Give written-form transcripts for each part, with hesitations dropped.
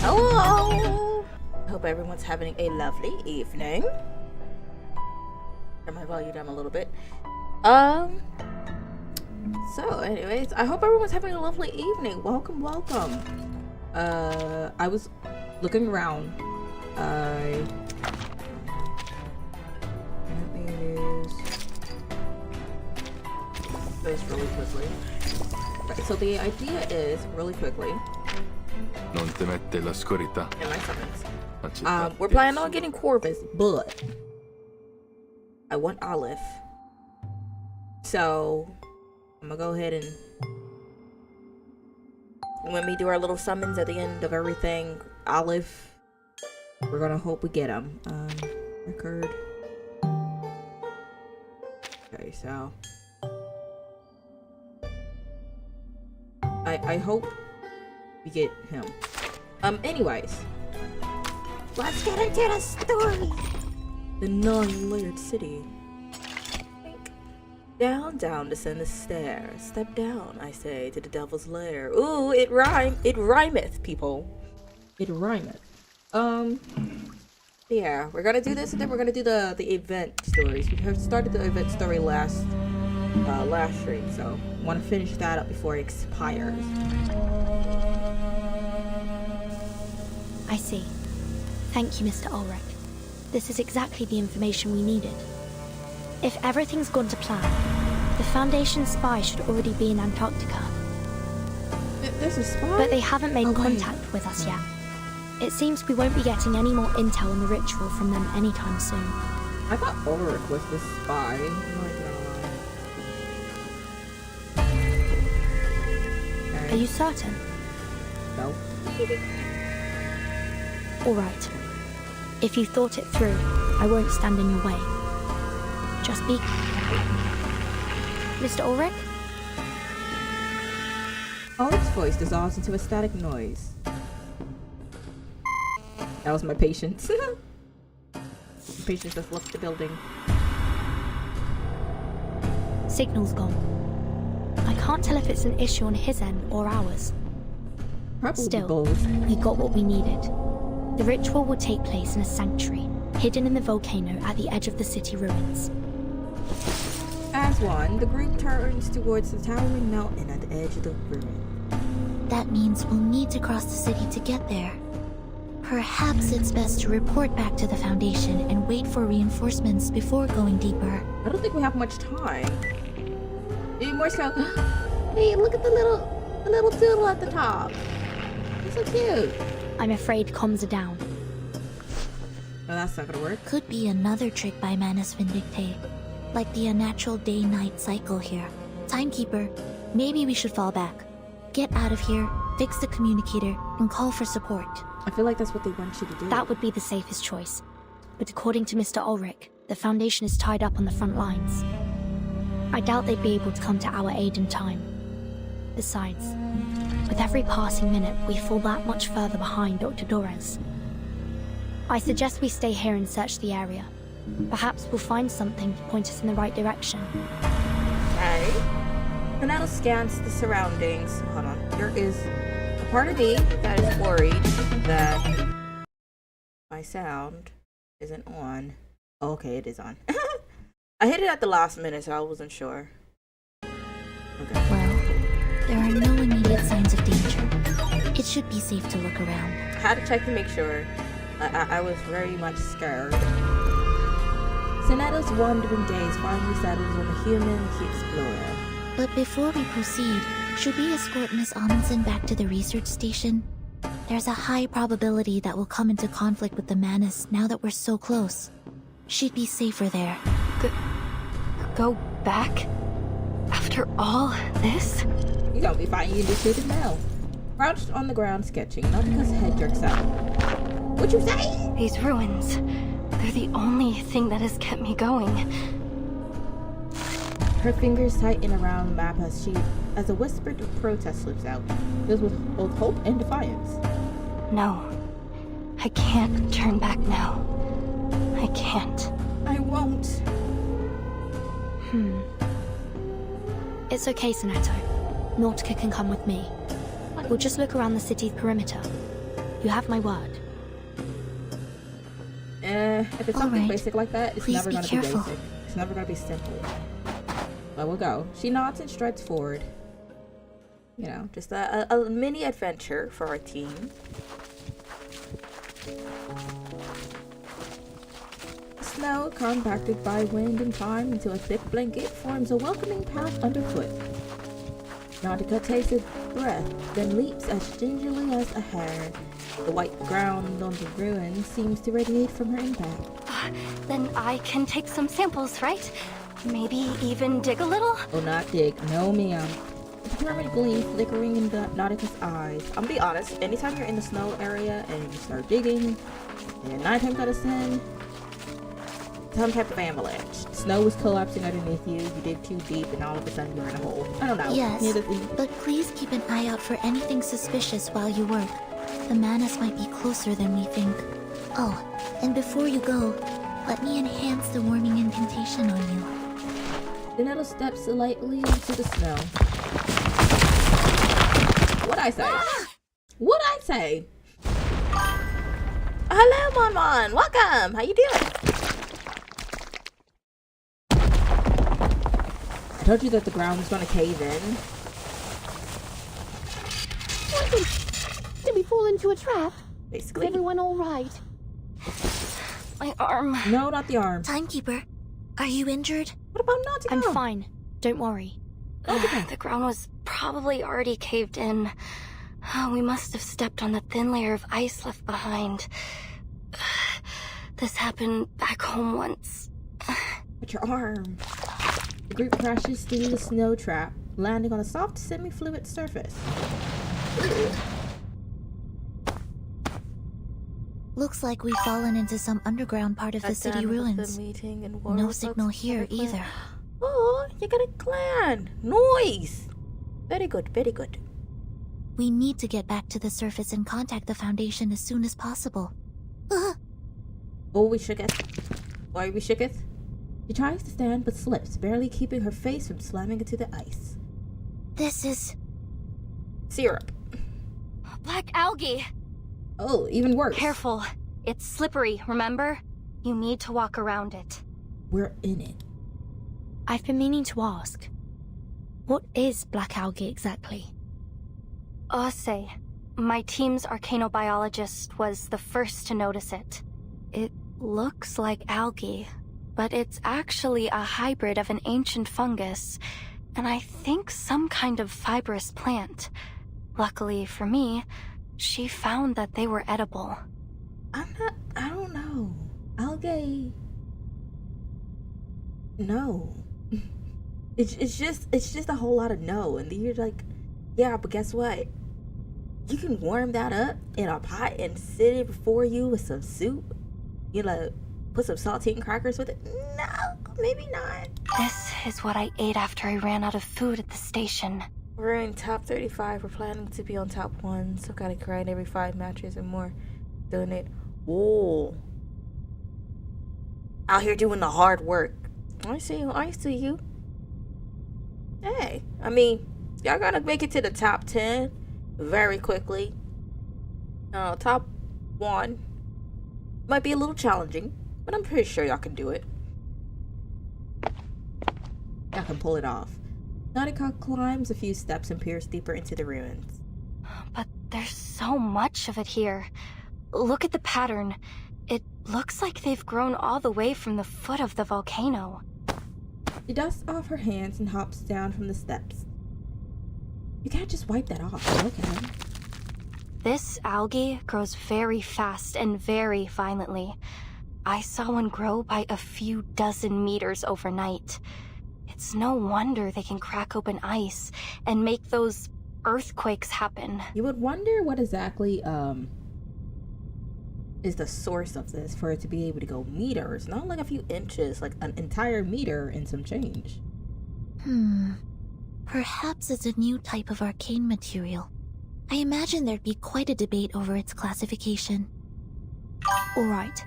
Hello! Hope everyone's having a lovely evening. Turn my volume down a little bit. So anyways, I hope everyone's having a lovely evening. Welcome, welcome. I was looking around. Let me use this really quickly. Right, so the idea is, really quickly, Non temette l'oscurità. in my summons, we're planning on getting Corvus, but I want Olive. So I'm gonna go ahead and when we do our little summons at the end of everything, Olive, we're gonna hope we get him. Record. Okay, so I hope we get him. Anyways, let's get into the story. The 9-layered city. Down, down, descend the stair. Step down, I say, to the devil's lair. Ooh, it rhymeth, people. It rhymeth. Yeah, we're gonna do this and then we're gonna do the event stories. We have started the event story last stream, so I want to finish that up before it expires. I see. Thank you, Mr. Ulrich. This is exactly the information we needed. If everything's gone to plan, the Foundation spy should already be in Antarctica. There's a spy? But they haven't made contact with us yet. It seems we won't be getting any more intel on the ritual from them anytime soon. I thought Ulrich was the spy. Are you certain? No. Alright. If you thought it through, I won't stand in your way. Just be... Mr. Ulrich? Ulrich's voice dissolves into a static noise. That was my patience. Patience just left the building. Signal's gone. I can't tell if it's an issue on his end or ours. Probably Still, both. we got what we needed. The ritual will take place in a sanctuary, hidden in the volcano at the edge of the city ruins. As one, the group turns towards the towering mountain at the edge of the ruin. That means we'll need to cross the city to get there. Perhaps it's best to report back to the Foundation and wait for reinforcements before going deeper. I don't think we have much time. Maybe more so. Hey, look at the little doodle at the top. He's so cute. I'm afraid comms are down. No, that's not gonna work. Could be another trick by Manus Vindicte, like the unnatural day-night cycle here. Timekeeper, maybe we should fall back. Get out of here, fix the communicator, and call for support. I feel like that's what they want you to do. That would be the safest choice. But according to Mr. Ulrich, the Foundation is tied up on the front lines. I doubt they'd be able to come to our aid in time. Besides, with every passing minute, we fall that much further behind Dr. Dorez. I suggest we stay here and search the area. Perhaps we'll find something to point us in the right direction. Okay. Renato scans the surroundings. Hold on. There is a part of me that is worried that my sound isn't on. Oh, okay, it is on. I hit it at the last minute, so I wasn't sure. Okay. Well, there are no immediate signs of danger. It should be safe to look around. I had to check to make sure. I was very much scared. Sonato's wandering gaze finally settles on the human explorer. But before we proceed, should we escort Miss Amundsen back to the research station? There's a high probability that we'll come into conflict with the Manus now that we're so close. She'd be safer there. Go back? After all this? You gonna be fine, you just shoot it now. Crouched on the ground sketching, not because head jerks out. What'd you say? These ruins, they're the only thing that has kept me going. Her fingers tighten around the map as a whispered protest slips out, filled with both hope and defiance. No, I can't turn back now. I can't. I won't. It's okay, Sonato. Nautica can come with me. We'll just look around the city's perimeter. You have my word. If it's something Alright. basic like that, it's Please never be gonna careful. be basic. It's never gonna be simple. But we'll go. She nods and strides forward. You know, just a mini adventure for our team. Snow, compacted by wind and time into a thick blanket, forms a welcoming path underfoot. Nautica takes a breath, then leaps as gingerly as a hare. The white ground on the ruin seems to radiate from her impact. Then I can take some samples, right? Maybe even dig a little? Oh, not dig. No, ma'am. A determined gleam flickering in Nautica's eyes. I'm gonna be honest, anytime you're in the snow area and you start digging, and 9 times out of 10, some type of avalanche. Snow is collapsing underneath you, you dig too deep, and all of a sudden you're in a hole. I don't know. Yes, Near the- but please keep an eye out for anything suspicious while you work. The Manus might be closer than we think. Oh, and before you go, let me enhance the warming incantation on you. Donetta steps lightly into the snow. What'd I say? What'd I say? Hello, Mon Mon. Welcome. How you doing? I told you that the ground was gonna cave in. Did we fall into a trap? Is Basically. everyone all right? My arm. No, not the arm. Timekeeper, are you injured? What about Nautica? I'm fine. Don't worry. The ground was probably already caved in. We must have stepped on the thin layer of ice left behind. This happened back home once. But your arm. The group crashes through the snow trap, landing on a soft, semi-fluid surface. Looks like we've fallen into some underground part of the city ruins. No signal here either. Oh, you got a clan. Noise. Very good, very good. We need to get back to the surface and contact the Foundation as soon as possible. Oh, we shooketh. Why we shooketh? She tries to stand but slips, barely keeping her face from slamming into the ice. This is... Syrup. Black algae! Oh, even worse. Careful. It's slippery, remember? You need to walk around it. We're in it. I've been meaning to ask. What is black algae exactly? Ose, my team's arcanobiologist, was the first to notice it. It looks like algae, but it's actually a hybrid of an ancient fungus, and I think some kind of fibrous plant. Luckily for me, she found that they were edible. I don't know. Algae. No. It's just a whole lot of no. And then you're like, yeah, but guess what? You can warm that up in a pot and sit it before you with some soup. You know, put some saltine crackers with it. No, maybe not. This is what I ate after I ran out of food at the station. We're in top 35. We're planning to be on top 1. So gotta grind every 5 matches and more. Doing it. Whoa. Out here doing the hard work. I see you. Hey, I mean, y'all gotta make it to the top 10 very quickly. Top 1 might be a little challenging, but I'm pretty sure y'all can do it. Y'all can pull it off. Nautica climbs a few steps and peers deeper into the ruins. But there's so much of it here. Look at the pattern. It looks like they've grown all the way from the foot of the volcano. She dusts off her hands and hops down from the steps. You can't just wipe that off. Look at him. This algae grows very fast and very violently. I saw one grow by a few dozen meters overnight. It's no wonder they can crack open ice and make those earthquakes happen. You would wonder what exactly is the source of this for it to be able to go meters, not like a few inches, like an entire meter and some change. Perhaps it's a new type of arcane material. I imagine there'd be quite a debate over its classification. Alright,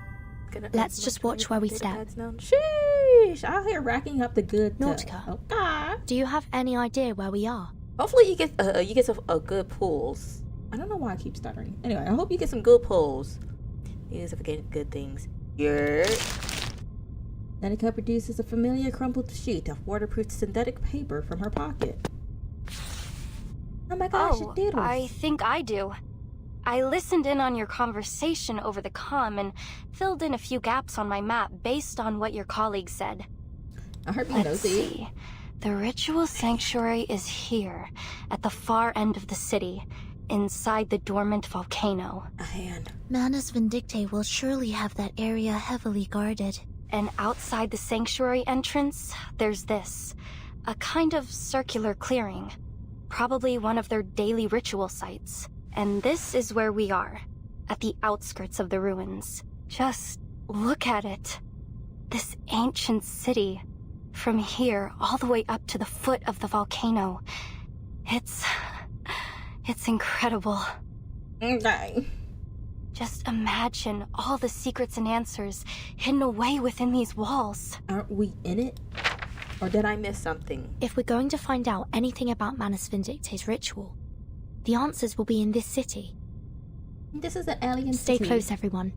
let's just watch where we step. Sheesh! Out here racking up the good Nautica. Okay. Do you have any idea where we are? Hopefully you get some good pulls. I don't know why I keep stuttering. Anyway, I hope you get some good pulls. Use of getting good things. Yeah. Danica produces a familiar crumpled sheet of waterproof synthetic paper from her pocket. Oh my gosh, Oh, it did. I think I do. I listened in on your conversation over the comm and filled in a few gaps on my map based on what your colleague said. I heard you Let's nosy. see. The ritual sanctuary is here, at the far end of the city, inside the dormant volcano. A hand. Manus Vindictae will surely have that area heavily guarded. And outside the sanctuary entrance, there's this. A kind of circular clearing. Probably one of their daily ritual sites. And this is where we are, at the outskirts of the ruins. Just look at it. This ancient city. From here, all the way up to the foot of the volcano. It's incredible. Okay. Just imagine all the secrets and answers hidden away within these walls. Aren't we in it? Or did I miss something? If we're going to find out anything about Manus Vindictae's ritual, the answers will be in this city. This is an alien Stay city. close, everyone.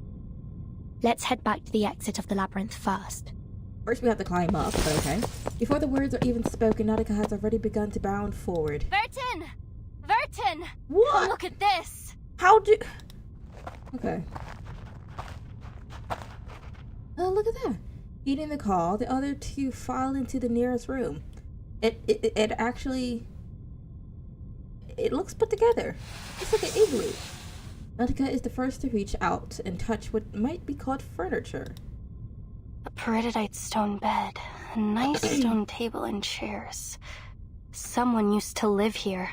Let's head back to the exit of the labyrinth first. First we have to climb up, but okay. Before the words are even spoken, Nautica has already begun to bound forward. Vertin! Vertin! What? Look at this! How do... Okay. Oh, look at that. Heeding the call, the other two file into the nearest room. It actually... It looks put together. It's like an igloo. Nautica is the first to reach out and touch what might be called furniture. A peridotite stone bed, a nice stone table and chairs. Someone used to live here.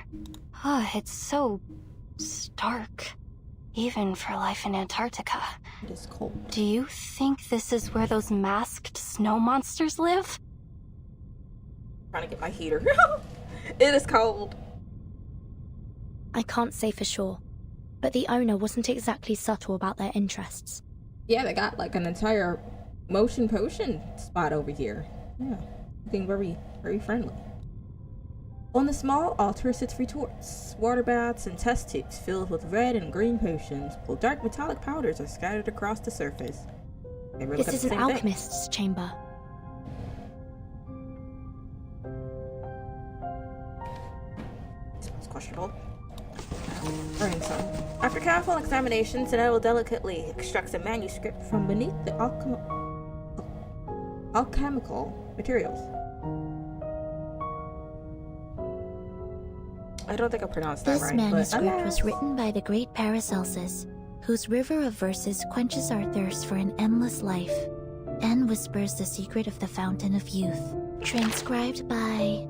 It's so stark. Even for life in Antarctica. It is cold. Do you think this is where those masked snow monsters live? Trying to get my heater. It is cold. I can't say for sure, but the owner wasn't exactly subtle about their interests. Yeah, they got like an entire motion potion spot over here. Yeah, looking very, very friendly. On the small altar sits retorts, water baths, and test tubes filled with red and green potions, while dark metallic powders are scattered across the surface. Maybe we're This looking at is the an same thing. alchemist's chamber. Smells questionable. Burning some. After careful examination, Zanetto delicately extracts a manuscript from beneath the alchemical materials. I don't think I pronounced that This right. manuscript was written by the great Paracelsus, whose river of verses quenches our thirst for an endless life, and whispers the secret of the fountain of youth. Transcribed by...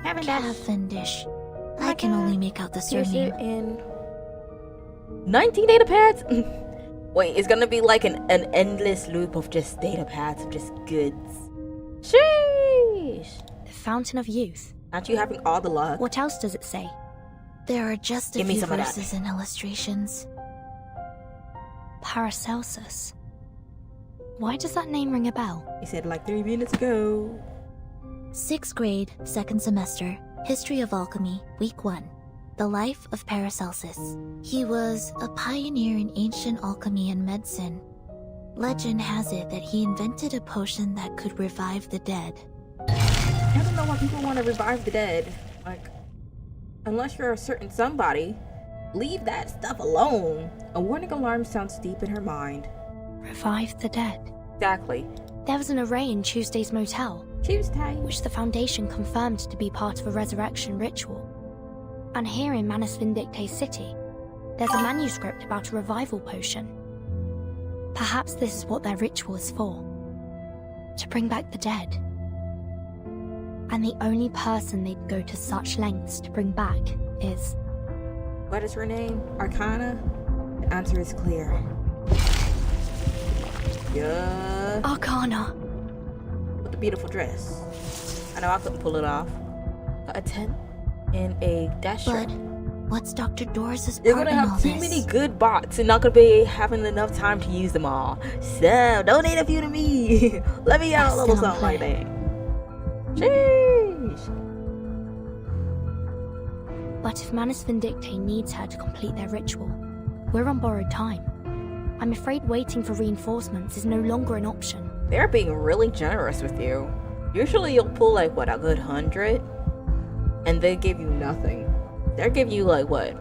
Cavendish. I can only make out the Here's surname. it in 19 data pads. Wait, it's gonna be like an endless loop of just data pads of just goods. Sheesh! The Fountain of Youth. Aren't you having all the luck? What else does it say? There are just a Give me few some of that. verses and illustrations. Paracelsus. Why does that name ring a bell? He said like 3 minutes ago. 6th grade, 2nd semester, History of Alchemy, Week 1. The Life of Paracelsus. He was a pioneer in ancient alchemy and medicine. Legend has it that he invented a potion that could revive the dead. I don't know why people want to revive the dead. Like, unless you're a certain somebody, leave that stuff alone. A warning alarm sounds deep in her mind. Revive the dead. Exactly. There was an array in Tuesday's motel, Tuesday. which the Foundation confirmed to be part of a resurrection ritual. And here in Manus Vindictae City, there's a manuscript about a revival potion. Perhaps this is what their ritual is for. To bring back the dead. And the only person they'd go to such lengths to bring back is... What is her name? Arcana? The answer is clear. Yeah. Arcana. With the beautiful dress. I know I couldn't pull it off. A 10 and a dash. But what's Dr. Doris's You're part gonna in all have too this? many good bots and not gonna be having enough time to use them all. So donate a few to me. Let me out a little Sound something like plan. that. Sheesh. But if Manus Vindictae needs her to complete their ritual, we're on borrowed time. I'm afraid waiting for reinforcements is no longer an option. They're being really generous with you. Usually you'll pull like, what, a good 100? And they give you nothing. They're giving you like, what?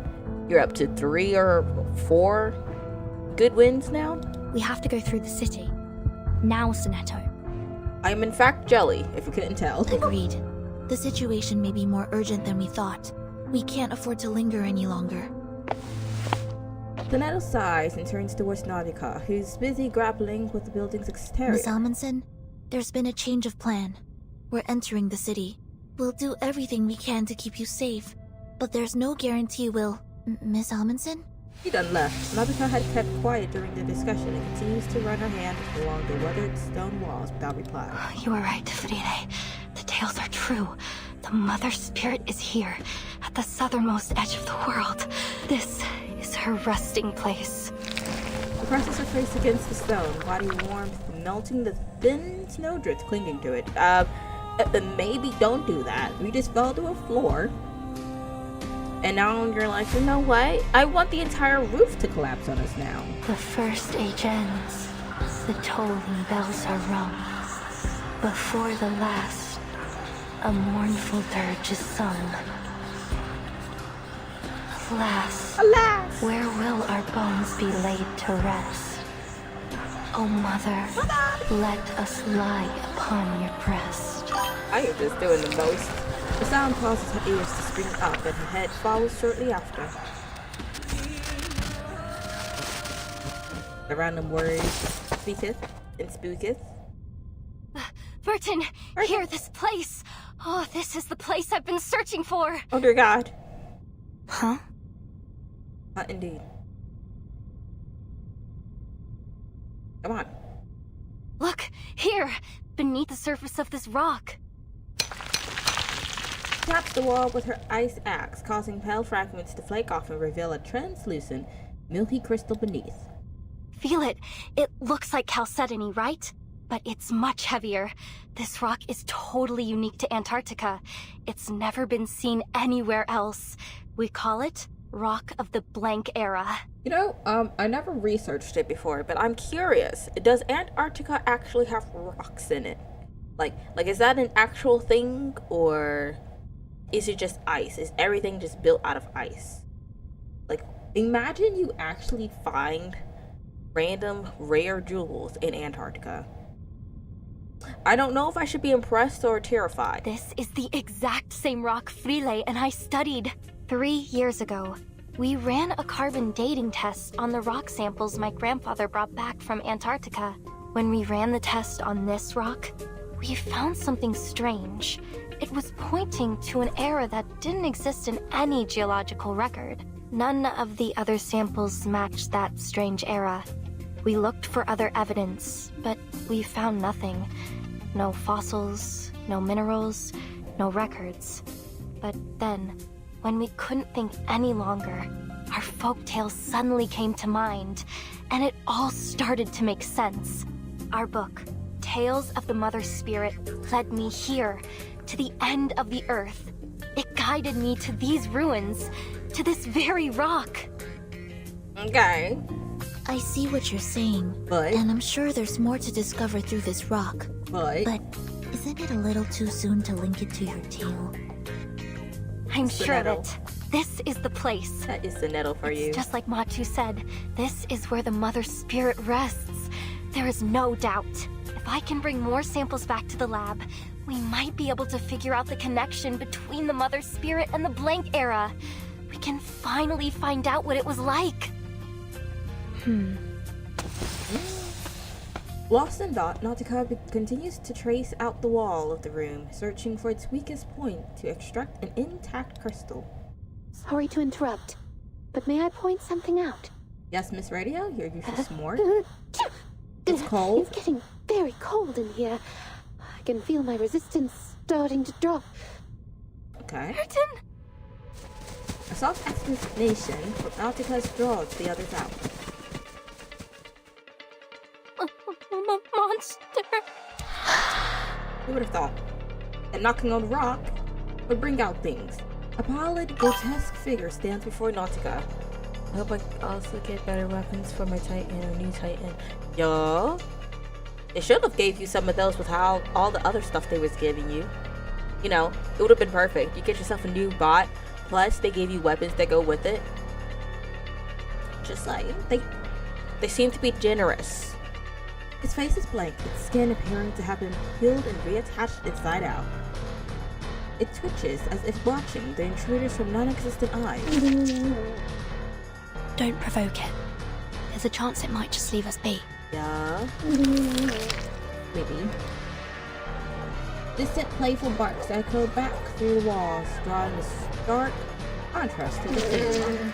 You're up to 3 or 4 good wins now? We have to go through the city. Now, Sonetto. I am in fact jelly, if you couldn't tell. Agreed. The situation may be more urgent than we thought. We can't afford to linger any longer. Sonetto sighs and turns towards Nautica, who's busy grappling with the building's exterior. Miss Amundsen, there's been a change of plan. We're entering the city. We'll do everything we can to keep you safe, but there's no guarantee we'll... Miss Amundsen? She done left. Nautica had kept quiet during the discussion and continues to run her hand along the weathered stone walls without reply. You were right, Friede. The tales are true. The Mother Spirit is here, at the southernmost edge of the world. This is her resting place. She presses her face against the stone, body warmth melting the thin snowdrifts clinging to it. Maybe don't do that. We just fell to a floor. And now you're like, you know what? I want the entire roof to collapse on us now. The first age ends. The tolling bells are rung. Before the last, a mournful dirge is sung. Alas, Alas! where will our bones be laid to rest? O Mother, let us lie upon your breast. I am just doing the most. The sound causes her ears to spring up and her head follows shortly after. The random words speaketh and spooketh. Burton, hear this place. Oh, this is the place I've been searching for. Oh dear God. Huh? Indeed. Come on. Look, here, beneath the surface of this rock. Taps the wall with her ice axe, causing pale fragments to flake off and reveal a translucent, milky crystal beneath. Feel it. It looks like chalcedony, right? But it's much heavier. This rock is totally unique to Antarctica. It's never been seen anywhere else. We call it Rock of the Blank Era. You know, I never researched it before, but I'm curious. Does Antarctica actually have rocks in it? Like, is that an actual thing, or is it just ice? Is everything just built out of ice? Like, imagine you actually find random rare jewels in Antarctica. I don't know if I should be impressed or terrified. This is the exact same rock Friede and I studied 3 years ago. We ran a carbon dating test on the rock samples my grandfather brought back from Antarctica. When we ran the test on this rock, we found something strange. It was pointing to an era that didn't exist in any geological record. None of the other samples matched that strange era. We looked for other evidence, but we found nothing. No fossils, no minerals, no records. But then, when we couldn't think any longer, our folktales suddenly came to mind, and it all started to make sense. Our book, Tales of the Mother Spirit, led me here, to the end of the earth. It guided me to these ruins, to this very rock. Okay. I see what you're saying, But? and I'm sure there's more to discover through this rock. But But isn't it a little too soon to link it to your tale? I'm sure of Sonetto. it. This is the place. that is Sonetto for you. Just like Matu said, this is where the Mother Spirit rests. There is no doubt. If I can bring more samples back to the lab, we might be able to figure out the connection between the Mother Spirit and the Blank Era. We can finally find out what it was like. Lost in thought, Nautica continues to trace out the wall of the room, searching for its weakest point to extract an intact crystal. Sorry to interrupt, but may I point something out? Yes, Miss Radio, you're usually smart. It's cold. It's getting very cold in here. I can feel my resistance starting to drop. Okay. Burton! A soft explanation from Nautica's draws the others out. Monster! Who would have thought that knocking on rock would bring out things? A pallid, grotesque figure stands before Nautica. I hope I also get better weapons for my Titan or new Titan. Yo, they should have gave you some of those with how all the other stuff they was giving you. You know, it would have been perfect. You get yourself a new bot, plus they gave you weapons that go with it. Just like they seem to be generous. His face is blank, its skin appearing to have been peeled and reattached inside out. It twitches as if watching the intruders from non-existent eyes. Don't provoke it. There's a chance it might just leave us be. Yeah. Maybe. Distant playful barks echo back through the walls, drawing a stark contrast to the city.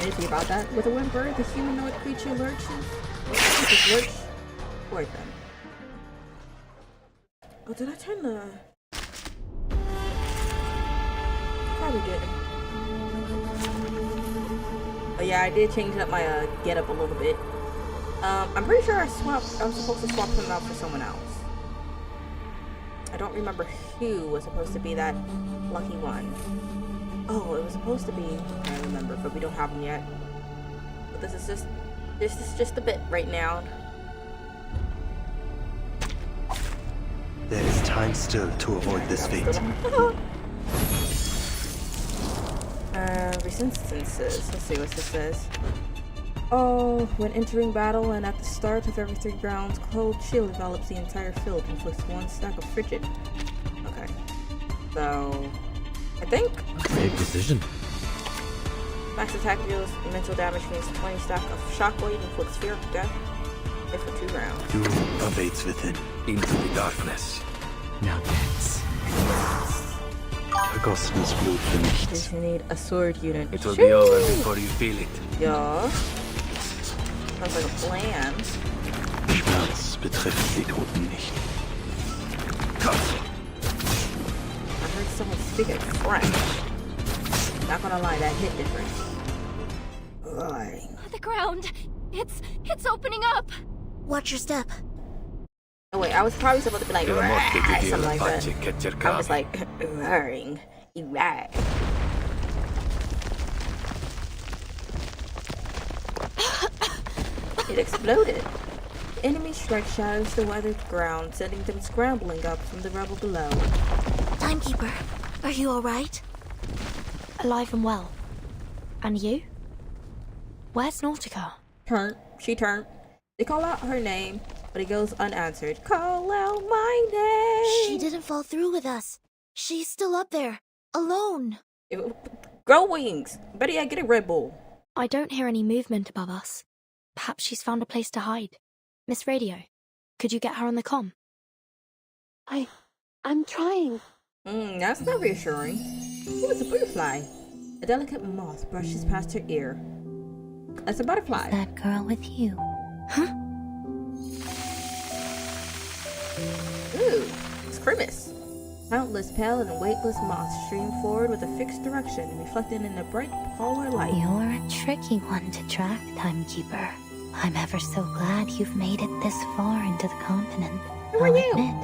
Anything about that? With a whimper, the humanoid creature lurches toward them. Oh, did I turn the... Probably didn't. Oh yeah, I did change up my get up a little bit. I'm pretty sure I was supposed to swap him out for someone else. I don't remember who was supposed to be that lucky one. Oh, it was supposed to be, I remember, but we don't have him yet. But this is just a bit right now. There is time still to avoid this fate. Resistances. Let's see what this says. Oh, when entering battle and at the start of every 3 rounds, cold chill envelops the entire field and inflicts 1 stack of frigid. Okay. So, I think Great decision. max attack deals mental damage means 20 stack of shockwave inflicts fear of death. If for 2 rounds. Doom awaits within. Into the darkness. Now dance. Vergossenes Blut für nichts. You need a sword unit. It will be over before you feel it. Yeah. Sounds like a plan. Schmerz betrifft die Toten nicht. I heard someone speak in French. Not gonna lie, that hit different. Right. The ground. It's opening up. Watch your step. Oh wait, I was probably supposed to be like, Della morte "Rah," ti dia something la like pace that. che I'm cercavi. just like, roaring. Right. It exploded. The enemy strike shatters the weathered ground, sending them scrambling up from the rubble below. Timekeeper, are you alright? Alive and well. And you? Where's Nautica? She turned. They call out her name, but it goes unanswered. Call out my name. She didn't fall through with us. She's still up there, alone. Grow wings. Better yet, get a Red Bull. I don't hear any movement above us. Perhaps she's found a place to hide. Miss Radio, could you get her on the comm? I'm trying. That's not reassuring. Ooh, it's a butterfly. A delicate moth brushes past her ear. That's a butterfly. That girl with you. Huh? Ooh, it's Grimace. Countless pale and weightless moths stream forward with a fixed direction, reflected in a bright polar light. You're a tricky one to track, Timekeeper. I'm ever so glad you've made it this far into the continent. Who are I'll you? admit,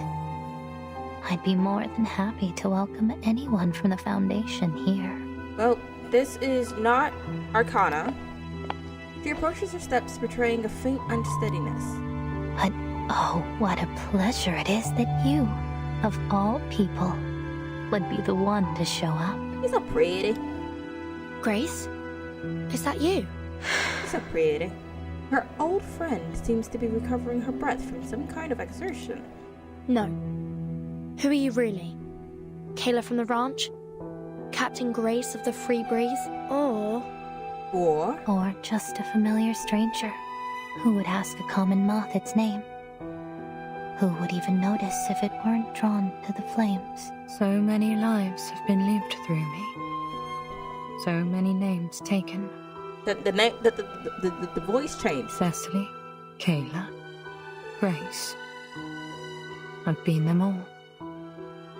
I'd be more than happy to welcome anyone from the Foundation here. Well, this is not Arcana. She approaches her steps, betraying a faint unsteadiness. But oh, what a pleasure it is that you, of all people, would be the one to show up. He's so pretty. Grace? Is that you? He's so pretty. Her old friend seems to be recovering her breath from some kind of exertion. No. Who are you really? Kayla from the ranch? Captain Grace of the Free Breeze? Or Or just a familiar stranger who would ask a common moth its name. Who would even notice if it weren't drawn to the flames? So many lives have been lived through me. So many names taken. the voice changed. Cecily, Kayla, Grace. I've been them all.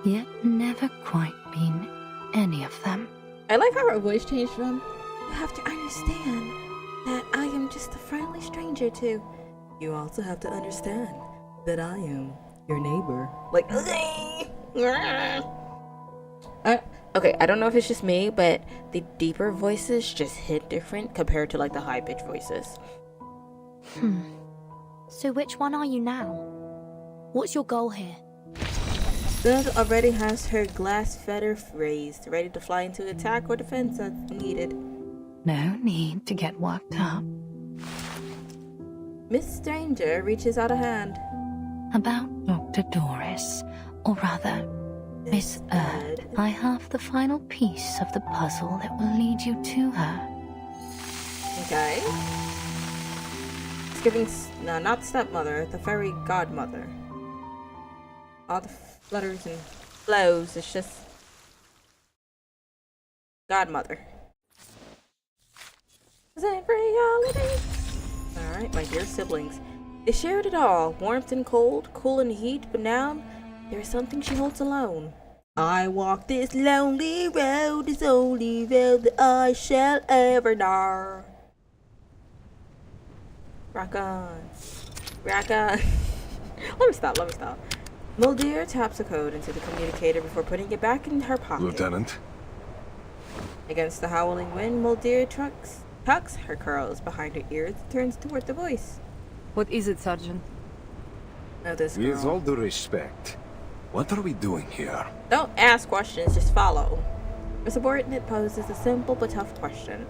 Yet never quite been any of them. I like how her voice changed from, you have to understand that I am just a friendly stranger to, you also have to understand that I am your neighbor. Like, Okay, I don't know if it's just me, but the deeper voices just hit different compared to like the high-pitched voices. So which one are you now? What's your goal here? Snow already has her glass feather raised, ready to fly into attack or defense as needed. No need to get worked up. Miss Stranger reaches out a hand. About Dr. Doris, or rather, Miss Erd, I have the final piece of the puzzle that will lead you to her. Okay. It's giving, no, not stepmother, the fairy godmother. All the flutters and flows, it's just godmother. Is it reality? Alright, my dear siblings. They shared it all, warmth and cold, cool and heat, but now there is something she holds alone. I walk this lonely road, this only road that I shall ever know. Rock on. Rock on. Let me stop. Mulder taps a code into the communicator before putting it back in her pocket. Lieutenant? Against the howling wind, Mulder tucks her curls behind her ears and turns toward the voice. What is it, Sergeant? Now this With all girl. due respect, what are we doing here? Don't ask questions, just follow. The subordinate poses a simple but tough question.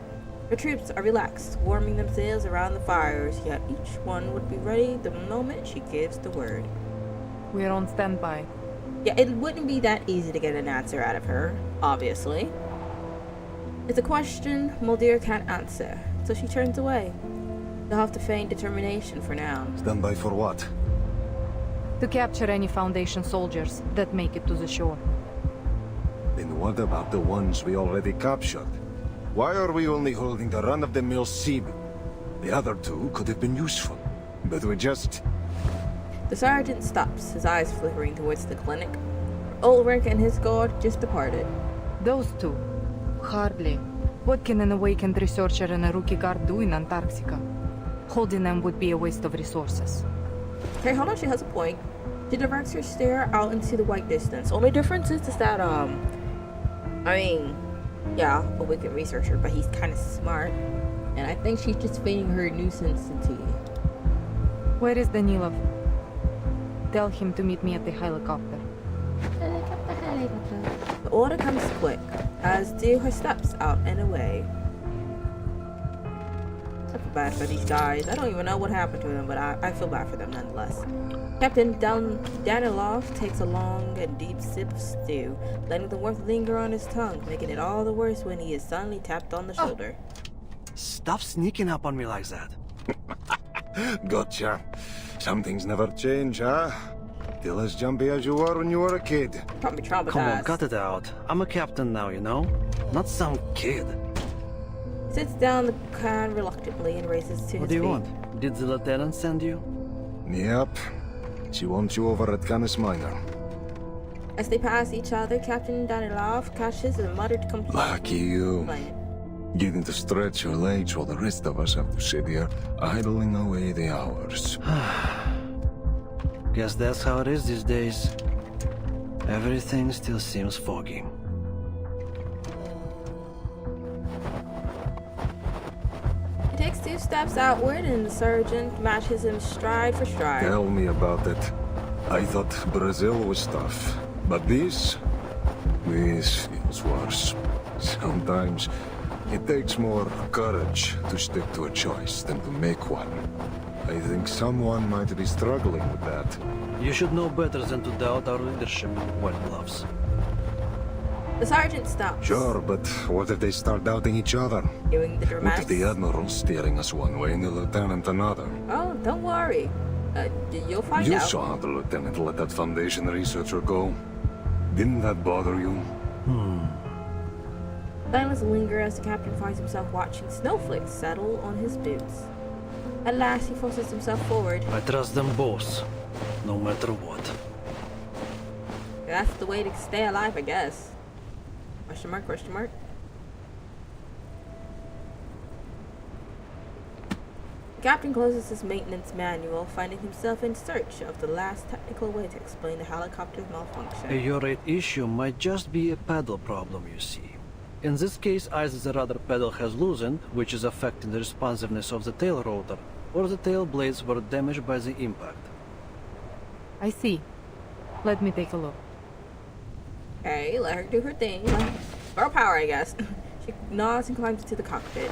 The troops are relaxed, warming themselves around the fires, yet each one would be ready the moment she gives the word. We're on standby. Yeah, it wouldn't be that easy to get an answer out of her, obviously. It's a question Mulder can't answer, so she turns away. They'll have to feign determination for now. Stand by for what? To capture any Foundation soldiers that make it to the shore. Then what about the ones we already captured? Why are we only holding the run-of-the-mill seamen? The other two could have been useful, but we just... The sergeant stops, his eyes flickering towards the clinic. Ulrich and his guard just departed. Those two? Hardly. What can an awakened researcher and a rookie guard do in Antarctica? Holding them would be a waste of resources. Okay, hold on, she has a point. She directs her stare out into the white distance. Only difference is that, yeah, a wicked researcher, but he's kind of smart. And I think she's just feigning her new sensitivity. Where is Danilov? Tell him to meet me at the helicopter. The order comes quick, as do her steps out and away. I feel bad for these guys. I don't even know what happened to them, but I feel bad for them nonetheless. Captain Danilov takes a long and deep sip of stew, letting the warmth linger on his tongue, making it all the worse when he is suddenly tapped on the shoulder. Stop sneaking up on me like that. Gotcha. Some things never change, huh? Still as jumpy as you were when you were a kid. Probably traumatized. Come on, cut it out. I'm a captain now, you know? Not some kid. Sits down the can reluctantly and raises to What his do you feet. want? Did the lieutenant send you? Yep. She wants you over at Canis Minor. As they pass each other, Captain Danilov catches a muttered complaint. Lucky you. Getting to stretch your legs while the rest of us have to sit here, idling away the hours. Guess that's how it is these days. Everything still seems foggy. He takes 2 steps outward and the sergeant matches him stride for stride. Tell me about it. I thought Brazil was tough, but this feels worse. Sometimes it takes more courage to stick to a choice than to make one. I think someone might be struggling with that. You should know better than to doubt our leadership, White Gloves. The sergeant stops. Sure, but what if they start doubting each other? Doing the What dramatics. if the Admiral's steering us one way and the Lieutenant another? Oh, don't worry. You'll find You out. saw how the Lieutenant let that Foundation researcher go. Didn't that bother you? Silence lingers as the captain finds himself watching snowflakes settle on his boots. At last, he forces himself forward. I trust them both, no matter what. That's the way to stay alive, I guess. Question mark, question mark. The captain closes his maintenance manual, finding himself in search of the last technical way to explain the helicopter's malfunction. Your issue might just be a pedal problem, you see. In this case, either the rudder pedal has loosened, which is affecting the responsiveness of the tail rotor, or the tail blades were damaged by the impact. I see. Let me take a look. Okay, let her do her thing. Girl power, I guess. She nods and climbs into the cockpit.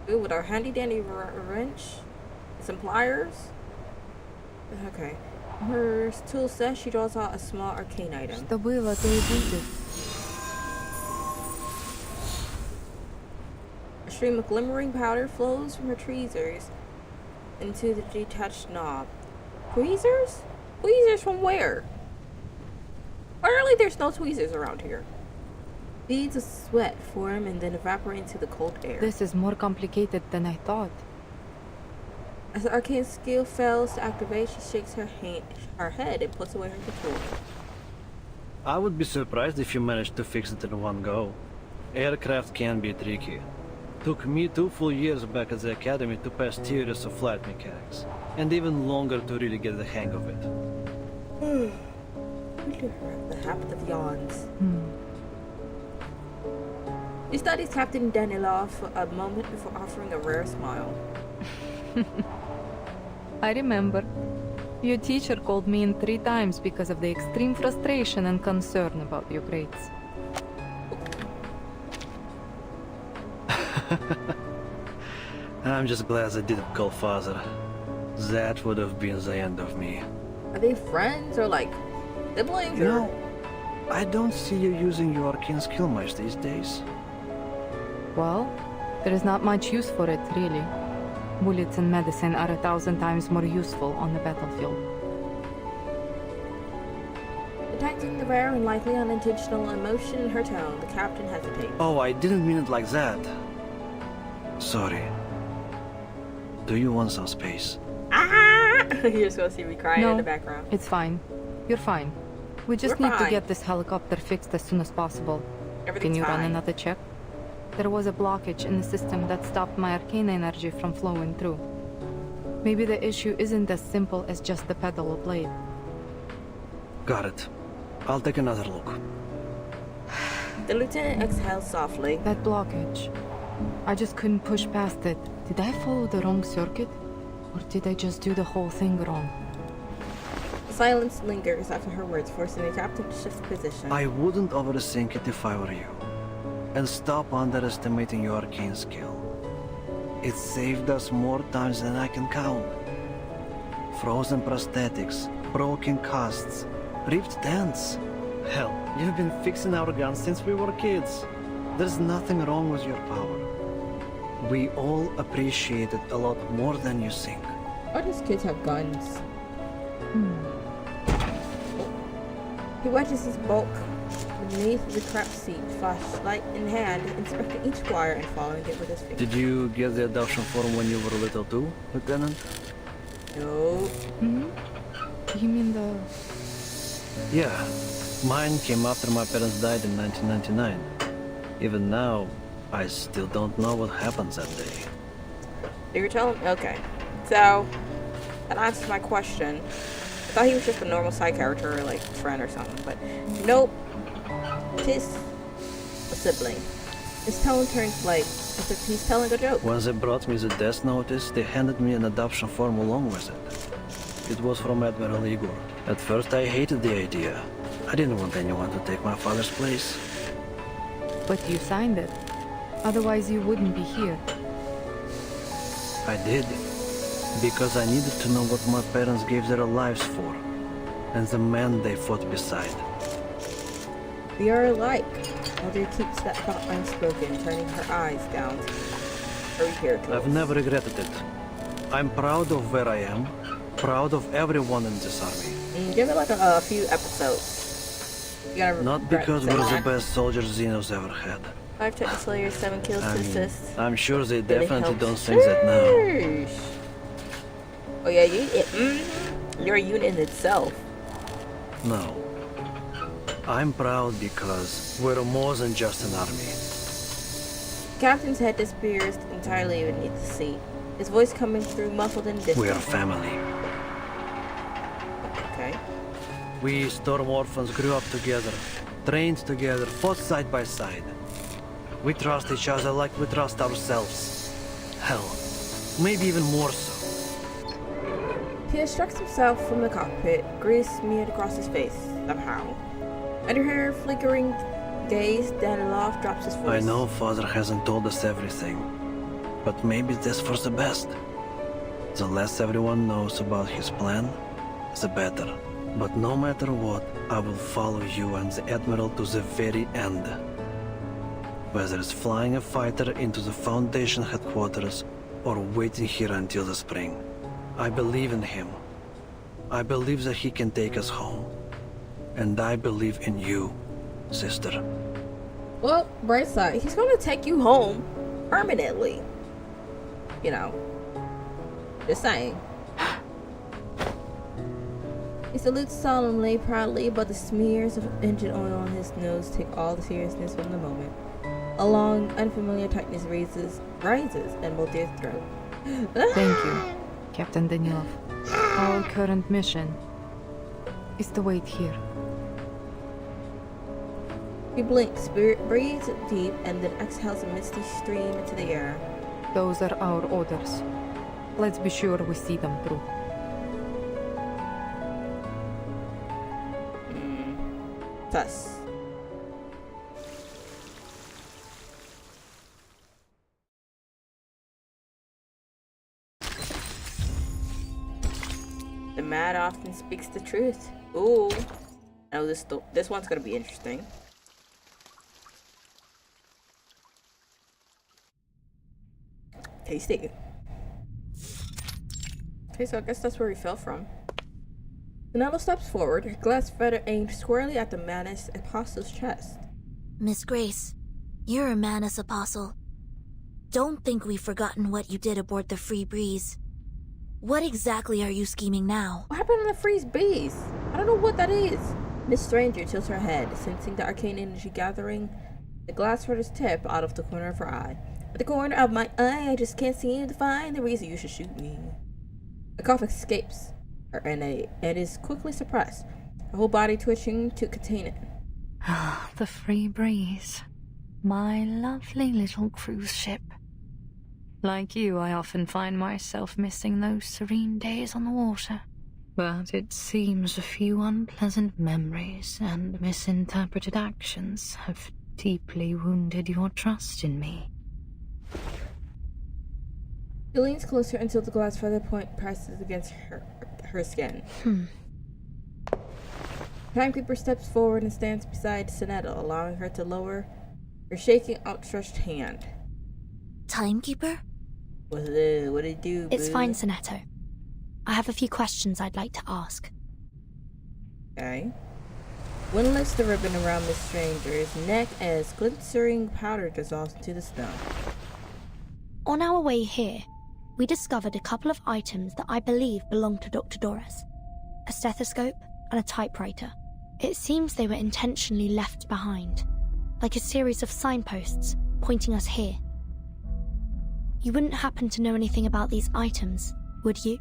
Ooh, with our handy dandy wrench, some pliers. Okay. Her tool set, she draws out a small arcane item. Что было, то и будет. A stream of glimmering powder flows from her tweezers into the detached knob. Tweezers? Tweezers from where? Clearly there's no tweezers around here. Beads of sweat form and then evaporate into the cold air. This is more complicated than I thought. As the arcane skill fails to activate, she shakes her head and puts away her tool. I would be surprised if you managed to fix it in one go. Aircraft can be tricky. Took me 2 full years back at the academy to pass theories of flight mechanics, and even longer to really get the hang of it. The habit of yawns. She studies Captain Danilov for a moment before offering a rare smile. I remember. Your teacher called me in 3 times because of the extreme frustration and concern about your grades. I'm just glad I didn't call father. That would have been the end of me. Are they friends or like siblings? You know, I don't see you using your arcane skill much these days. Well, there is not much use for it, really. Bullets and medicine are 1,000 times more useful on the battlefield. Detecting the rare and likely unintentional emotion in her tone, the captain hesitates. Oh, I didn't mean it like that. Sorry. Do you want some space? Ah! You're just gonna see me crying in No, the background. it's fine. You're fine. We just We're need fine. to get this helicopter fixed as soon as possible. Can Everything's you run fine. another check? There was a blockage in the system that stopped my arcane energy from flowing through. Maybe the issue isn't as simple as just the pedal or blade. Got it. I'll take another look. The lieutenant exhales softly. That blockage. I just couldn't push past it. Did I follow the wrong circuit? Or did I just do the whole thing wrong? Silence lingers after her words, forcing the captain to shift position. I wouldn't overthink it if I were you. And stop underestimating your arcane skill. It saved us more times than I can count. Frozen prosthetics, broken casts, ripped dents. Hell, you've been fixing our guns since we were kids. There's nothing wrong with your power. We all appreciate it a lot more than you think. Why does kids have guns? He wedges his bulk beneath the crap seat, flashlight in hand, inspecting each wire and following it with his finger. Did you get the adoption form when you were little too, Lieutenant? No. You mean the... Yeah. Mine came after my parents died in 1999. Even now, I still don't know what happened that day. You're telling me? Okay. So, that answers my question. I thought he was just a normal side character or like friend or something, but nope. Tis a sibling. His tone turns light, as if he's telling a joke. When they brought me the death notice, they handed me an adoption form along with it. It was from Admiral Igor. At first I hated the idea. I didn't want anyone to take my father's place. But you signed it. Otherwise you wouldn't be here. I did. Because I needed to know what my parents gave their lives for. And the man they fought beside. We are alike. Audrey keeps that thought unspoken, turning her eyes down her hair close. I've never regretted it. I'm proud of where I am. Proud of everyone in this army. Give it like a few episodes. You gotta Not regret because saying we're the that. best soldiers Xenos ever had. 5 Techno Slayers, 7 kills to assist. I'm sure they Really definitely helps. don't think that now. Sheesh. Oh yeah, you're a unit in itself. No. I'm proud because we're more than just an army. Captain's head disappears entirely beneath the seat. his voice coming through muffled and distant. We're family. Okay. We Storm Orphans grew up together, trained together, fought side by side. We trust each other like we trust ourselves. Hell, maybe even more so. He extracts himself from the cockpit, grease smeared across his face, somehow. Under her flickering gaze, Danilov drops his voice. I know Father hasn't told us everything, but maybe that's for the best. The less everyone knows about his plan, the better. But no matter what, I will follow you and the Admiral to the very end. Whether it's flying a fighter into the Foundation headquarters or waiting here until the spring. I believe in him. I believe that he can take us home. And I believe in you, sister. Well, bright side, he's gonna take you home permanently. You know. Just saying. He salutes solemnly, proudly, but the smears of engine oil on his nose take all the seriousness from the moment. A long, unfamiliar tightness rises in Multir's throat. Thank you, Captain Danilov. Our current mission is to wait here. He blinks, breathes deep, and then exhales a misty stream into the air. Those are our orders. Let's be sure we see them through. Thus. The mad often speaks the truth. Ooh. I know this one's gonna be interesting. Tasty. Okay, so I guess that's where he fell from. Finello steps forward, her glass feather aimed squarely at the Manus Apostle's chest. Miss Grace, you're a Manus Apostle. Don't think we've forgotten what you did aboard the Free Breeze. What exactly are you scheming now? What happened to the Freeze Bees? I don't know what that is. Miss Stranger tilts her head, sensing the arcane energy gathering the glass feather's tip out of the corner of her eye. At the corner of my eye, I just can't seem to find the reason you should shoot me. A cough escapes her and is quickly suppressed, her whole body twitching to contain it. Ah, the Free Breeze. My lovely little cruise ship. Like you, I often find myself missing those serene days on the water. But it seems a few unpleasant memories and misinterpreted actions have deeply wounded your trust in me. She leans closer until the glass feather point presses against her skin. Timekeeper steps forward and stands beside Sinetta, allowing her to lower her shaking, outstretched hand. Timekeeper? What did it do, It's boo? fine, Sonetto. I have a few questions I'd like to ask. Okay. Wind lifts the ribbon around Miss Stranger's neck as glycerine powder dissolves into the snow. On our way here, we discovered a couple of items that I believe belonged to Dr. Doris. A stethoscope and a typewriter. It seems they were intentionally left behind, like a series of signposts pointing us here. You wouldn't happen to know anything about these items, would you?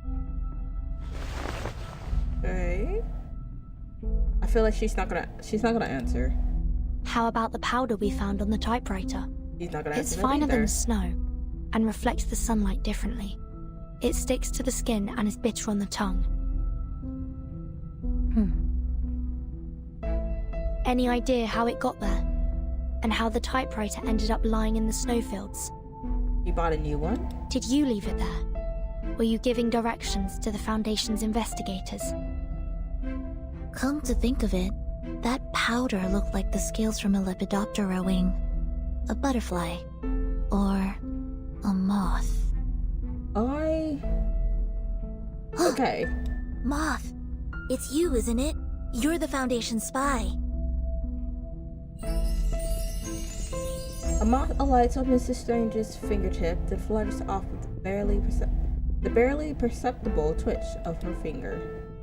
Okay. I feel like she's not gonna answer. How about the powder we found on the typewriter? She's not gonna It's answer finer either. than snow and reflects the sunlight differently. It sticks to the skin and is bitter on the tongue. Any idea how it got there? And how the typewriter ended up lying in the snowfields? You bought a new one? Did you leave it there? Were you giving directions to the Foundation's investigators? Come to think of it, that powder looked like the scales from a Lepidoptera wing. A butterfly. Or a moth. Okay. Moth! It's you, isn't it? You're the Foundation spy. A moth alights on Mrs. Strange's fingertip, then flutters off with the barely perceptible twitch of her finger.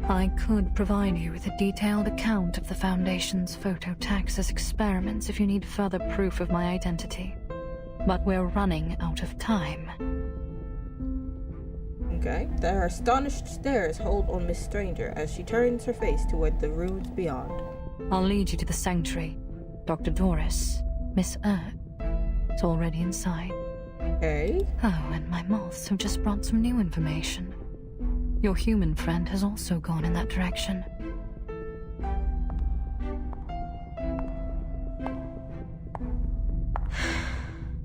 I could provide you with a detailed account of the Foundation's phototaxis experiments if you need further proof of my identity. But we're running out of time. Okay. Their astonished stares hold on Miss Stranger as she turns her face toward the ruins beyond. I'll lead you to the sanctuary. Dr. Doris, Miss It's already inside. Okay. Oh, and my moths have just brought some new information. Your human friend has also gone in that direction.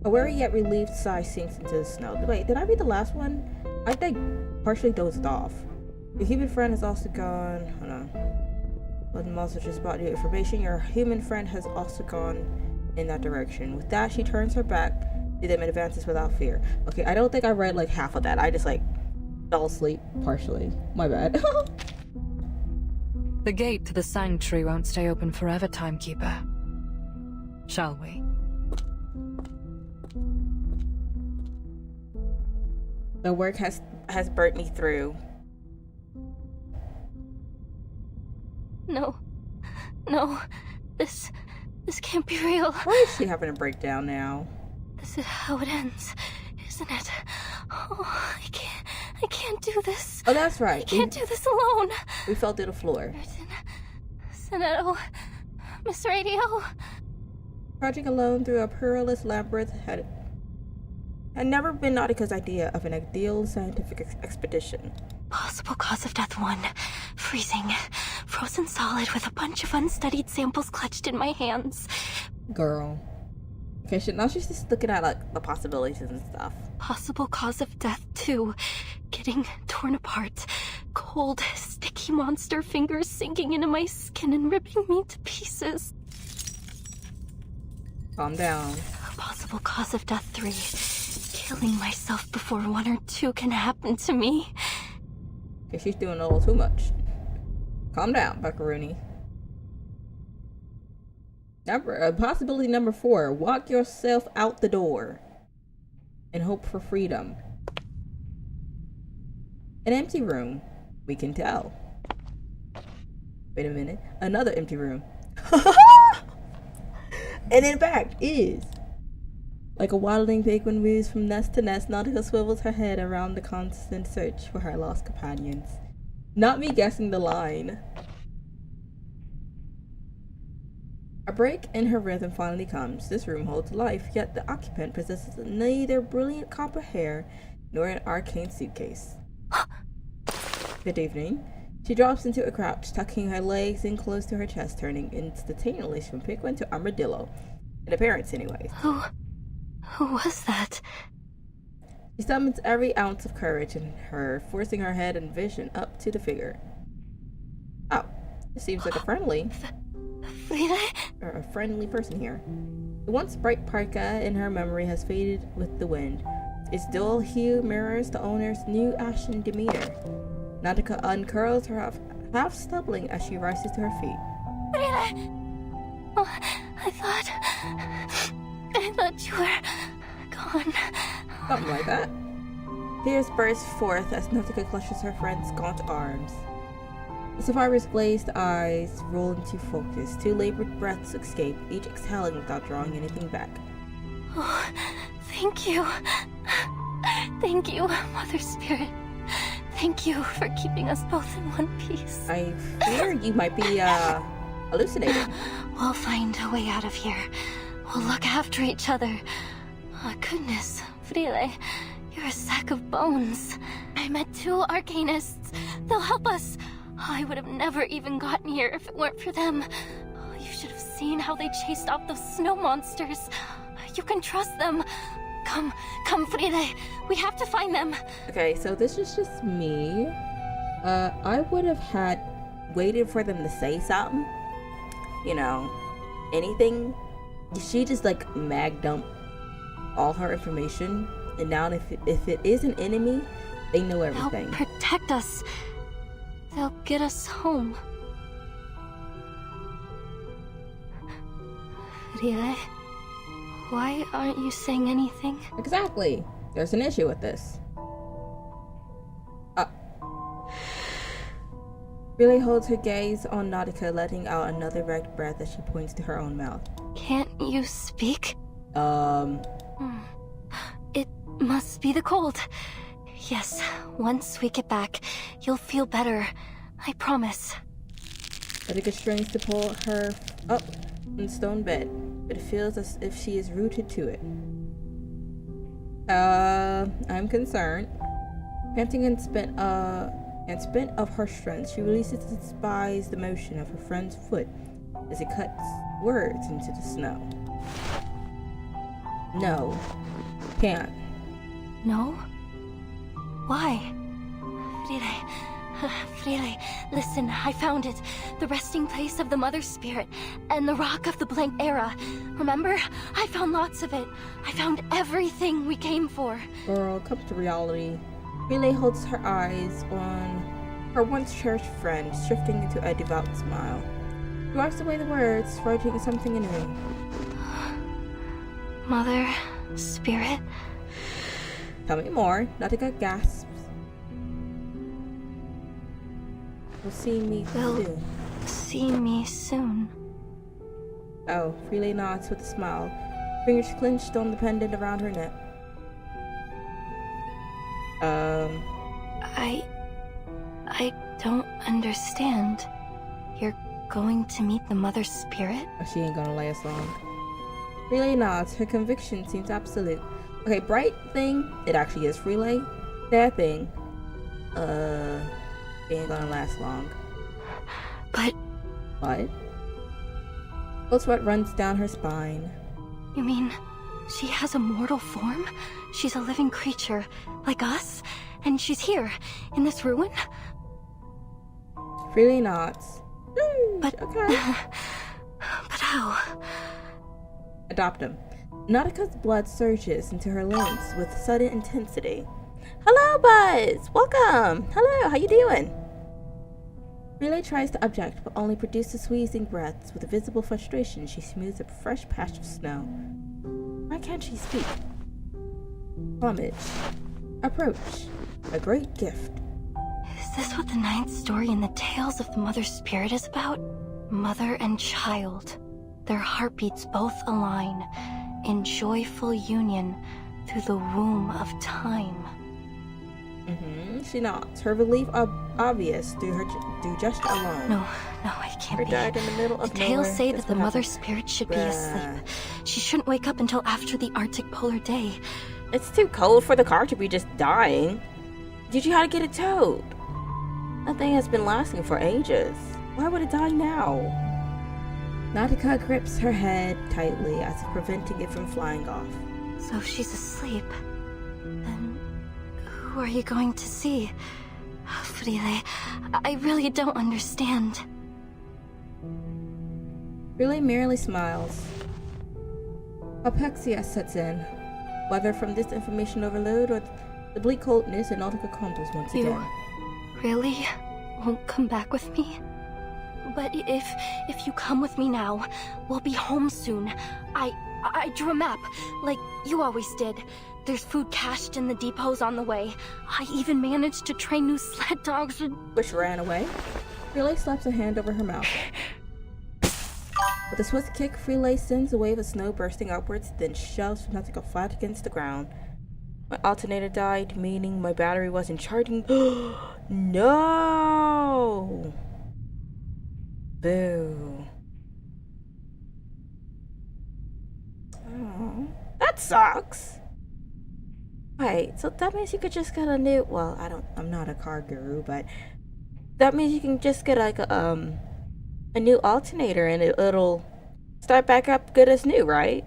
A weary yet relieved sigh sinks into the snow. Wait, did I read the last one? I think partially dozed off. Your human friend has also gone. Hold on. But the monster just brought new information. Your human friend has also gone in that direction. With that, she turns her back to them and advances without fear. Okay, I don't think I read like half of that. I just like fell asleep partially. My bad. The gate to the sanctuary won't stay open forever, Timekeeper. Shall we? The work has burnt me through. No. This can't be real. Why is she having a breakdown now? This is how it ends, isn't it? Oh, I can't do this. Oh, that's right. I can't do this alone. We fell to the floor. Sonetto, Miss Radio. Trudging alone through a perilous labyrinth had never been Nautica's idea of an ideal scientific expedition. Possible cause of death 1. Freezing. Frozen solid with a bunch of unstudied samples clutched in my hands. Girl. Okay, now she's just looking at like the possibilities and stuff. Possible cause of death 2. Getting torn apart. Cold, sticky monster fingers sinking into my skin and ripping me to pieces. Calm down. Possible cause of death 3. Killing myself before 1 or 2 can happen to me. Okay, she's doing a little too much. Calm down, Buckaroonie. Possibility number 4. Walk yourself out the door and hope for freedom. An empty room. We can tell. Wait a minute. Another empty room. And in fact is. Like a waddling penguin moves from nest to nest, Nautica swivels her head around the constant search for her lost companions. Not me guessing the line. A break in her rhythm finally comes. This room holds life, yet the occupant possesses neither brilliant copper hair nor an arcane suitcase. Good evening. She drops into a crouch, tucking her legs in close to her chest, turning instantaneously from penguin to armadillo. In appearance, anyways. Who was that? She summons every ounce of courage in her, forcing her head and vision up to the figure. Oh, it seems like a friendly person here. The once bright parka in her memory has faded with the wind. Its dull hue mirrors the owner's new ashen demeanor. Nautica uncurls her half stumbling as she rises to her feet. Oh, I thought you were gone. Something like that. Tears burst forth as Nautica clutches her friend's gaunt arms. The survivor's glazed eyes roll into focus. 2 labored breaths escape, each exhaling without drawing anything back. Oh, thank you. Thank you, Mother Spirit. Thank you for keeping us both in one piece. I fear you might be, hallucinating. We'll find a way out of here. We'll look after each other. Oh, goodness, Frile, you're a sack of bones. I met 2 arcanists. They'll help us. I would have never even gotten here if it weren't for them. Oh, you should have seen how they chased off those snow monsters. You can trust them. Come, Frile. We have to find them. Okay, so this is just me. I would have waited for them to say something. You know, anything. She just like mag dumped all her information, and now if it is an enemy, they know everything. They'll protect us. They'll get us home. Frile, why aren't you saying anything? Exactly. There's an issue with this. Frile holds her gaze on Nautica, letting out another wrecked breath as she points to her own mouth. Can't you speak? It It must be the cold. Yes, once we get back, you'll feel better. I promise. Notica strains to pull her up in the stone bed, but it feels as if she is rooted to it. I'm concerned. Panting and spent of her strength, she releases to despise the motion of her friend's foot as it cuts words into the snow. No. Can't. No? Why? Freely, listen, I found it. The resting place of the Mother Spirit and the Rock of the Blank Era. Remember? I found lots of it. I found everything we came for. Girl comes to reality. Freely holds her eyes on her once cherished friend, shifting into a devout smile. She wipes away the words, writing something in her. Mother Spirit? Tell me more. Notica gasps. Will see me soon. See me soon. Oh, Freely nods with a smile, fingers clenched on the pendant around her neck. I don't understand. You're going to meet the Mother Spirit? Oh, she ain't gonna last long. Freely nods. Her conviction seems absolute. Okay, bright thing, it actually is Freely. Sad thing, she ain't gonna last long. But... What? Cold sweat runs down her spine. You mean she has a mortal form? She's a living creature, like us? And she's here, in this ruin? Freely nods. But... Okay. But how? Adopt him. Nautica's blood surges into her limbs with sudden intensity. Hello, Buzz! Welcome! Hello, how you doing? Relay tries to object, but only produces wheezing breaths. With a visible frustration, she smooths a fresh patch of snow. Why can't she speak? Homage. Approach. A great gift. Is this what the ninth story in the Tales of the Mother Spirit is about? Mother and child. Their heartbeats both align, in joyful union through the womb of time. She nods, her relief obvious through gesture alone. No, it can't be. Died in the middle of The tales nowhere. say That's that the what Mother happened. Spirit should be Bruh. asleep. She shouldn't wake up until after the Arctic polar day. It's too cold for the car to be just dying. Did you how to get it towed? That thing has been lasting for ages. Why would it die now? Nautica grips her head tightly as if preventing it from flying off. So if she's asleep, then who are you going to see? Freely, I really don't understand. Relay merely smiles. Apexia sets in, whether from this information overload or the bleak coldness and Nautica crumbles once You again. really won't come back with me? But if you come with me now, we'll be home soon. I drew a map, like you always did. There's food cached in the depots on the way. I even managed to train new sled dogs and... Which ran away. Relay slaps a hand over her mouth. With a swift kick, Relay sends a wave of snow bursting upwards, then shoves Nautica flat against the ground. My alternator died, meaning my battery wasn't charging. No! Boo. Oh, that sucks. Wait, so that means you could just get a new, well, I'm not a car guru, but that means you can just get like a new alternator and it'll start back up good as new, right?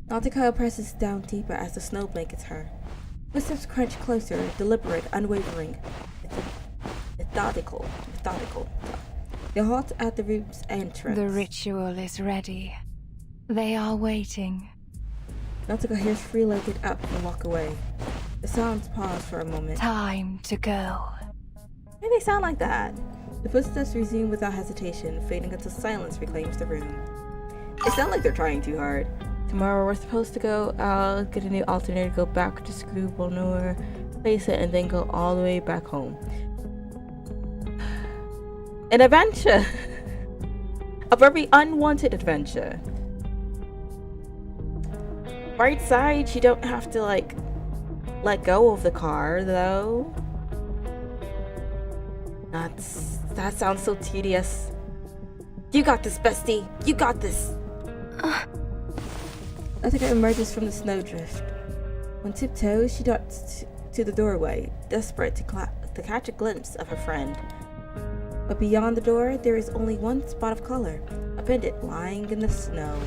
Nautica presses down deeper as the snow blankets her. Footsteps crunch closer, deliberate, unwavering, methodical. They halt at the room's entrance. The ritual is ready. They are waiting. Nautica hears Freelay get up and walk away. The sounds pause for a moment. Time to go. Why do they sound like that? The footsteps resume without hesitation, fading until silence reclaims the room. They sound like they're trying too hard. Tomorrow we're supposed to go out, get a new alternator, go back to Scribblenoir, place it, and then go all the way back home. An adventure! A very unwanted adventure. Right side, you don't have to, like, let go of the car, though. That sounds so tedious. You got this, bestie. You got this. Jessica emerges from the snowdrift. On tiptoes, she darts to the doorway, desperate to catch a glimpse of her friend. But beyond the door, there is only one spot of color, a pendant lying in the snow.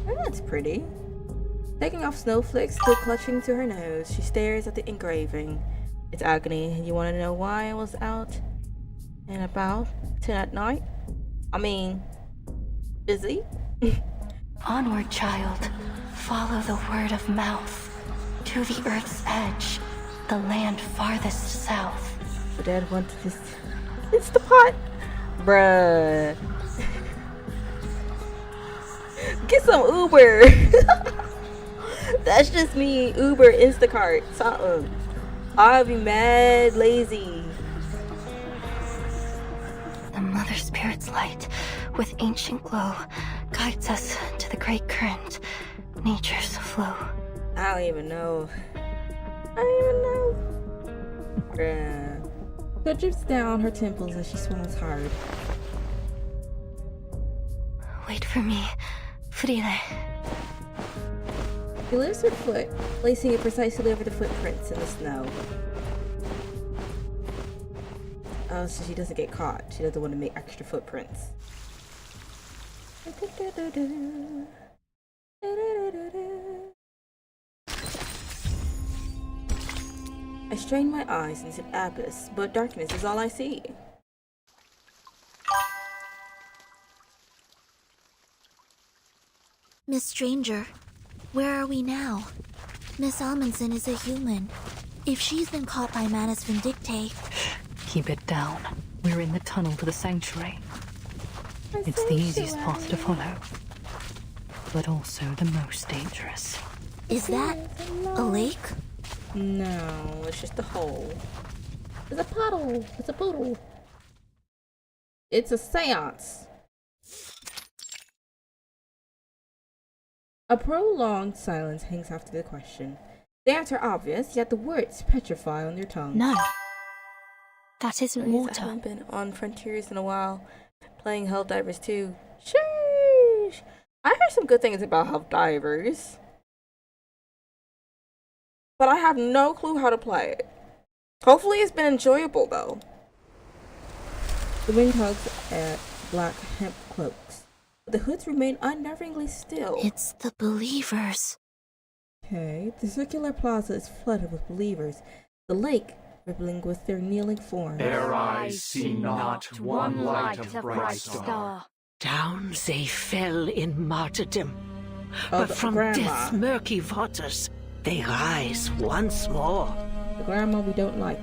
Oh, that's pretty. Taking off snowflakes, still clutching to her nose, she stares at the engraving. It's agony. You want to know why I was out and about at night? I mean, busy? Onward, child. Follow the word of mouth. To the earth's edge, the land farthest south. The dad wants this. It's the pot! Bruh. Get some Uber! That's just me. Uber, Instacart, something. I'll be mad lazy. The Mother Spirit's light, with ancient glow, guides us to the great current, nature's flow. I don't even know. Bruh. Sweat drips down her temples as she swallows hard. Wait for me, Frida. She lifts her foot, placing it precisely over the footprints in the snow. Oh, so she doesn't get caught. She doesn't want to make extra footprints. I strain my eyes into the abyss, but darkness is all I see. Miss Stranger, where are we now? Miss Amundsen is a human. If she's been caught by Manus Vindictae... Keep it down. We're in the tunnel to the sanctuary. It's the easiest path to follow, but also the most dangerous. Is that a lake? No, it's just a hole. It's a puddle. It's a poodle. It's a seance. A prolonged silence hangs after the question. The answer obvious, yet the words petrify on their tongue. No. That isn't I water. haven't been on Frontiers in a while. Playing Helldivers 2. Sheesh! I heard some good things about Helldivers, but I have no clue how to play it. Hopefully it's been enjoyable though. The wind tugs at black hemp cloaks. The hoods remain unnervingly still. It's the Believers. Okay, the circular plaza is flooded with believers. The lake rippling with their kneeling forms. Their eyes see not one light of bright star. Down they fell in martyrdom. Oh, But the from grandma. death's murky waters, they rise once more. The grandma we don't like.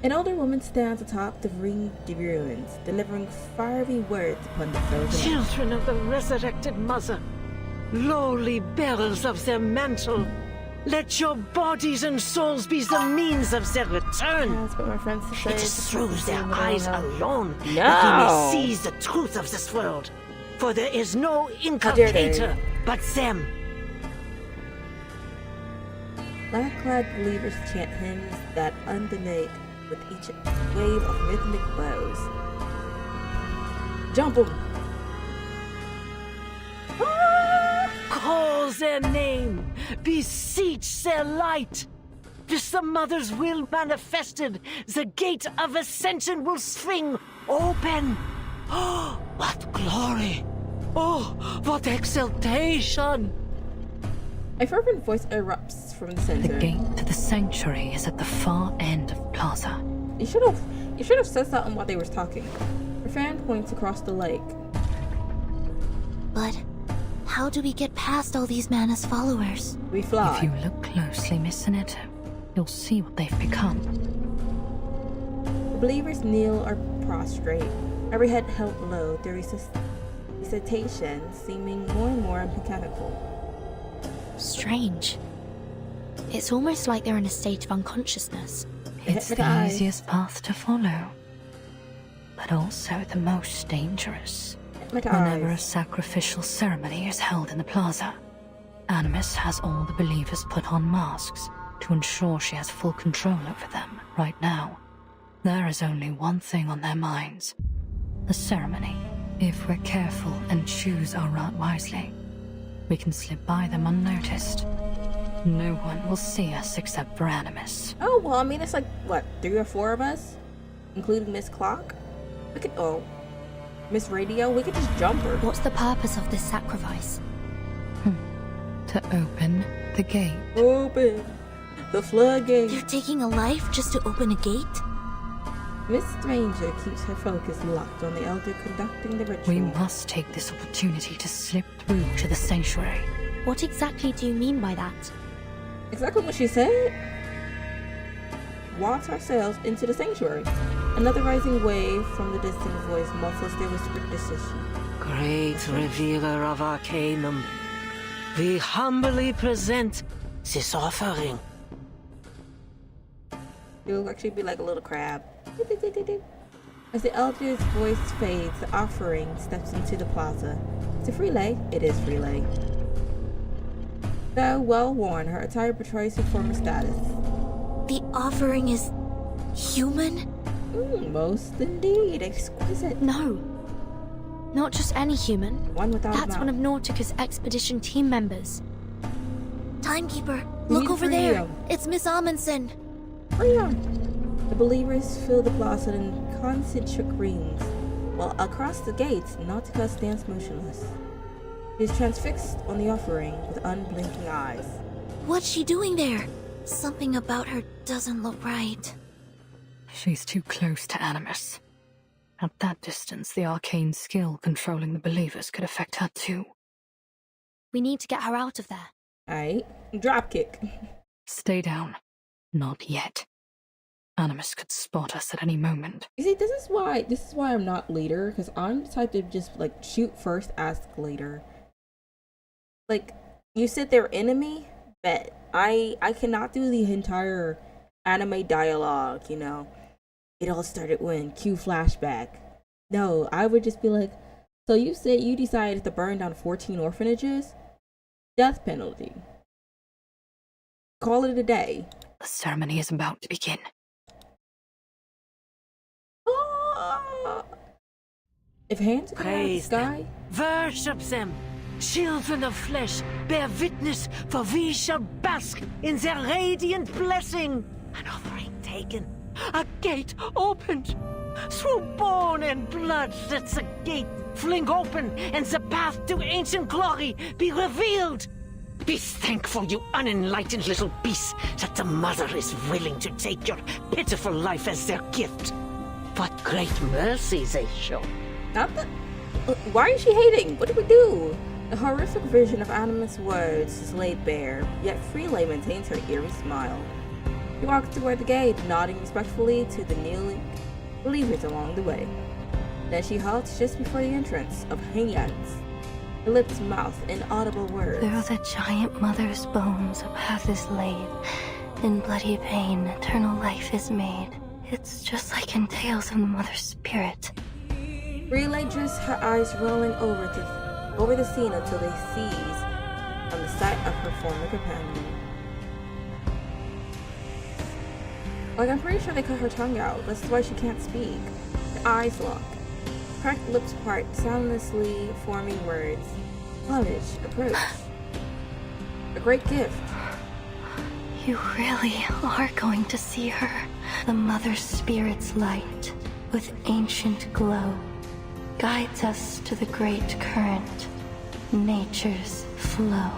An older woman stands atop the ringed ruins, delivering fiery words upon the frozen. Children of the resurrected mother, lowly bearers of their mantle, let your bodies and souls be the means of their return. That's what my friends say. It is through their eyes alone No. that we may seize the truth of this world. For there is no dare they. inculcator but them. Black-clad believers chant hymns that undulate with each wave of rhythmic blows. Jump 'em! Call their name, beseech their light. This the mother's will manifested, the gate of ascension will swing open. Oh, what glory! Oh, what exaltation! A fervent voice erupts from the center. The gate to the sanctuary is at the far end of Plaza. You should have said something while they were talking. Her fan points across the lake. But how do we get past all these Manus followers? We fly. If you look closely, Miss Annette, you'll see what they've become. The believers kneel or prostrate, every head held low, their recitation seeming more and more mechanical. Strange. It's almost like they're in a state of unconsciousness. It's the Hypnotize. easiest path to follow, but also the most dangerous. Whenever a Hypnotize. sacrificial ceremony is held in the plaza, Animus has all the believers put on masks to ensure she has full control over them right now. There is only one thing on their minds: the ceremony. If we're careful and choose our route wisely, we can slip by them unnoticed. No one will see us except for Animus. Oh, well, I mean, it's like, what, 3 or 4 of us? Including Miss Clock? We could, Miss Radio? We could just jump her. What's the purpose of this sacrifice? To open the gate. Open the floodgate. You're taking a life just to open a gate? Miss Stranger keeps her focus locked on the elder conducting the ritual. We must take this opportunity to slip through to the sanctuary. What exactly do you mean by that? Exactly what she said. Waltz ourselves into the sanctuary. Another rising wave from the distant voice muffles their whispered decision. Great revealer of Arcanum, we humbly present this offering. You'll actually be like a little crab. As the elder's voice fades, the offering steps into the plaza. It's a freelay. It is freelay. Though well worn, her attire betrays her former status. The offering is human? Most indeed. Exquisite. No. Not just any human. One without a That's mouth. one of Nautica's expedition team members. Timekeeper, We look need over there. freedom. It's Miss Amundsen. Freedom. The believers fill the plaza in concentric rings, while across the gates, Nautica stands motionless. She is transfixed on the offering with unblinking eyes. What's she doing there? Something about her doesn't look right. She's too close to Animus. At that distance, the arcane skill controlling the believers could affect her too. We need to get her out of there. Alright, dropkick. Stay down. Not yet. Animus could spot us at any moment. You see, this is why I'm not leader, because I'm the type to just like shoot first, ask later. Like, you said they're enemy, bet. I cannot do the entire anime dialogue, you know. It all started when Q flashback. No, I would just be like, so you said you decided to burn down 14 orphanages? Death penalty. Call it a day. The ceremony is about to begin. If hands come out of the Praise sky, them, worship them. Children of flesh, bear witness, for we shall bask in their radiant blessing. An offering taken, a gate opened. Through bone and blood let the gate fling open, and the path to ancient glory be revealed. Be thankful, you unenlightened little beasts, that the Mother is willing to take your pitiful life as their gift. What great mercy they show. not the. Why is she hating? What did we do? The horrific vision of Animus' words is laid bare, yet Freelay maintains her eerie smile. She walks toward the gate, nodding respectfully to the kneeling believers along the way. Then she halts just before the entrance of Hengyan's. Her lips mouth inaudible words. Through the giant mother's bones a path is laid. In bloody pain, eternal life is made. It's just like in Tales of the Mother's Spirit. Relay drifts her eyes rolling over the scene until they seize on the sight of her former companion. Like, I'm pretty sure they cut her tongue out. That's why she can't speak. Her eyes lock. Cracked lips part, soundlessly forming words. Homage, approach. A great gift. You really are going to see her. The Mother's Spirit's light, with ancient glow, guides us to the great current, nature's flow.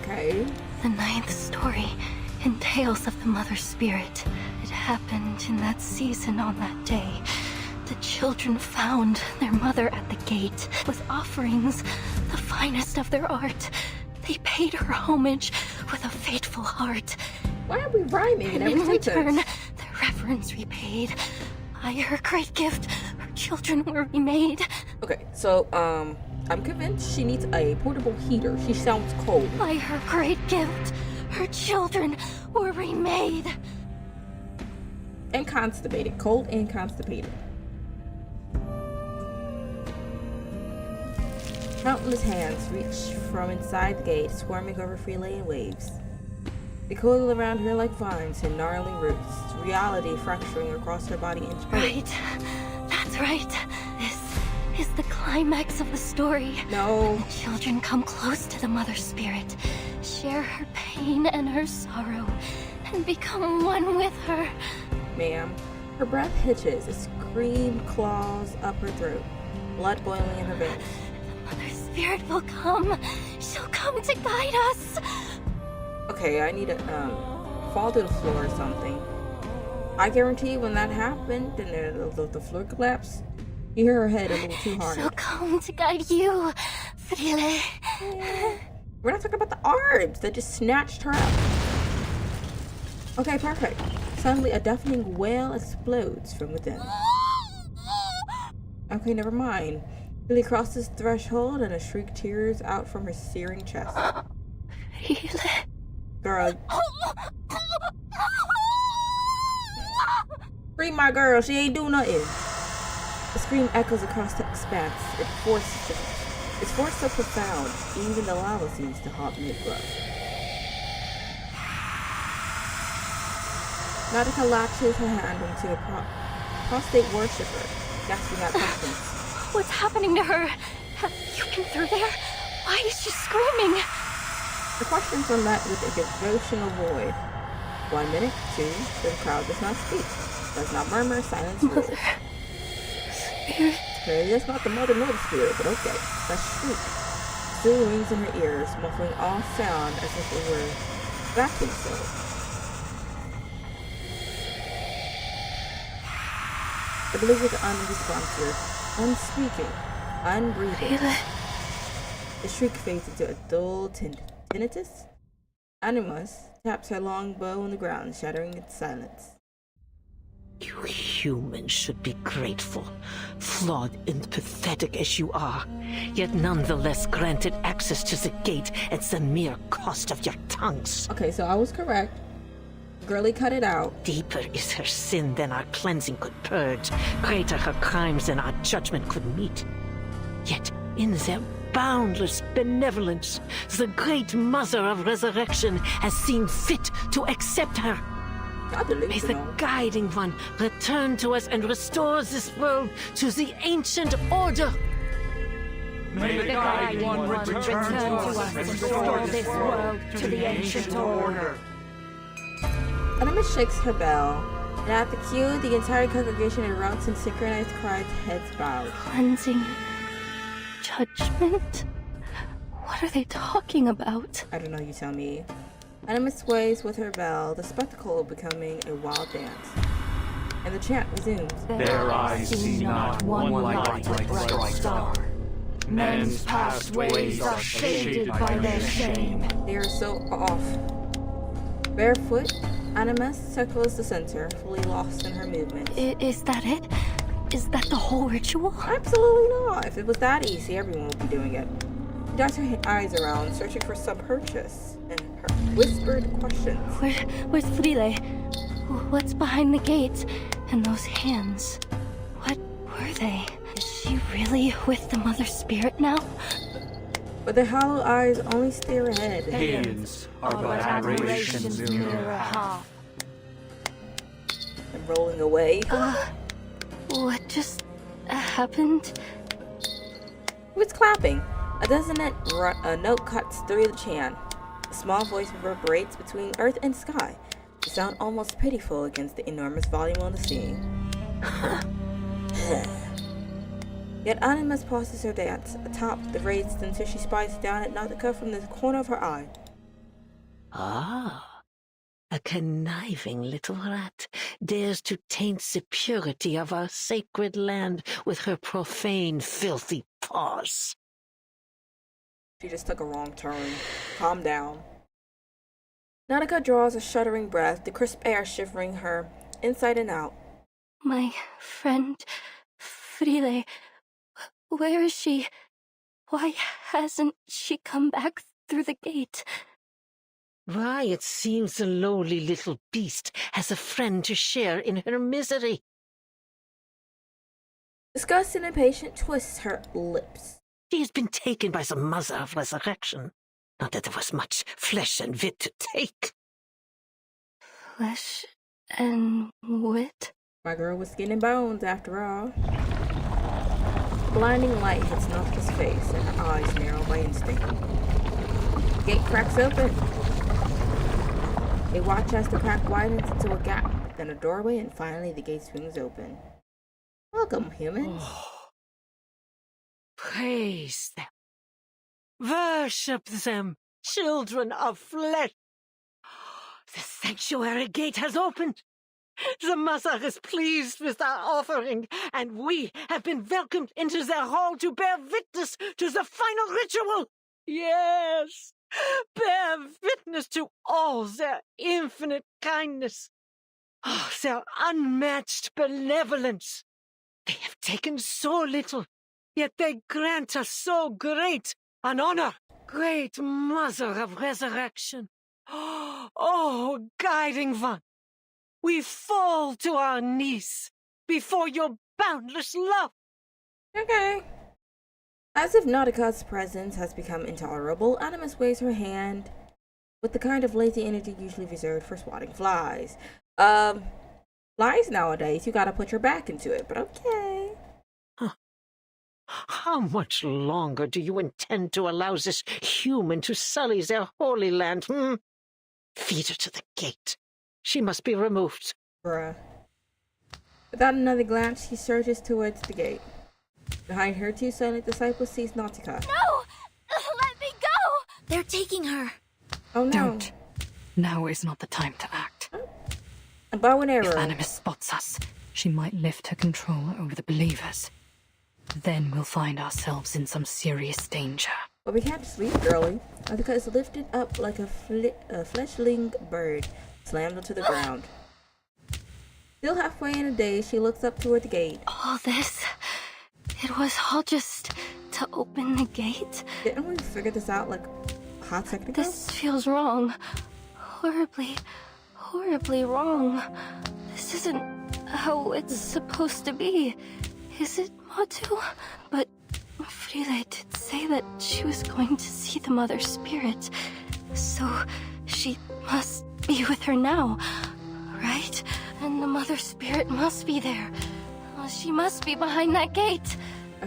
Okay. The 9th story in Tales of the Mother's Spirit. It happened in that season on that day. The children found their mother at the gate with offerings, the finest of their art. They paid her homage with a faithful heart. Why are we rhyming in And every in return, sentence? their reverence repaid. By her great gift, her children were remade. Okay, so, I'm convinced she needs a portable heater. She sounds cold. By her great gift, her children were remade. And constipated. Cold and constipated. Countless hands reach from inside the gate, swarming over Freeley in waves. They coil around her like vines and gnarly roots, reality fracturing across her body inch by inch. Right. That's right. This is the climax of the story. No. The children come close to the Mother Spirit, share her pain and her sorrow, and become one with her. Ma'am. Her breath hitches, a scream claws up her throat, blood boiling in her veins. The Mother Spirit will come. She'll come to guide us. Okay, I need to fall to the floor or something. I guarantee when that happened and the floor collapsed, you hear her head a little too hard. She'll come to guide you, Freeley. We're not talking about the arms that just snatched her up. Okay, perfect. Suddenly, a deafening wail explodes from within. Okay, never mind. Billy crosses the threshold and a shriek tears out from her searing chest. Freeley. Girl. Free my girl, she ain't do nothing. The scream echoes across the expanse. Its force so profound, even the lava seems to haunt mid-breath. Nautica latches her hand into a prostate worshipper, gasping out questions. What's happening to her? Have you been through there? Why is she screaming? The questions are met with a devotional void. 1 minute, 2, the crowd does not speak, does not murmur, silence rules. Spirit. Maybe that's not the mother nor the spirit, but okay. That shriek still rings in her ears, muffling all sound as if it were vacuum sealed. The belief is unresponsive, unspeaking, unbreathing. The shriek fades into a dull tinnitus. Animus taps her long bow on the ground, shattering its silence. You humans should be grateful, flawed and pathetic as you are, yet nonetheless granted access to the gate at the mere cost of your tongues. Okay, so I was correct. Girly cut it out. Deeper is her sin than our cleansing could purge, greater her crimes than our judgment could meet. Yet in their boundless benevolence, the great Mother of Resurrection has seen fit to accept her. May the Guiding One return to us and restore this world to the ancient order. May the Guiding One return to us and restore this world to the ancient order. Animus shakes her bell, and at the cue, the entire congregation erupts in synchronized cries, heads bowed. Cleansing. Judgment? What are they talking about? I don't know, you tell me. Animus sways with her bell, the spectacle becoming a wild dance. And the chant resumes. Their eyes see not one light like bright star. Men's past ways are shaded by their shame. They are so off. Barefoot, Animus circles the center, fully lost in her movements. Is that it? Is that the whole ritual? Absolutely not. If it was that easy, everyone would be doing it. She darts her eyes around, searching for some purchase, and her whispered questions. Where's Freeley? What's behind the gates? And those hands? What were they? Is she really with the Mother Spirit now? But their hollow eyes only stare ahead. Hands are but aberrations mirror half. And rolling away. What just happened? Who's clapping? A dissonant note cuts through the chant. A small voice reverberates between earth and sky. The sound almost pitiful against the enormous volume on the scene. Yet Animus pauses her dance, atop the raised until she spies down at Nautica from the corner of her eye. Ah, a conniving little rat dares to taint the purity of our sacred land with her profane, filthy paws. She just took a wrong turn. Calm down. Nautica draws a shuddering breath, the crisp air shivering her inside and out. My friend, Freeley, where is she? Why hasn't she come back through the gate? Why, it seems the lowly little beast has a friend to share in her misery. Disgust and impatience twists her lips. She has been taken by the Mother of Resurrection. Not that there was much flesh and wit to take. Flesh and wit? My girl was skin and bones, after all. Blinding light hits Nautika's face, and her eyes narrow by instinct. The gate cracks open. They watch as the crack widens into a gap, then a doorway, and finally the gate swings open. Welcome, humans. Praise them. Worship them, children of flesh. The sanctuary gate has opened. The Mother is pleased with our offering, and we have been welcomed into their hall to bear witness to the final ritual. Yes, bear witness to all their infinite kindness, their unmatched benevolence. They have taken so little, yet they grant us so great an honor. Great Mother of Resurrection. Oh, guiding one. We fall to our knees before your boundless love. Okay. As if Nautika's presence has become intolerable, Animus waves her hand with the kind of lazy energy usually reserved for swatting flies. Flies nowadays, you gotta put your back into it, but okay. How much longer do you intend to allow this human to sully their holy land, Feed her to the gate. She must be removed. Bruh. Without another glance, she surges towards the gate. Behind her, two silent disciples sees Nautica. No! Let me go! They're taking her. Oh no. Don't. Now is not the time to act. A bow and arrow. If Animus spots us, she might lift her control over the believers. Then we'll find ourselves in some serious danger. But we can't sleep, girlie. Nautica is lifted up like a fleshling bird, slammed onto the ground. Still halfway in a daze, she looks up toward the gate. All this? It was all just to open the gate? Didn't we figure this out like a hot second ago? This feels wrong. Horribly, horribly wrong. This isn't how it's supposed to be. Is it, Motu? But Frida did say that she was going to see the Mother Spirit. So she must be with her now, right? And the Mother Spirit must be there. She must be behind that gate.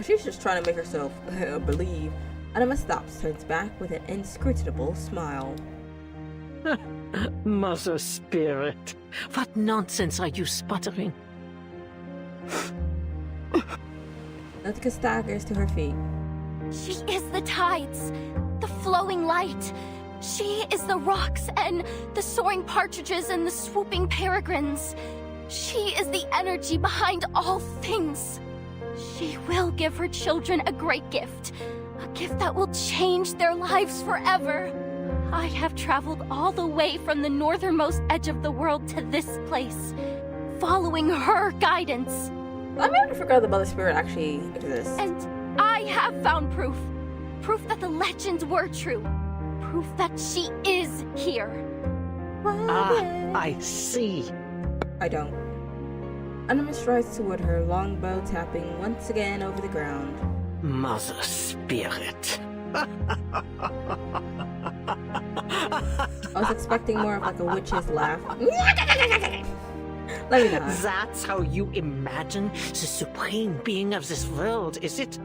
She's just trying to make herself believe. Anima stops, turns back with an inscrutable smile. Mother Spirit, what nonsense are you sputtering? Nautica staggers to her feet. She is the tides, the flowing light. She is the rocks and the soaring partridges and the swooping peregrines. She is the energy behind all things. She will give her children a great gift. A gift that will change their lives forever. I have traveled all the way from the northernmost edge of the world to this place, following her guidance. I never forgot the Mother Spirit actually exists. And I have found proof. Proof that the legends were true. Proof that she is here. I see. I don't. Anima strides toward her, longbow tapping once again over the ground. Mother Spirit. I was expecting more of like a witch's laugh. Let me know. That's how you imagine the supreme being of this world, is it?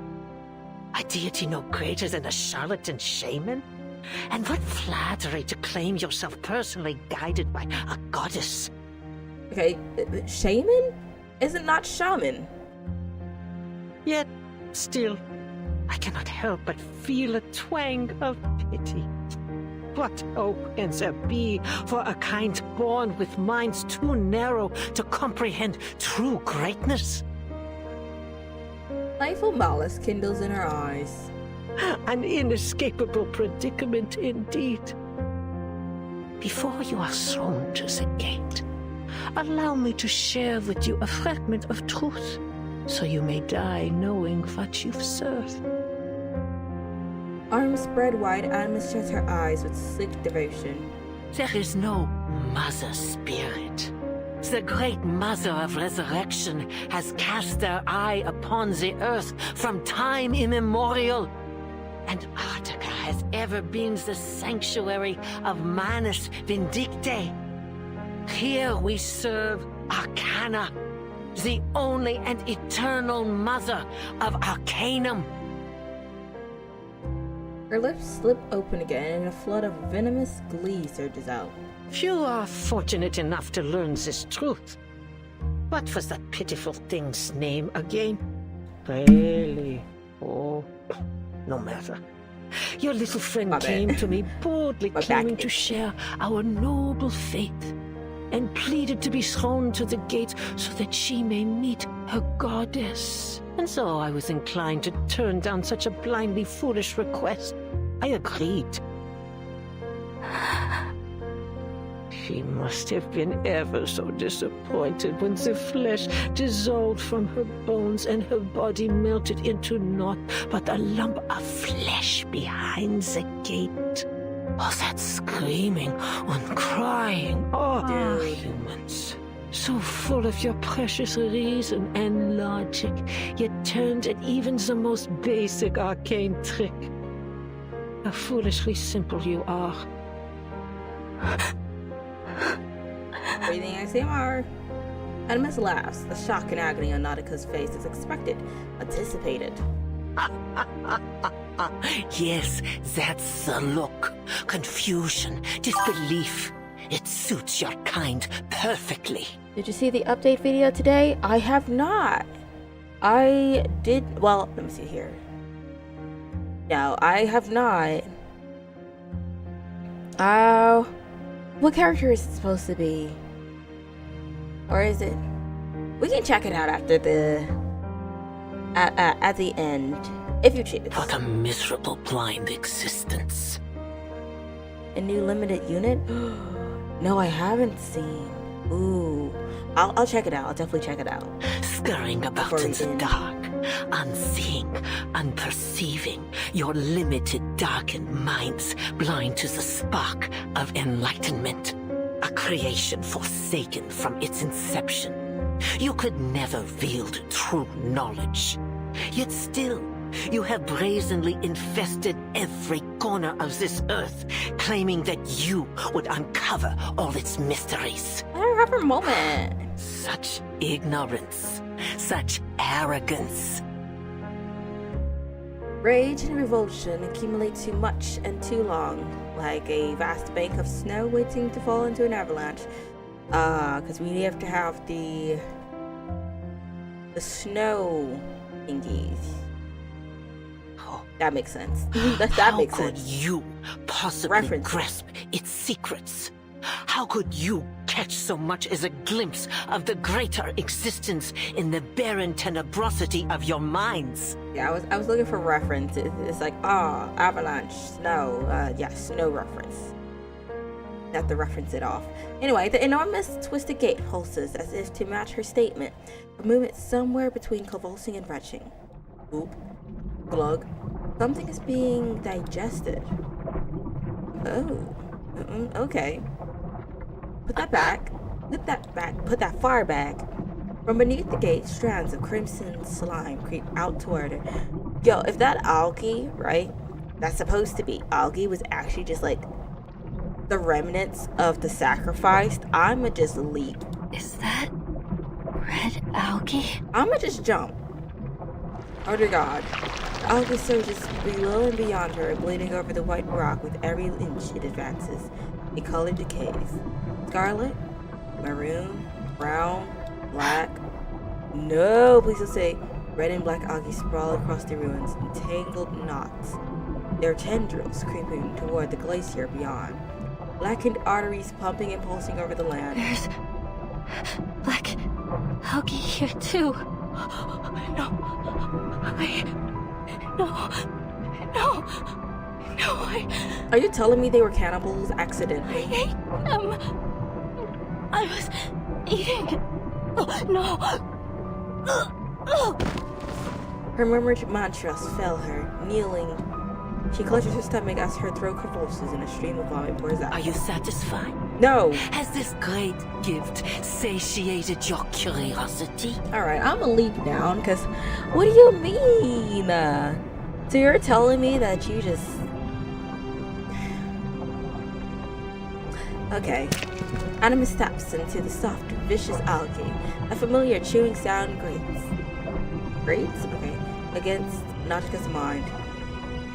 A deity no greater than a charlatan shaman? And what flattery to claim yourself personally guided by a goddess. Okay, shaman? Isn't not shaman? Yet, still, I cannot help but feel a twang of pity. What hope can there be for a kind born with minds too narrow to comprehend true greatness? Playful malice kindles in her eyes. An inescapable predicament indeed. Before you are thrown to the gate, allow me to share with you a fragment of truth, so you may die knowing what you've served. Arms spread wide, Anima shuts her eyes with slick devotion. There is no Mother Spirit. The great Mother of Resurrection has cast their eye upon the earth from time immemorial. Antarctica has ever been the sanctuary of Manus Vindictae. Here we serve Arcana, the only and eternal mother of Arcanum. Her lips slip open again and a flood of venomous glee surges out. Few are fortunate enough to learn this truth. What was that pitiful thing's name again? Really? Oh, no matter. Your little friend My bad. came to me boldly My claiming back to itch. share our noble faith, and pleaded to be thrown to the gate so that she may meet her goddess. And so I was inclined to turn down such a blindly foolish request. I agreed. She must have been ever so disappointed when the flesh dissolved from her bones and her body melted into naught but a lump of flesh behind the gate. Oh, that screaming and crying. Oh, Dude. humans. So full of your precious reason and logic, yet turned at even the most basic arcane trick. How foolishly simple you are. Breathing ASMR. Animus laughs. The shock and agony on Nautica's face is expected, anticipated. Yes, that's the look. Confusion, disbelief. It suits your kind perfectly. Did you see the update video today? I have not. I did. Well, let me see here. No, I have not. What character is it supposed to be? Or is it? We can check it out after the at the end, if you choose. What a miserable blind existence. A new limited unit? No, I haven't seen. Ooh, I'll check it out. I'll definitely check it out. Scurrying about Before in we the end. dark, unseeing, unperceiving, your limited, darkened minds blind to the spark of enlightenment. A creation forsaken from its inception. You could never wield true knowledge. Yet still, you have brazenly infested every corner of this earth, claiming that you would uncover all its mysteries. Let her have her moment. Such ignorance, such arrogance. Rage and revulsion accumulate too much and too long, like a vast bank of snow waiting to fall into an avalanche. Because we have to have the snow thingies. Oh, That makes sense. that how makes could sense. you possibly Reference. grasp its secrets? How could you catch so much as a glimpse of the greater existence in the barren tenebrosity of your minds? Yeah, I was looking for reference. It's like, avalanche, snow. Yes, snow reference. Have to reference it off. Anyway, the enormous twisted gate pulses as if to match her statement. A movement somewhere between convulsing and retching. Oop. Glug. Something is being digested. Oh. Okay. Put that back. Put that back. Put that far back. From beneath the gate, strands of crimson slime creep out toward her. Yo, if that algae, right? That's supposed to be algae was actually just like the remnants of the sacrificed, I'ma just leap. Is that red algae? I'ma just jump. Oh dear God. The algae surges below and beyond her, bleeding over the white rock with every inch it advances. The color decays. Scarlet, maroon, brown, black. No, please don't say red and black algae sprawl across the ruins in tangled knots. Their tendrils creeping toward the glacier beyond. Blackened arteries pumping and pulsing over the land. There's black algae here too. No. Are you telling me they were cannibals accidentally? I was eating. No. Her murmured mantras fail her. Kneeling, she clutches her stomach as her throat convulses and a stream of vomit pours out. Are you satisfied? No. Has this great gift satiated your curiosity? Alright, I'm gonna leap down because what do you mean? So you're telling me that you just... Okay. Animus steps into the soft, vicious algae. A familiar chewing sound grates? Okay. Against Nautica's mind.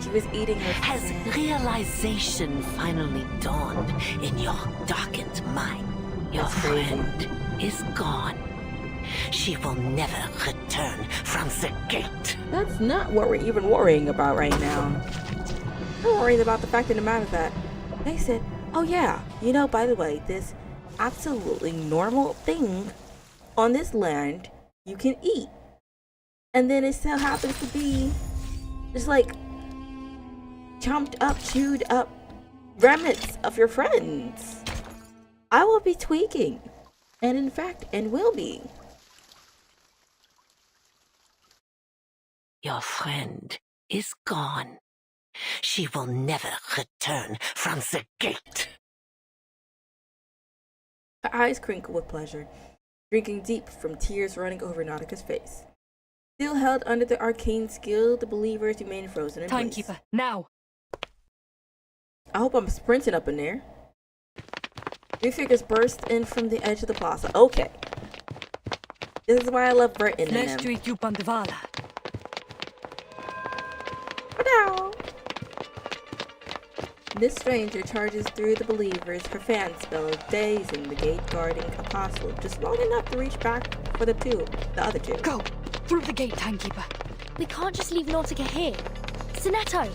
She was eating her... Has realization finally dawned in your darkened mind? Your friend is gone. She will never return from the gate. That's not what we're even worrying about right now. We're worried about the fact of the matter that they said, oh yeah, you know, by the way, this absolutely normal thing on this land you can eat. And then it still happens to be just like chomped up, chewed up remnants of your friends. I will be tweaking. And in fact, and will be. Your friend is gone. She will never return from the gate. Her eyes crinkle with pleasure, drinking deep from tears running over Nautica's face. Still held under the arcane skill, the believers remain frozen in place. Timekeeper, now! I hope I'm sprinting up in there. Three figures burst in from the edge of the plaza. Okay. This is why I love Britain and them. Now. This stranger charges through the believers, her fan spell dazing the gate guarding apostle just long enough to reach back for the other two. Go! Through the gate, Timekeeper. We can't just leave Nautica here. Sonetto!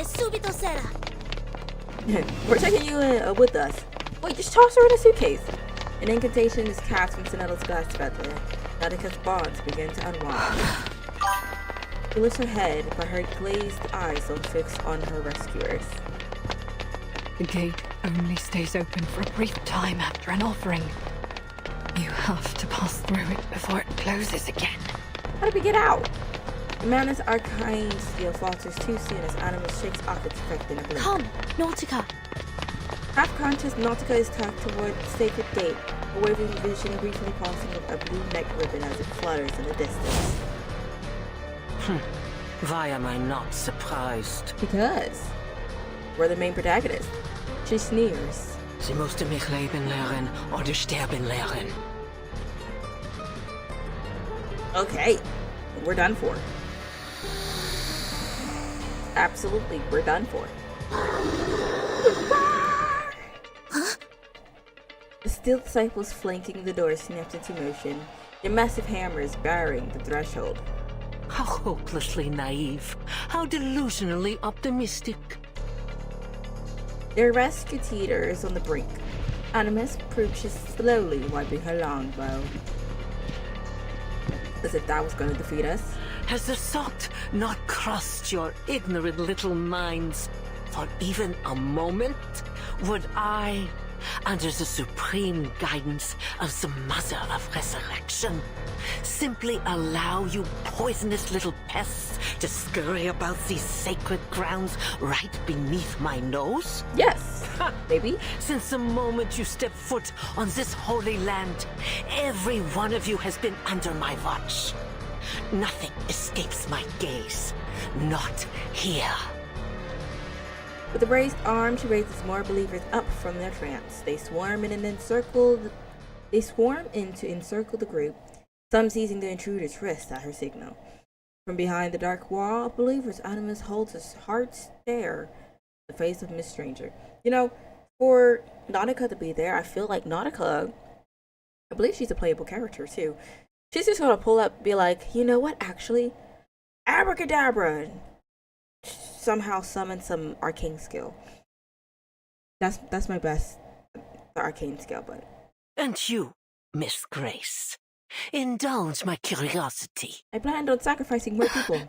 subito sera. We're taking you with us. Wait, just toss her in a suitcase. An incantation is cast from Sonetto's glass feather. Nautica's bonds begin to unwind. She lifts her head, but her glazed eyes don't fix on her rescuers. The gate only stays open for a brief time after an offering. You have to pass through it before it closes again. How do we get out? The Manus arcane skill falters too soon as Animus shakes off its effect in a blink. Come, Nautica! Half-conscious, Nautica is tugged toward the sacred gate, a waving vision briefly pulsing a blue neck ribbon as it flutters in the distance. Why am I not surprised? Because we're the main protagonist. She sneers. Sie musste mich leben lernen oder sterben lernen. Okay, we're done for. Absolutely, we're done for. The steel disciples flanking the door snapped into motion, their massive hammers barring the threshold. How hopelessly naive. How delusionally optimistic. Their rescue teeter is on the brink. Animus approaches slowly, wiping her longbow. As if that was going to defeat us. Has the thought not crossed your ignorant little minds for even a moment? Would I, under the supreme guidance of the Mother of Resurrection, simply allow you poisonous little pests to scurry about these sacred grounds right beneath my nose? Yes, maybe. Since the moment you step foot on this holy land, every one of you has been under my watch. Nothing escapes my gaze. Not here. With a raised arm, she raises more believers up from their trance. They swarm in and encircle the group, some seizing the intruder's wrist at her signal. From behind the dark wall of believers, Animus holds a hard stare at the face of Miss Stranger. You know, for Nautica to be there, I feel like Nautica, I believe she's a playable character too. She's just gonna pull up, be like, you know what, actually, abracadabra, and somehow summon some arcane skill. That's my best arcane skill, but. And you, Miss Grace, indulge my curiosity. I planned on sacrificing more people.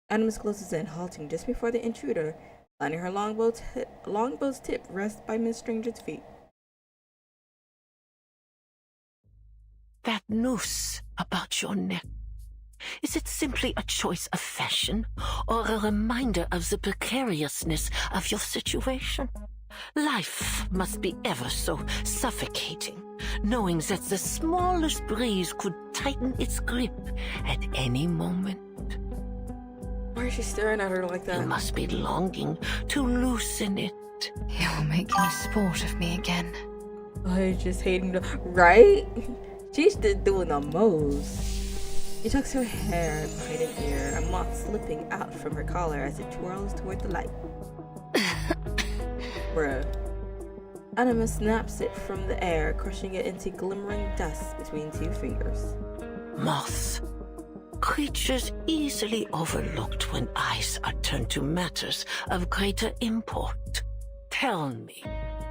Animus closes in, halting just before the intruder, letting her longbow's tip rest by Miss Stranger's feet. That noose about your neck, is it simply a choice of fashion or a reminder of the precariousness of your situation? Life must be ever so suffocating, knowing that the smallest breeze could tighten its grip at any moment. Are is she staring at her like that? You must be longing to loosen it. You're making a sport of me again. I just hating the right. She's just doing the most. She tucks her hair behind her ear, a moth slipping out from her collar as it twirls toward the light. Bruh. Anima snaps it from the air, crushing it into glimmering dust between two fingers. Moths. Creatures easily overlooked when eyes are turned to matters of greater import. Tell me,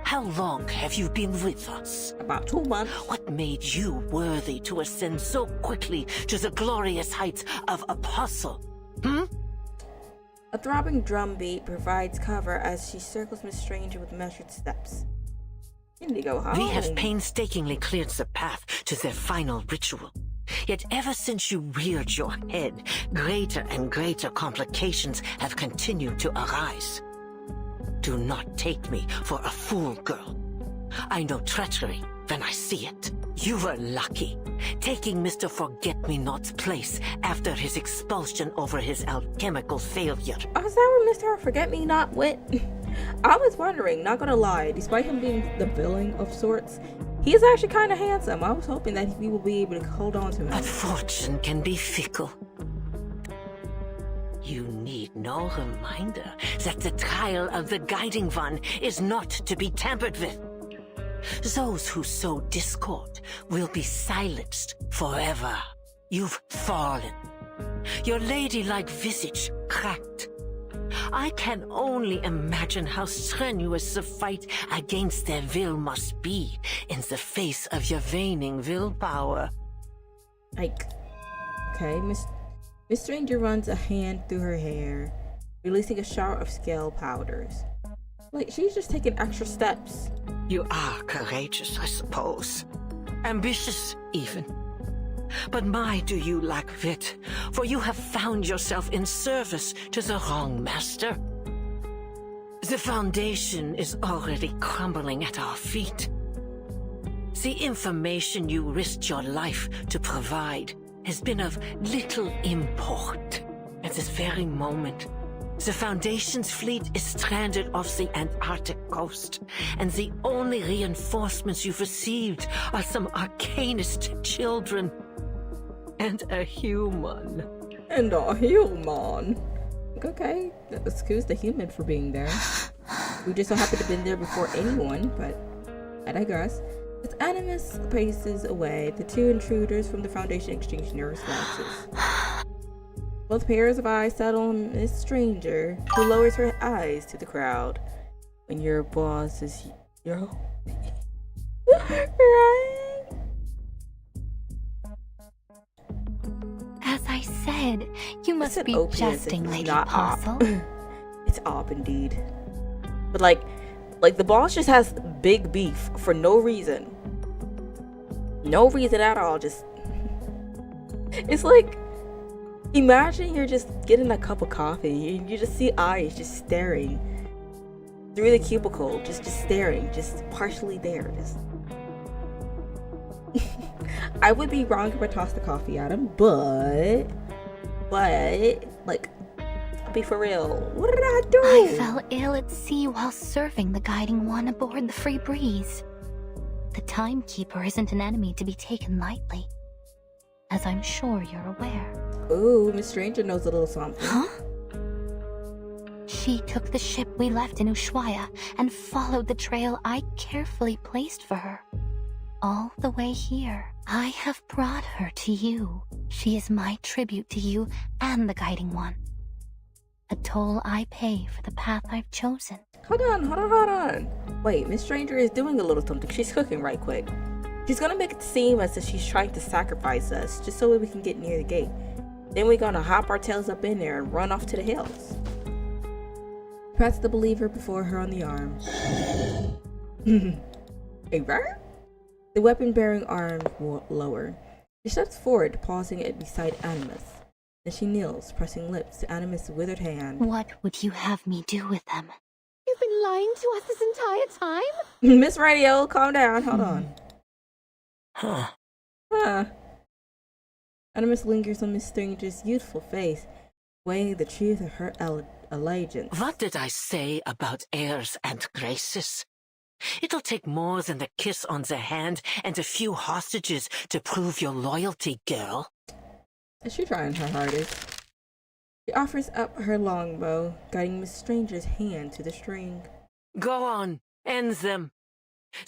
how long have you been with us? About 2 months. What made you worthy to ascend so quickly to the glorious heights of Apostle? A throbbing drumbeat provides cover as she circles Miss Stranger with measured steps. Indigo, how? We have painstakingly cleared the path to their final ritual. Yet ever since you reared your head, greater and greater complications have continued to arise. Do not take me for a fool, girl. I know treachery when I see it. You were lucky, taking Mr. Forget-Me-Not's place after his expulsion over his alchemical failure. Oh, is that where Mr. Forget-Me-Not went? I was wondering, not gonna lie, despite him being the villain of sorts, he is actually kind of handsome. I was hoping that we will be able to hold on to him. But fortune can be fickle. You need no reminder that the trial of the Guiding One is not to be tampered with. Those who sow discord will be silenced forever. You've fallen. Your ladylike visage cracked. I can only imagine how strenuous the fight against their will must be in the face of your waning willpower. Like, okay, Miss Stranger runs a hand through her hair, releasing a shower of scale powders. Like, she's just taking extra steps. You are courageous, I suppose. Ambitious, even. But my, do you lack wit, for you have found yourself in service to the wrong master. The Foundation is already crumbling at our feet. The information you risked your life to provide has been of little import. At this very moment, the Foundation's fleet is stranded off the Antarctic coast, and the only reinforcements you've received are some arcanist children. And a human. And a human. Okay, excuse the human for being there. We just so happen to have been there before anyone, but I digress. As Animus paces away, the two intruders from the Foundation exchange nervous glances. Both pairs of eyes settle on Miss Stranger, who lowers her eyes to the crowd. When your boss is your right? As I said, you must be jesting, Lady Apostle. It's op indeed. But like the boss just has big beef for no reason. No reason at all, just it's like, imagine you're just getting a cup of coffee, you just see eyes just staring through the cubicle, just staring, just partially there, just I would be wrong if I tossed the coffee at him, but like, be for real, what did I do? I fell ill at sea while serving the Guiding One aboard the Free Breeze. The Timekeeper isn't an enemy to be taken lightly, as I'm sure you're aware. Ooh, Miss Stranger knows a little something. Huh? She took the ship we left in Ushuaia and followed the trail I carefully placed for her. All the way here, I have brought her to you. She is my tribute to you and the Guiding One. A toll I pay for the path I've chosen. Hold on. Wait, Miss Stranger is doing a little something. She's cooking right quick. She's gonna make it seem as if she's trying to sacrifice us, just so we can get near the gate. Then we're gonna hop our tails up in there and run off to the hills. Pats the believer before her on the arm. Hey, right? The weapon-bearing arms lower. She steps forward, pausing it beside Animus. Then she kneels, pressing lips to Animus' withered hand. What would you have me do with them? You've been lying to us this entire time? Miss Radio, calm down. Hold on. Huh. Animus lingers on Miss Stranger's youthful face, weighing the truth of her allegiance. What did I say about airs and graces? It'll take more than a kiss on the hand and a few hostages to prove your loyalty, girl. Is she trying her hardest? She offers up her longbow, guiding Miss Stranger's hand to the string. Go on, end them.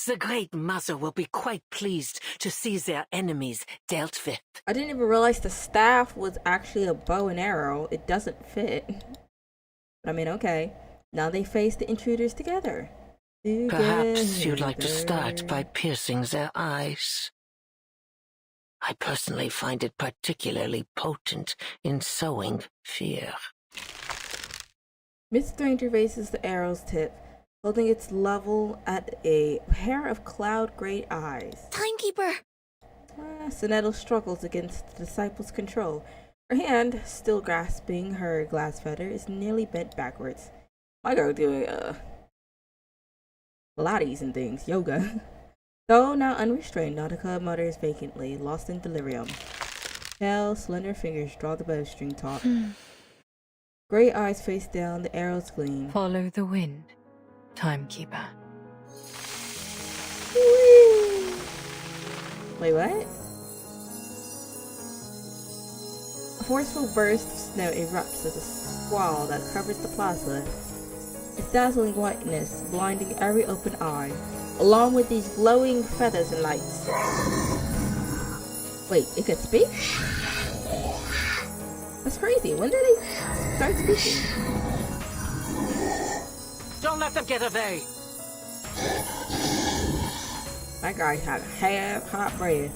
The Great Mother will be quite pleased to see their enemies dealt with. I didn't even realize the staff was actually a bow and arrow. It doesn't fit. But I mean, okay. Now they face the intruders together. Perhaps you'd like to start by piercing their eyes. I personally find it particularly potent in sowing fear. Miss Stranger raises the arrow's tip, holding its level at a pair of cloud-gray eyes. Timekeeper! Sonetto struggles against the disciple's control. Her hand, still grasping her glass feather, is nearly bent backwards. My girl doing, Pilates and things, yoga. Though now unrestrained, Nautica mutters vacantly, lost in delirium. Pale, slender fingers draw the bowstring taut. Gray eyes face down, the arrows gleam. Follow the wind, timekeeper. Wait, what? A forceful burst of snow erupts as a squall that covers the plaza. Its dazzling whiteness blinding every open eye, along with these glowing feathers and lights. Wait, it could speak? That's crazy. When did they start speaking? Don't let them get away! My guy had half hot breath.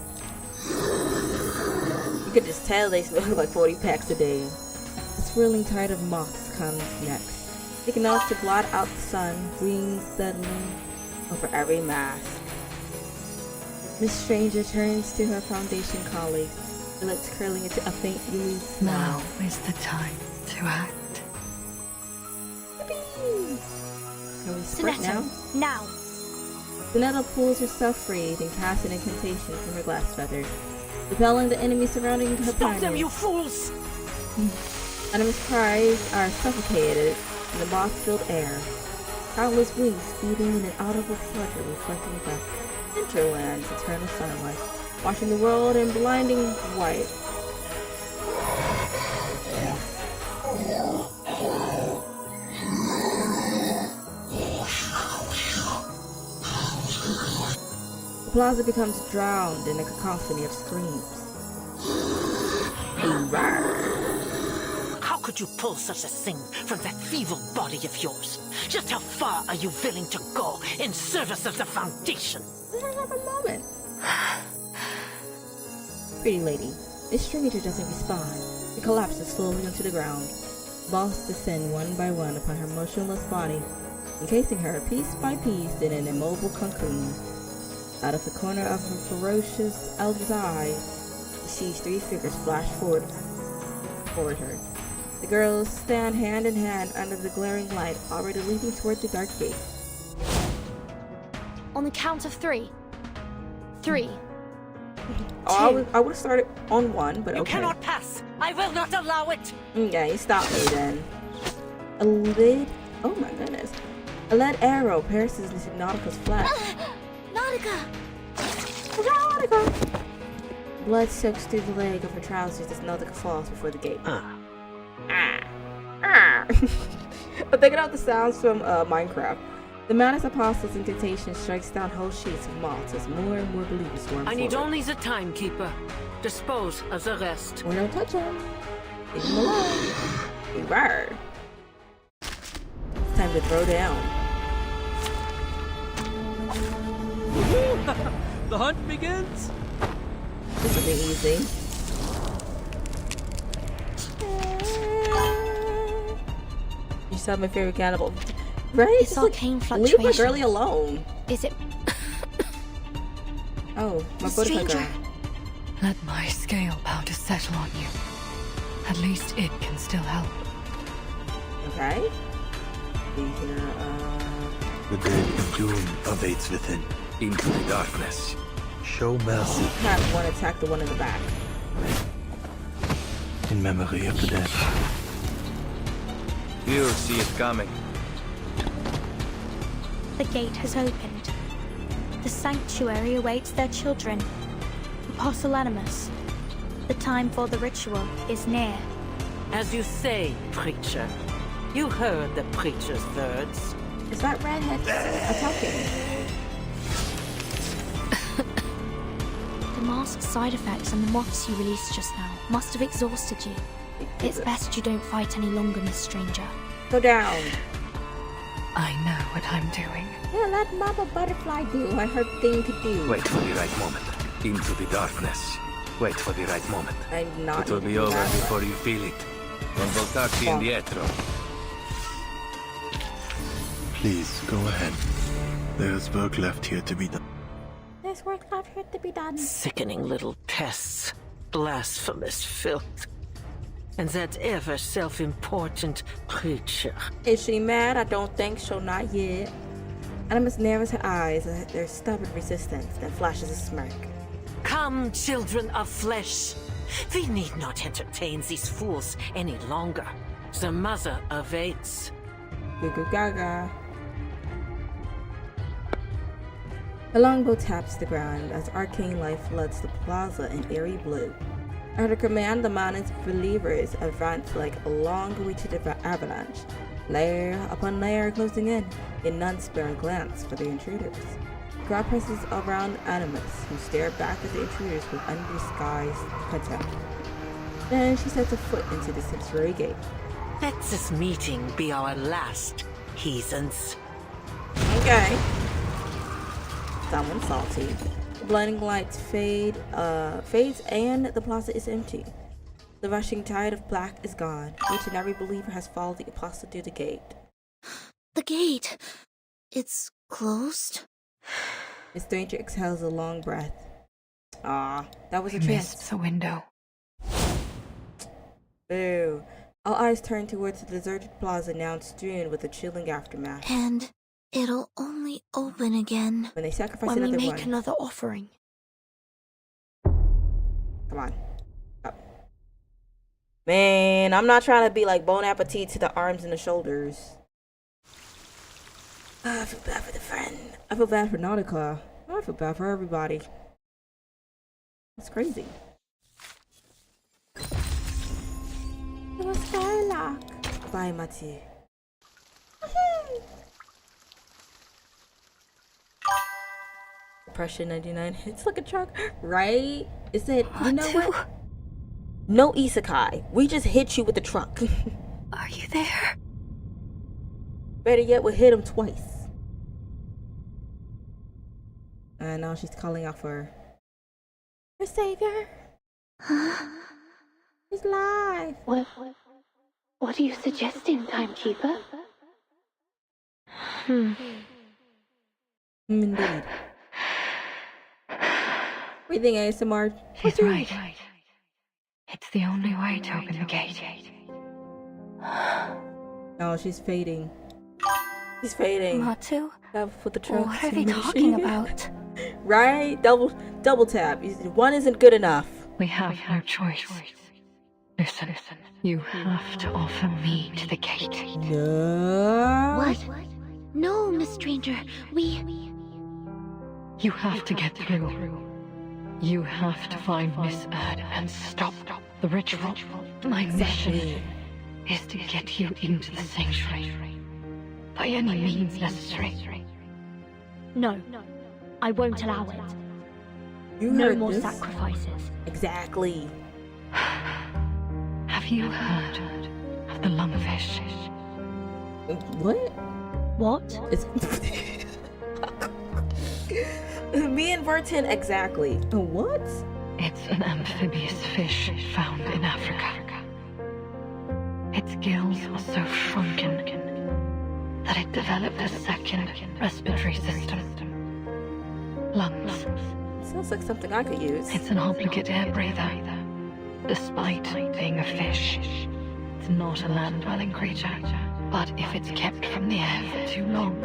You could just tell they smoke like 40 packs a day. A swirling tide of moths comes next. Thick enough to blot out the sun, wings settling over every mask. Miss Stranger turns to her Foundation colleagues, her lips curling into a faint blue smile. Now is the time to act. Can we sprint now? Now! Sonetto pulls herself free, then casts an incantation from her glass feather, repelling the enemies surrounding her Stop them, planet. you fools! Animus cries are suffocated in the moth-filled air. Countless wings speeding in an audible flutter reflecting the hinterland's eternal sunlight, washing the world in blinding white. The plaza becomes drowned in a cacophony of screams. How could you pull such a thing from that feeble body of yours? Just how far are you willing to go in service of the Foundation? Let her have a moment. Pretty lady, this stranger doesn't respond. It collapses slowly onto the ground. Moths descend one by one upon her motionless body, encasing her piece by piece in an immobile cocoon. Out of the corner of her ferocious elder's eye, she sees three figures flash toward her. The girls stand hand in hand under the glaring light, already leaping toward the dark gate. On the count of 3. 3. Oh, I would have started on 1, but You okay. cannot pass! I will not allow it! Okay, you stop me then. A lead... Oh my goodness. A lead arrow pierces into Nautica's flesh. Nautica! Nautica! Blood soaks through the leg of her trousers as Nautica falls before the gate. I'm thinking of the sounds from Minecraft. The Manus Apostles' incantation strikes down whole sheets of moths as more and more believers storm I need forward. only the timekeeper. Dispose of the rest. We don't touch him. Leave him alone. Beware. It's time to throw down. The hunt begins? This will be easy. You saw my favorite cannibal. Right? It's Just, like, arcane leave my fluctuation. girlie alone. Is it Oh, my Stranger? butterfly girl. Let my scale powder settle on you. At least it can still help. Okay. See here, The dead of doom awaits within. Into the darkness. Show mercy have one attack the one in the back. in memory of the dead. You'll see it coming. The gate has opened. The sanctuary awaits their children. Apostle Animus, the time for the ritual is near. As you say, preacher. You heard the preacher's words. Is that redhead attacking? The mask's side effects and the moths you released just now must have exhausted you. It's best you don't fight any longer, Miss Stranger. Go down. I know what I'm doing. Yeah, let Mama Butterfly do what her thing to do. Wait for the right moment. Into the darkness. Wait for the right moment. I'm not. It will be over before you feel it. Con voltarsi indietro. Please, go ahead. There's work left here to be done. There's work left here to be done. Sickening little pests. Blasphemous filth. And that ever self-important preacher. Is she mad? I don't think so, not yet. Animus narrows her eyes at their stubborn resistance, then flashes a smirk. Come, children of flesh. We need not entertain these fools any longer. The mother awaits. Goo gaga. The longbow taps the ground as arcane light floods the plaza in eerie blue. At her command, the Manus believers advance like a long-awaited avalanche, layer upon layer closing in, none spare a glance for the intruders. The crowd presses around Animus, who stare back at the intruders with undisguised contempt. Then she sets a foot into the sanctuary gate. Let this meeting be our last, heathens. Okay. Someone's salty. The blinding lights fades and the plaza is empty. The rushing tide of black is gone. Each and every believer has followed the apostle through the gate. The gate. It's closed? The stranger exhales a long breath. Ah, that was a We chance. missed the window. Boo. All eyes turn towards the deserted plaza now strewn with a chilling aftermath. And it'll only open again When they sacrifice When we another make one. another offering. Come on. Up. Man, I'm not trying to be like Bon Appetit to the arms and the shoulders. I feel bad for the friend. I feel bad for Nautica. I feel bad for everybody. It's crazy. It was Skylock. Bye, Mathieu. Depression 99 hits like a truck, right? It said, you know what? No isekai. We just hit you with the truck. Are you there? Better yet, we'll hit him twice. And now she's calling out for her savior. He's alive. What are you suggesting, Timekeeper? Indeed. Breathing ASMR. She's right. It's the only way to open the gate. Oh, she's fading. She's fading. Matu? With the truck. What are they talking about? Right? Double tap. One isn't good enough. We have no choice. Listen, you have to offer me to the gate. Yeah. What? No, Miss Stranger. You have to get through. You have to find Miss Erd and stop the ritual. My mission is to get you into the sanctuary. By any means necessary. No. I won't allow it. You No heard more this? sacrifices. Exactly. Have you heard of the lungfish? What? What? It's me and Burton exactly. What? It's an amphibious fish found in Africa. Its gills are so shrunken that it developed a second respiratory system. Lungs. Sounds like something I could use. It's an obligate air breather. Despite being a fish, it's not a land-dwelling creature. But if it's kept from the air for too long,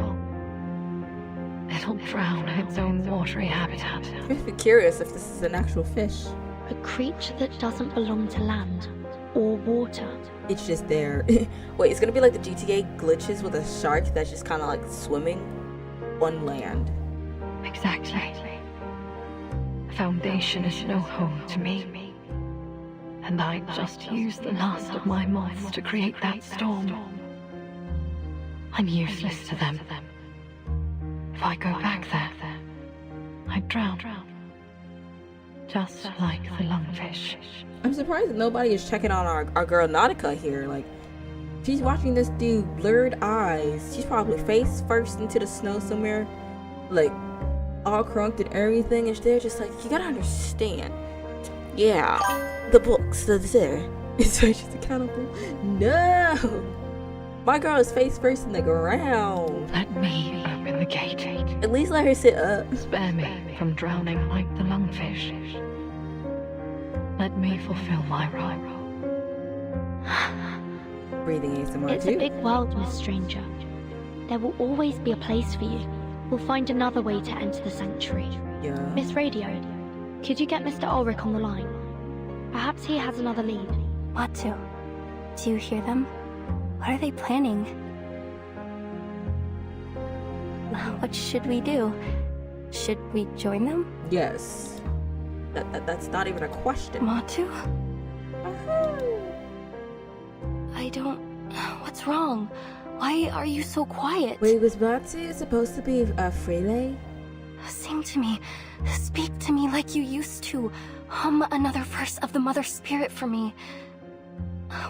it'll drown in its own watery habitat. I'm curious if this is an actual fish. A creature that doesn't belong to land. or water. It's just there. Wait, it's gonna be like the GTA glitches with a shark that's just kind of like swimming on land. Exactly. The Foundation is no home to me. And I just used the last of my moths to create that storm. I'm useless to them. If I go back there, I'd drown. Just like the lungfish. I'm surprised that nobody is checking on our girl Nautica here. Like, she's watching this dude blurred eyes. She's probably face first into the snow somewhere, like all crunked and everything. And they're just like, you gotta understand. Yeah, the books, that's there. It's why she's accountable. No! My girl is face first in the ground. Let me open the gate. At least let her sit up. Spare me from drowning like the lungfish. Let me fulfill my role. Breathing ASMR It's too. a big world, Miss Stranger. There will always be a place for you. We'll find another way to enter the sanctuary. Yeah. Miss Radio, could you get Mr. Ulrich on the line? Perhaps he has another lead. Matu, do you hear them? What are they planning? What should we do? Should we join them? Yes. That's not even a question. Matu? I don't... What's wrong? Why are you so quiet? Wait, was Matsu supposed to be Freyle? Sing to me. Speak to me like you used to. Hum another verse of the Mother Spirit for me.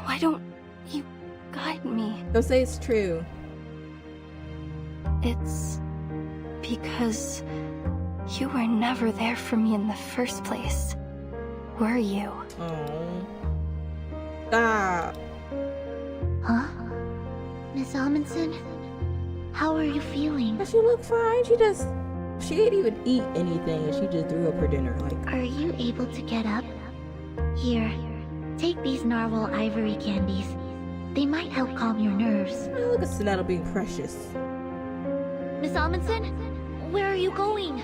Why don't you guide me? Don't say it's true. It's because you were never there for me in the first place. Were you? Oh. Stop. Huh? Miss Amundsen? How are you feeling? Does she look fine? She didn't even eat anything and she just threw up her dinner. Like, Are you able to get up? Here, take these narwhal ivory candies. They might help calm your nerves. oh, look at Sonata being precious. Miss Amundsen? Where are you going?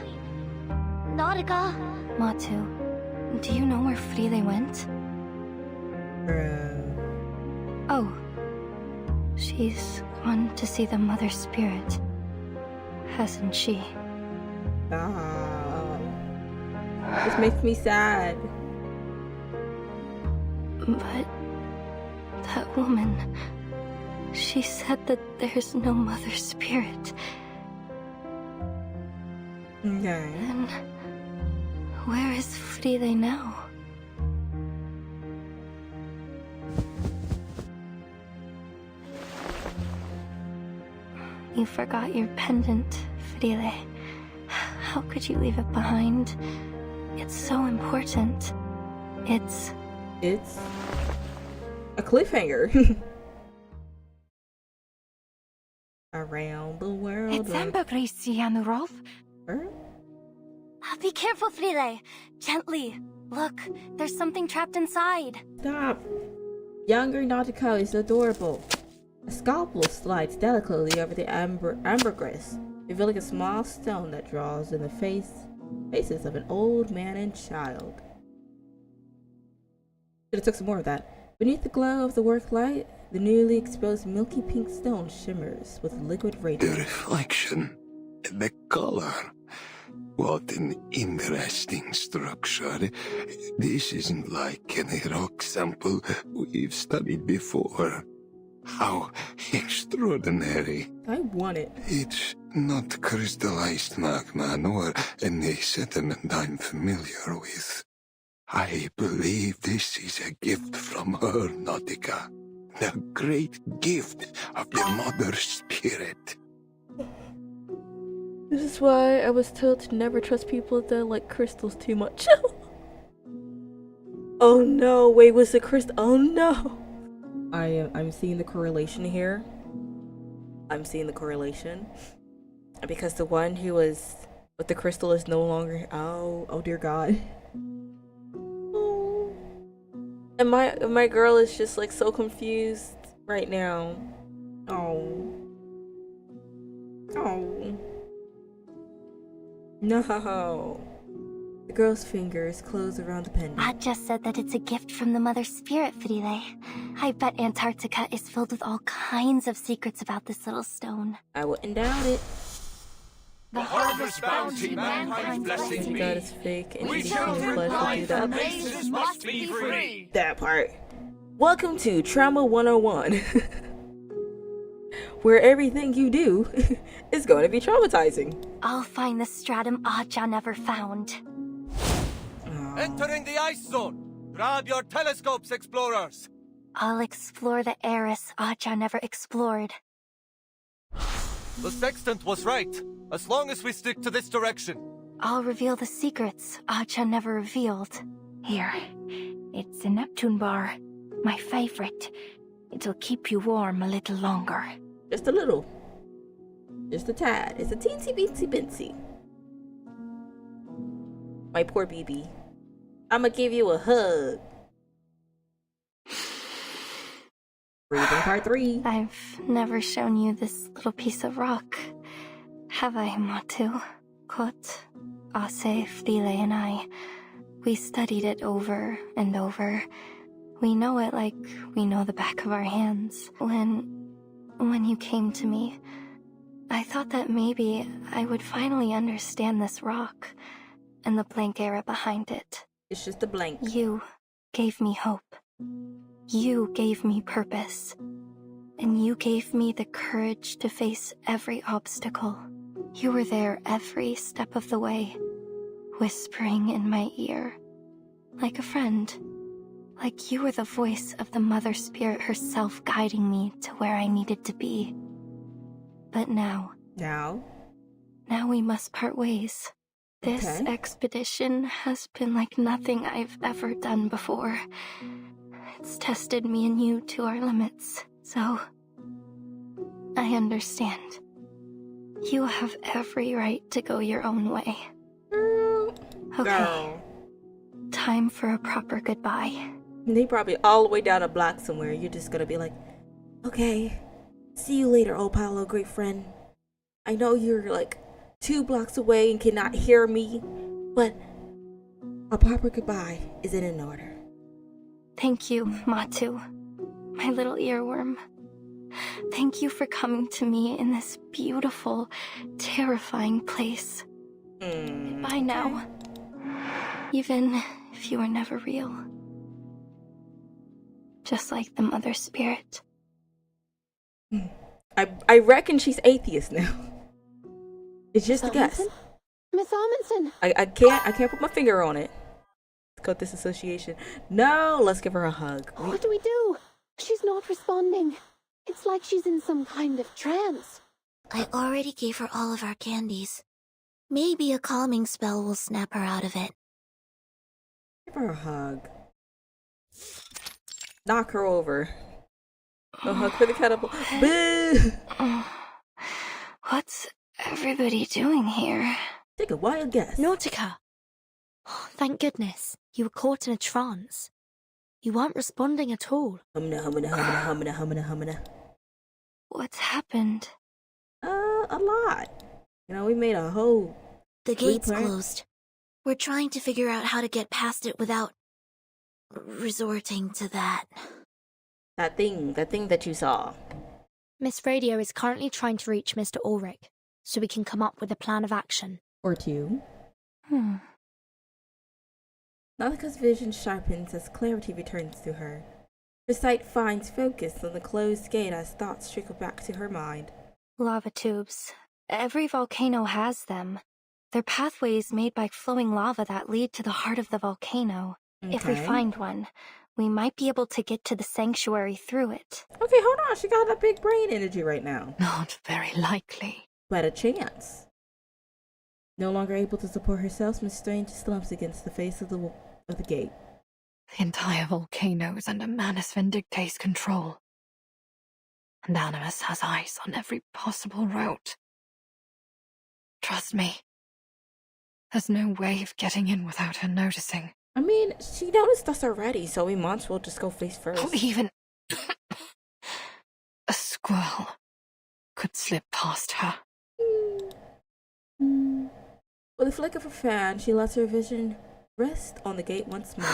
Nautica? Matu, do you know where Frile went? Oh. She's gone to see the Mother Spirit. Hasn't she? Stop. This makes me sad. But that woman, she said that there's no Mother Spirit. Okay. Then where is Frile now? You forgot your pendant, Frile. How could you leave it behind? It's so important. It's a cliffhanger. Around the world. It's Ambergrace, Yanurov. Be careful, Frile. Gently. Look, there's something trapped inside. Stop. Younger Nautica is adorable. A scalpel slides delicately over the ambergris, revealing a small stone that draws in the faces of an old man and child. Should have took some more of that. Beneath the glow of the work light, the newly exposed milky pink stone shimmers with liquid The radiance. reflection, the color. What an interesting structure. This isn't like any rock sample we've studied before. How extraordinary. I want it. It's not crystallized magma nor any sediment I'm familiar with. I believe this is a gift from her, Nautica. The great gift of the Mother Spirit. This is why I was told to never trust people that like crystals too much. Oh no, wait, was the crystal? Oh no. I'm seeing the correlation here. I'm seeing the correlation. Because the one who was with the crystal is no longer, oh dear God. Oh. And my girl is just like so confused right now. Oh. Oh. No. The girl's fingers close around the pendant. I just said that it's a gift from the Mother Spirit, Frile. I bet Antarctica is filled with all kinds of secrets about this little stone. I wouldn't doubt it. The harvest bounty mankind's blessing me. God is fake and We easy shall to flesh to do that. mazes must be free. That part. Welcome to Trauma 101, where everything you do is going to be traumatizing. I'll find the stratum Aja never found. Entering the ice zone. Grab your telescopes, explorers. I'll explore the Eris Aja never explored. The sextant was right. As long as we stick to this direction. I'll reveal the secrets Aja never revealed. Here, it's a Neptune bar. My favorite. It'll keep you warm a little longer. Just a little. Just a tad. It's a teensy beensy binsy. My poor BB. I'ma give you a hug. Breathing part 3. I've never shown you this little piece of rock. Have I, Matu? Kot, Ase, File, and I. We studied it over and over. We know it like we know the back of our hands. When you came to me, I thought that maybe I would finally understand this rock and the blank era behind it. It's just a blank. You gave me hope. You gave me purpose. And you gave me the courage to face every obstacle. You were there every step of the way, whispering in my ear, like a friend. Like you were the voice of the Mother Spirit herself guiding me to where I needed to be. But now we must part ways. This expedition has been like nothing I've ever done before. It's tested me and you to our limits, so I understand. You have every right to go your own way. Okay. Time for a proper goodbye. They probably all the way down a block somewhere. You're just gonna be like, okay, see you later, old Paolo, great friend. I know you're like 2 blocks away and cannot hear me, but a proper goodbye is in order. Thank you, Matu, my little earworm. Thank you for coming to me in this beautiful, terrifying place. Goodbye now. Even if you were never real. Just like the Mother Spirit. I reckon she's atheist now. It's just a guess. Miss Amundsen. I can't put my finger on it. Cut this association. No, let's give her a hug. What do we do? She's not responding. It's like she's in some kind of trance. I already gave her all of our candies. Maybe a calming spell will snap her out of it. Give her a hug. Knock her over. A hug for the catapult. Boo! What's everybody doing here? Take a wild guess. Nautica! Oh, thank goodness. You were caught in a trance. You weren't responding at all. Humana. What's happened? A lot. You know, we made a whole... The gate's blueprint. closed. We're trying to figure out how to get past it without resorting to that. That thing that you saw. Miss Radio is currently trying to reach Mr. Ulrich, so we can come up with a plan of action. Or 2. Nautica's vision sharpens as clarity returns to her. Her sight finds focus on the closed gate as thoughts trickle back to her mind. Lava tubes. Every volcano has them. They're pathways made by flowing lava that lead to the heart of the volcano. If we find one, we might be able to get to the sanctuary through it. Okay, hold on. She got that big brain energy right now. Not very likely. But a chance. No longer able to support herself, Miss Strange slumps against the face of the gate. The entire volcano is under Manus Vindictae's control. And Animus has eyes on every possible route. Trust me. There's no way of getting in without her noticing. I mean, she noticed us already, so we might as well just go face first. Or even a squirrel could slip past her. With a flick of her fan, she lets her vision rest on the gate once more.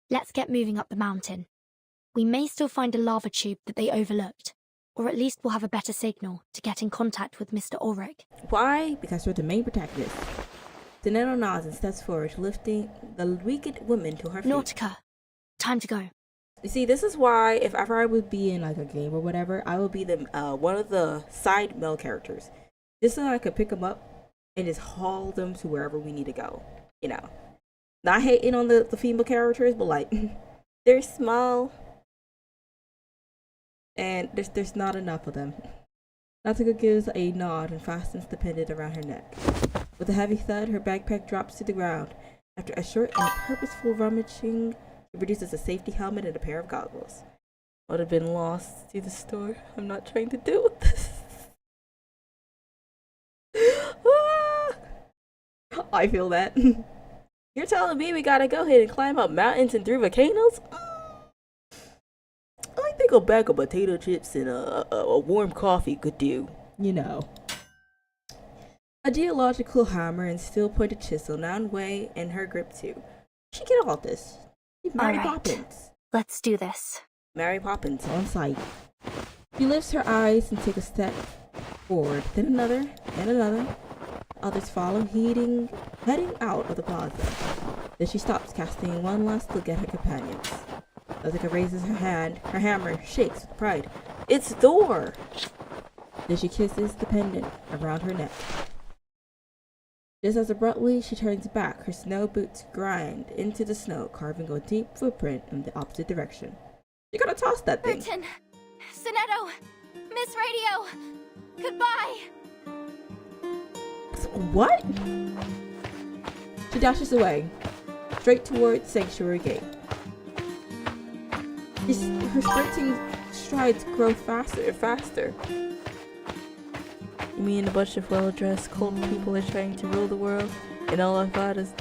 Let's get moving up the mountain. We may still find a lava tube that they overlooked, or at least we'll have a better signal to get in contact with Mr. Ulrich. Why? Because we're the main protagonist. Zenitto nods and steps forward, lifting the weakened woman to her feet. Nautica, time to go. You see, this is why if ever I would be in like a game or whatever, I would be the one of the side male characters, just so I could pick them up and just haul them to wherever we need to go. You know, not hating on the female characters, but like they're small and there's not enough of them. Nautica gives a nod and fastens the pendant around her neck. With a heavy thud, her backpack drops to the ground. After a short and purposeful rummaging, she produces a safety helmet and a pair of goggles. Would have been lost to the store. I'm not trying to deal with this. I feel that. You're telling me we gotta go ahead and climb up mountains and through volcanoes? I think a bag of potato chips and a warm coffee could do. You know. A geological hammer and steel-pointed chisel now weigh in her grip too. She get all this. She's Mary Poppins. Let's do this. Mary Poppins on sight. She lifts her eyes and takes a step forward, then another, and another. Others follow, heading out of the plaza. Then she stops, casting one last look at her companions. Nautica raises her hand. Her hammer shakes with pride. It's Thor! Then she kisses the pendant around her neck. Just as abruptly, she turns back. Her snow boots grind into the snow, carving a deep footprint in the opposite direction. You gotta toss that thing. Burton! Zenitto! Miss Radio! Goodbye! What? She dashes away, straight towards Sanctuary Gate. Her sprinting strides grow faster and faster. Me and a bunch of well-dressed, cold people are trying to rule the world, and all I've got is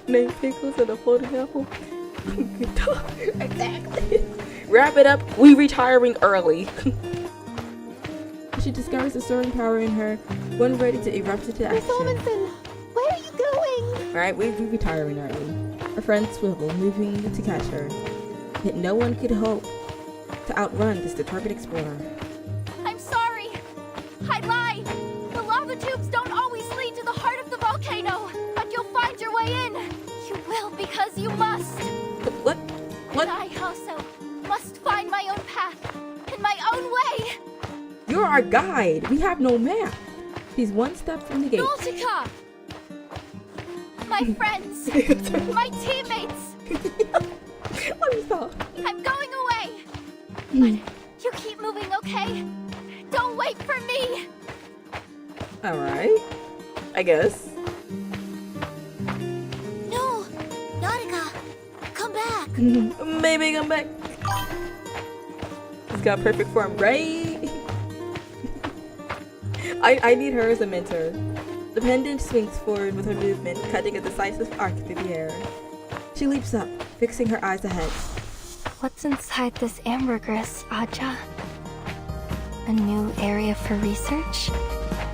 named pickles and a floating apple. Exactly. Wrap it up. We retiring early. She discovers the soaring power in her, one ready to erupt into action. Miss Amundsen, where are you going? Right, we retiring early. Her friends swivel, moving to catch her. Yet no one could hope to outrun this determined explorer. I'm sorry. I lied. The lava tubes don't always lead to the heart of the volcano, but you'll find your way in. You will because you must. What? And I also must find my own path in my own way. You're our guide. We have no map. He's one step from the gate. Nautica! My friends! My teammates! Let me stop. I'm going away! But you keep moving, okay? Don't wait for me! Alright. I guess. No! Nautica! Come back! Maybe come back. He's got perfect form, right? I need her as a mentor. The pendant swings forward with her movement, cutting a decisive arc through the air. She leaps up, fixing her eyes ahead. What's inside this ambergris, Aja? A new area for research?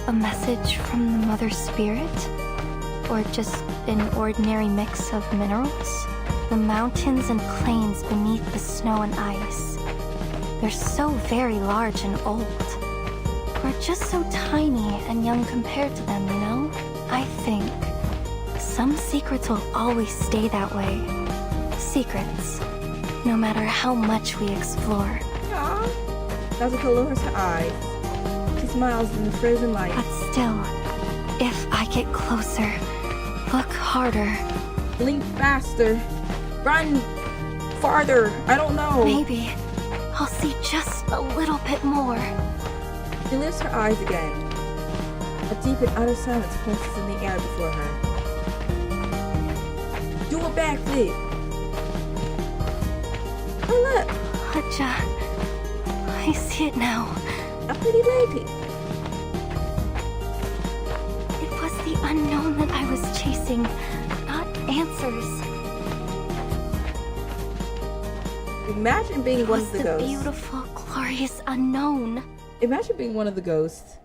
A message from the Mother Spirit? Or just an ordinary mix of minerals? The mountains and plains beneath the snow and ice. They're so very large and old. We're just so tiny and young compared to them, you know? I think some secrets will always stay that way. Secrets, no matter how much we explore. Aww. Nautica lowers her eyes. She smiles in the frozen light. But still, if I get closer, look harder. Blink faster. Run farther. I don't know. Maybe I'll see just a little bit more. She lifts her eyes again. A deep and utter silence pulses in the air before her. Do a backflip. Oh look! Aja, I see it now. A pretty lady. It was the unknown that I was chasing, not answers. Imagine being one of the ghosts. Beautiful, glorious unknown. Imagine being one of the ghosts,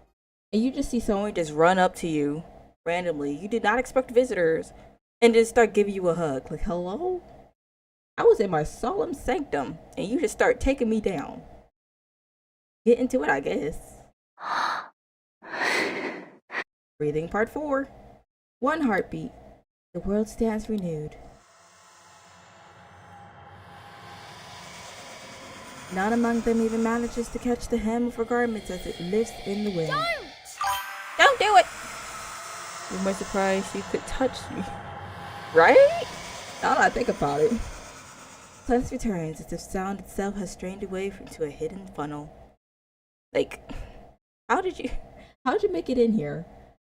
and you just see someone just run up to you randomly. You did not expect visitors and just start giving you a hug. Like, hello? I was in my solemn sanctum and you just start taking me down. Get into it, I guess. Breathing part 4. 1 heartbeat. The world stands renewed. None among them even manages to catch the hem of her garments as it lifts in the wind. Don't do it! You might surprised you could touch me. Right? Now that I think about it. Silence returns as if sound itself has strained away into a hidden funnel. Like, how did you make it in here?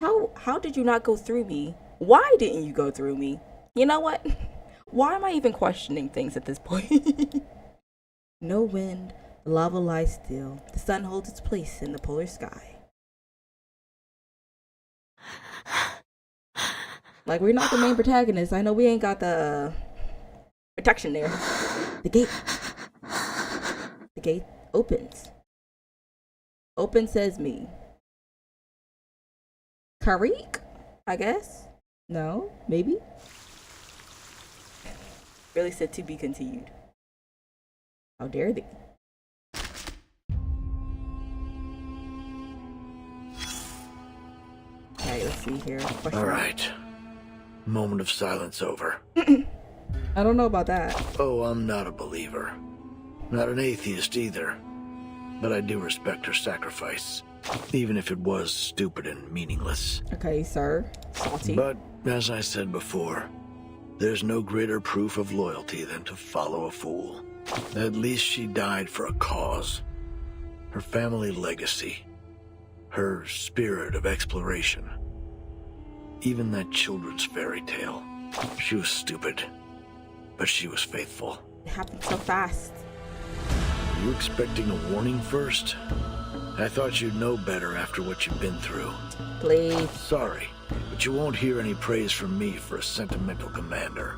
How did you not go through me? Why didn't you go through me? You know what? Why am I even questioning things at this point? No wind, the lava lies still. The sun holds its place in the polar sky. Like, we're not the main protagonist. I know we ain't got the protection there. The gate opens. Open says me. Karik? I guess? No? Maybe? Really said to be continued. How dare they? Okay, let's see here. All right. Moment of silence over. I don't know about that. Oh, I'm not a believer. Not an atheist either. But I do respect her sacrifice, even if it was stupid and meaningless. Okay, sir. Salty. But, as I said before, there's no greater proof of loyalty than to follow a fool. At least she died for a cause. Her family legacy. Her spirit of exploration. Even that children's fairy tale. She was stupid, but she was faithful. It happened so fast. Were you expecting a warning first? I thought you'd know better after what you've been through. Please. Sorry, but you won't hear any praise from me for a sentimental commander.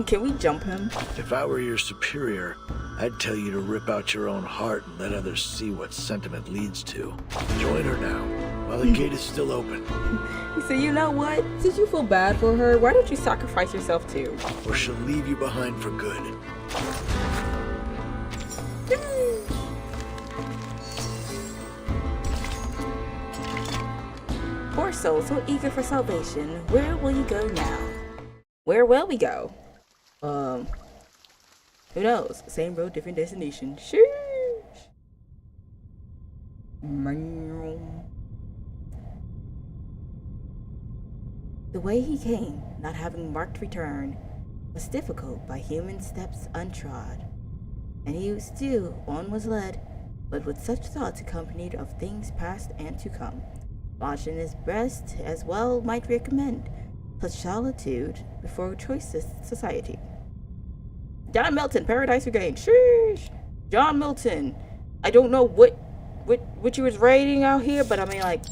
Can we jump him? If I were your superior, I'd tell you to rip out your own heart and let others see what sentiment leads to. Join her now, while the gate is still open. So you know what? Since you feel bad for her, why don't you sacrifice yourself too? Or she'll leave you behind for good. Poor soul, so eager for salvation. Where will you go now? Where will we go? Who knows? Same road, different destination. Sheesh. The way he came, not having marked return, was difficult by human steps untrod. And he still on was led, but with such thoughts accompanied of things past and to come. Lodged in his breast as well might recommend such solitude before choicest society. John Milton, Paradise Regained. Sheesh. John Milton. I don't know what you was writing out here, but I mean, like,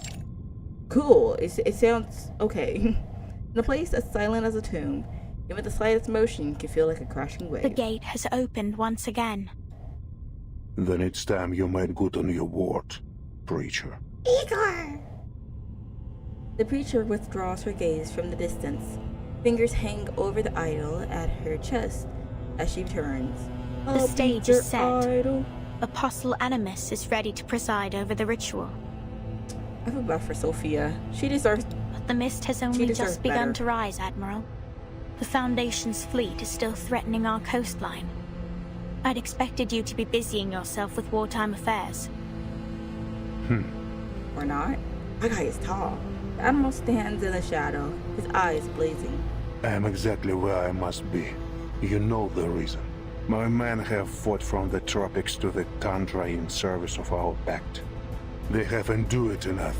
cool. It sounds okay. In a place as silent as a tomb, even the slightest motion can feel like a crashing wave. The gate has opened once again. Then it's time you made good on your word, preacher. Igor! The preacher withdraws her gaze from the distance. Fingers hang over the idol at her chest as she turns. The stage is set. Idol. Apostle Animus is ready to preside over the ritual. I feel bad for Sophia. She deserves. But the mist has only just begun to rise, Admiral. The Foundation's fleet is still threatening our coastline. I'd expected you to be busying yourself with wartime affairs. Or not. My guy is tall. The Admiral stands in the shadow, his eyes blazing. I am exactly where I must be. You know the reason. My men have fought from the tropics to the tundra in service of our pact. They have endured enough.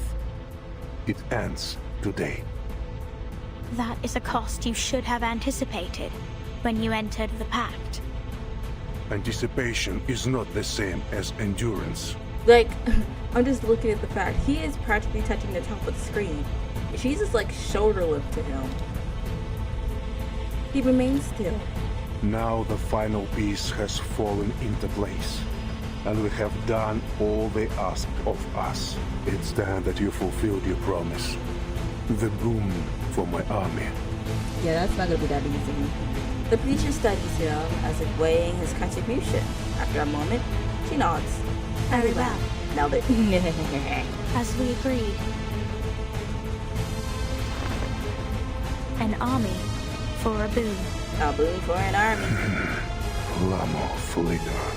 It ends today. That is a cost you should have anticipated when you entered the pact. Anticipation is not the same as endurance. Like, I'm just looking at the fact he is practically touching the top of the screen. She's just like shoulder length to him. He remains still. Now the final piece has fallen into place, and we have done all they asked of us. It's time that you fulfilled your promise. The boon for my army. Yeah, that's not gonna be that easy. The preacher studies him as if weighing his contribution. After a moment, she nods. Very well. Nailed it. As we agreed. An army for a boon. A boon for an army. Lamo Fulidor.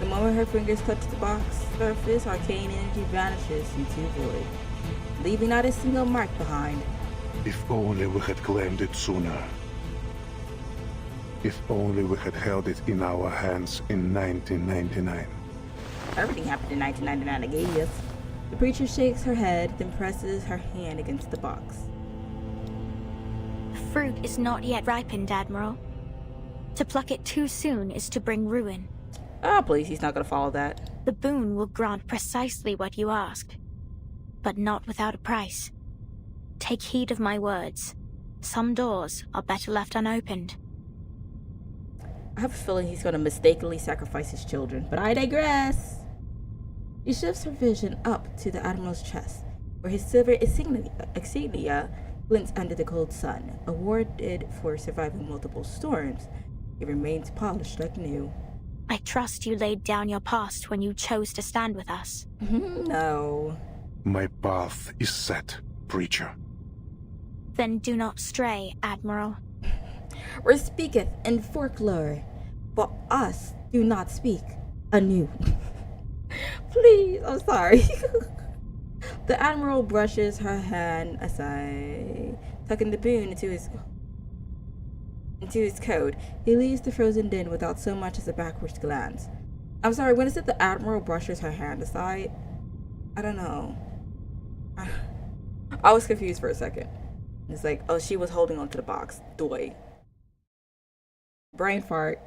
The moment her fingers touch the box surface, arcane energy vanishes into void, leaving not a single mark behind. If only we had claimed it sooner. If only we had held it in our hands in 1999. Everything happened in 1999, I guess. The preacher shakes her head, then presses her hand against the box. The fruit is not yet ripened, Admiral. To pluck it too soon is to bring ruin. Oh, please, he's not gonna follow that. The boon will grant precisely what you ask, but not without a price. Take heed of my words. Some doors are better left unopened. I have a feeling he's gonna mistakenly sacrifice his children, but I digress. She shifts her vision up to the Admiral's chest, where his silver insignia glints under the cold sun. Awarded for surviving multiple storms, it remains polished like new. I trust you laid down your past when you chose to stand with us. No. My path is set, preacher. Then do not stray, Admiral. Or speaketh in folklore, but us do not speak anew. Please, I'm sorry. The Admiral brushes her hand aside, tucking the boon into his coat. He leaves the frozen den without so much as a backwards glance. I'm sorry, when is it the Admiral brushes her hand aside? I don't know. I was confused for a second. It's like, oh, she was holding onto the box. Doy. Brain fart.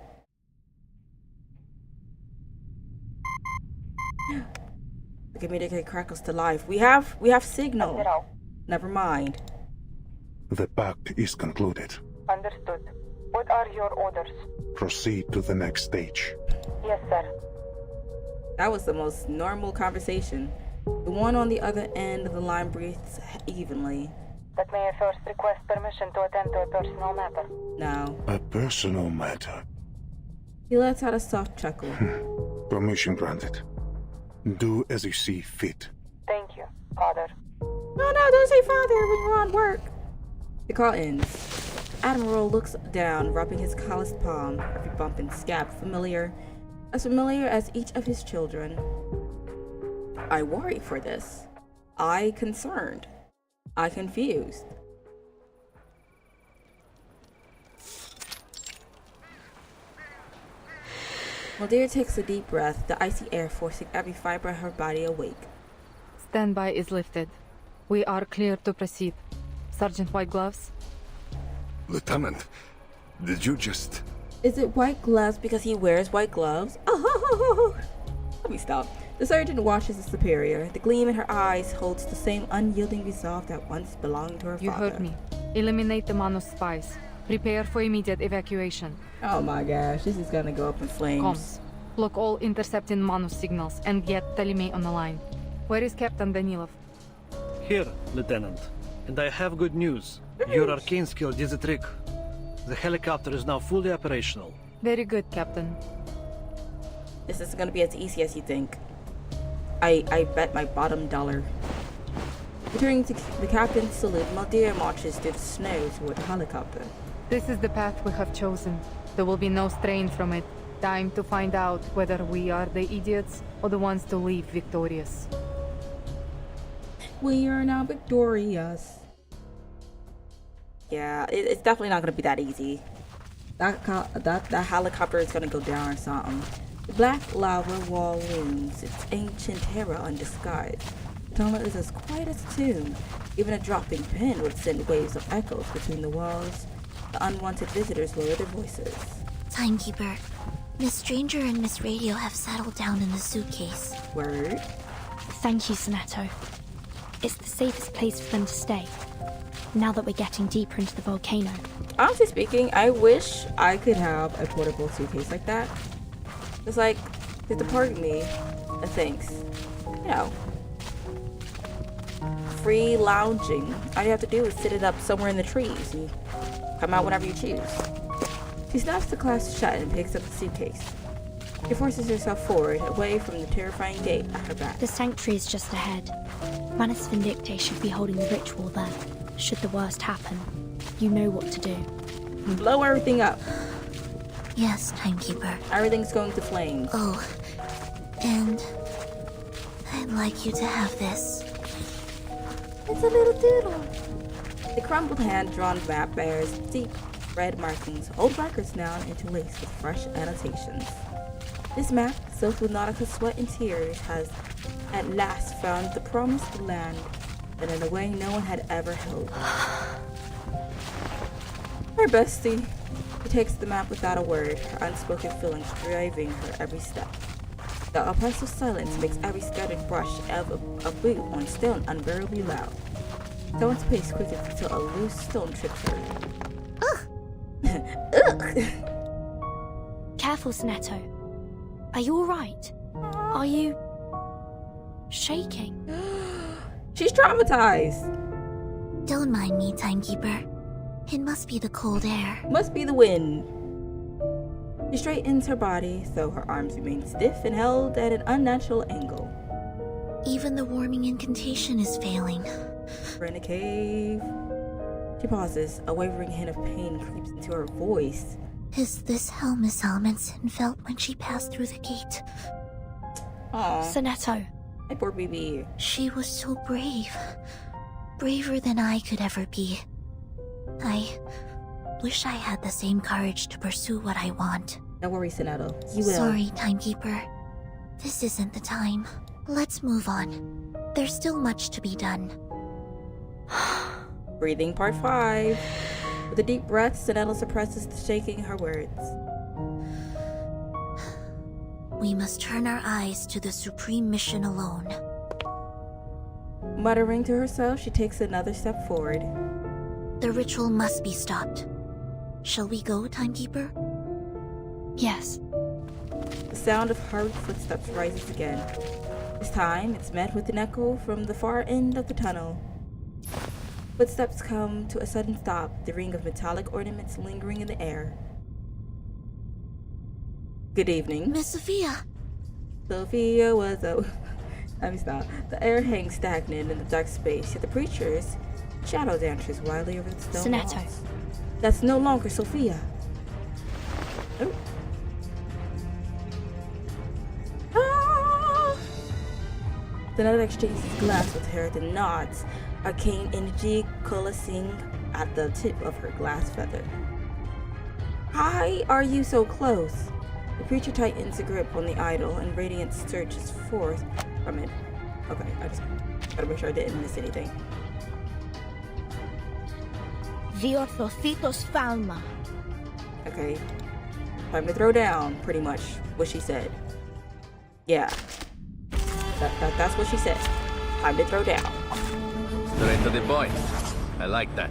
The communicator crackles to life. We have signal. Never mind. The pact is concluded. Understood. What are your orders? Proceed to the next stage. Yes, sir. That was the most normal conversation. The one on the other end of the line breathes evenly. But may I first request permission to attend to a personal matter? No. A personal matter. He lets out a soft chuckle. Permission granted. Do as you see fit. Thank you, Father. No, don't say father when you're on work. The call ends. Admiral looks down, rubbing his calloused palm, every bump and scab familiar as each of his children. I worry for this. I concerned. I confused. Maldear takes a deep breath, the icy air forcing every fiber of her body awake. Standby is lifted. We are clear to proceed. Sergeant White Gloves? Lieutenant, did you just... Is it white gloves because he wears white gloves? Oh, let me stop. The sergeant watches his superior. The gleam in her eyes holds the same unyielding resolve that once belonged to her You father. heard me. Eliminate the Manus spies. Prepare for immediate evacuation. Oh my gosh, this is gonna go up in flames. Comms. Block all intercepting Manus signals and get Telemay on the line. Where is Captain Danilov? Here, Lieutenant. And I have good news. Your arcane skill did the trick. The helicopter is now fully operational. Very good, Captain. This isn't gonna be as easy as you think. I bet my bottom dollar. Returning to the captain's salute, Maldear marches through the snow toward the helicopter. This is the path we have chosen. There will be no strain from it. Time to find out whether we are the idiots or the ones to leave victorious. We are now victorious. Yeah, it's definitely not gonna be that easy. That helicopter is gonna go down or something. The black lava wall looms, its ancient terror undisguised. The tunnel is as quiet as a tomb. Even a dropping pin would send waves of echoes between the walls. The unwanted visitors lower their voices. Timekeeper, Miss Stranger and Miss Radio have settled down in the suitcase. Word? Thank you, Sanato. It's the safest place for them to stay, now that we're getting deeper into the volcano. Honestly speaking, I wish I could have a portable suitcase like that. It's like, there's a part of me that thinks, you know, free lounging. All you have to do is sit it up somewhere in the trees and come out whenever you choose. She snaps the clasp shut and picks up the suitcase. She forces herself forward, away from the terrifying gate at her back. The sanctuary is just ahead. Manus Vindicte should be holding the ritual there. Should the worst happen, you know what to do. Blow everything up. Yes, Timekeeper. Everything's going to flames. Oh, and I'd like you to have this. It's a little doodle. The crumpled hand-drawn map bears deep red markings, old records now interlaced with fresh annotations. This map, soaked with nautical sweat and tears, has at last found the promised land that in a way no one had ever held. Her bestie. She takes the map without a word, her unspoken feelings driving her every step. The oppressive silence makes every scattered brush of a boot on stone unbearably loud. Someone's pace quickens until a loose stone trips her. Ugh! Careful, Sonetto. Are you alright? Are you... shaking? She's traumatized! Don't mind me, Timekeeper. It must be the cold air. Must be the wind. She straightens her body, though her arms remain stiff and held at an unnatural angle. Even the warming incantation is failing. We're in a cave. She pauses. A wavering hint of pain creeps into her voice. Is this how Miss Amundsen felt when she passed through the gate? Aww. Sonetto. My poor baby. She was so brave. Braver than I could ever be. I wish I had the same courage to pursue what I want. Don't worry, Sonetto. You will. Sorry, Timekeeper. This isn't the time. Let's move on. There's still much to be done. Breathing part 5. With a deep breath, Sonetto suppresses the shaking her words. We must turn our eyes to the supreme mission alone. Muttering to herself, she takes another step forward. The ritual must be stopped. Shall we go, Timekeeper? Yes. The sound of hurried footsteps rises again. This time, it's met with an echo from the far end of the tunnel. Footsteps come to a sudden stop, the ring of metallic ornaments lingering in the air. Good evening. Miss Sophia! Sophia was a... Let me stop. The air hangs stagnant in the dark space, yet the preacher's shadow dances wildly over the stone Sonetto. walls. That's no longer Sophia. Oh. Ah! Sonetto exchanges a glance with her, then nods, arcane energy coalescing at the tip of her glass feather. Why are you so close? The preacher tightens a grip on the idol, and radiance surges forth from it. Okay, I just gotta make sure I didn't miss anything. Viorthothitos Falma. Okay. Time to throw down, pretty much, what she said. Yeah. That's what she said. Time to throw down. Straight to the point. I like that.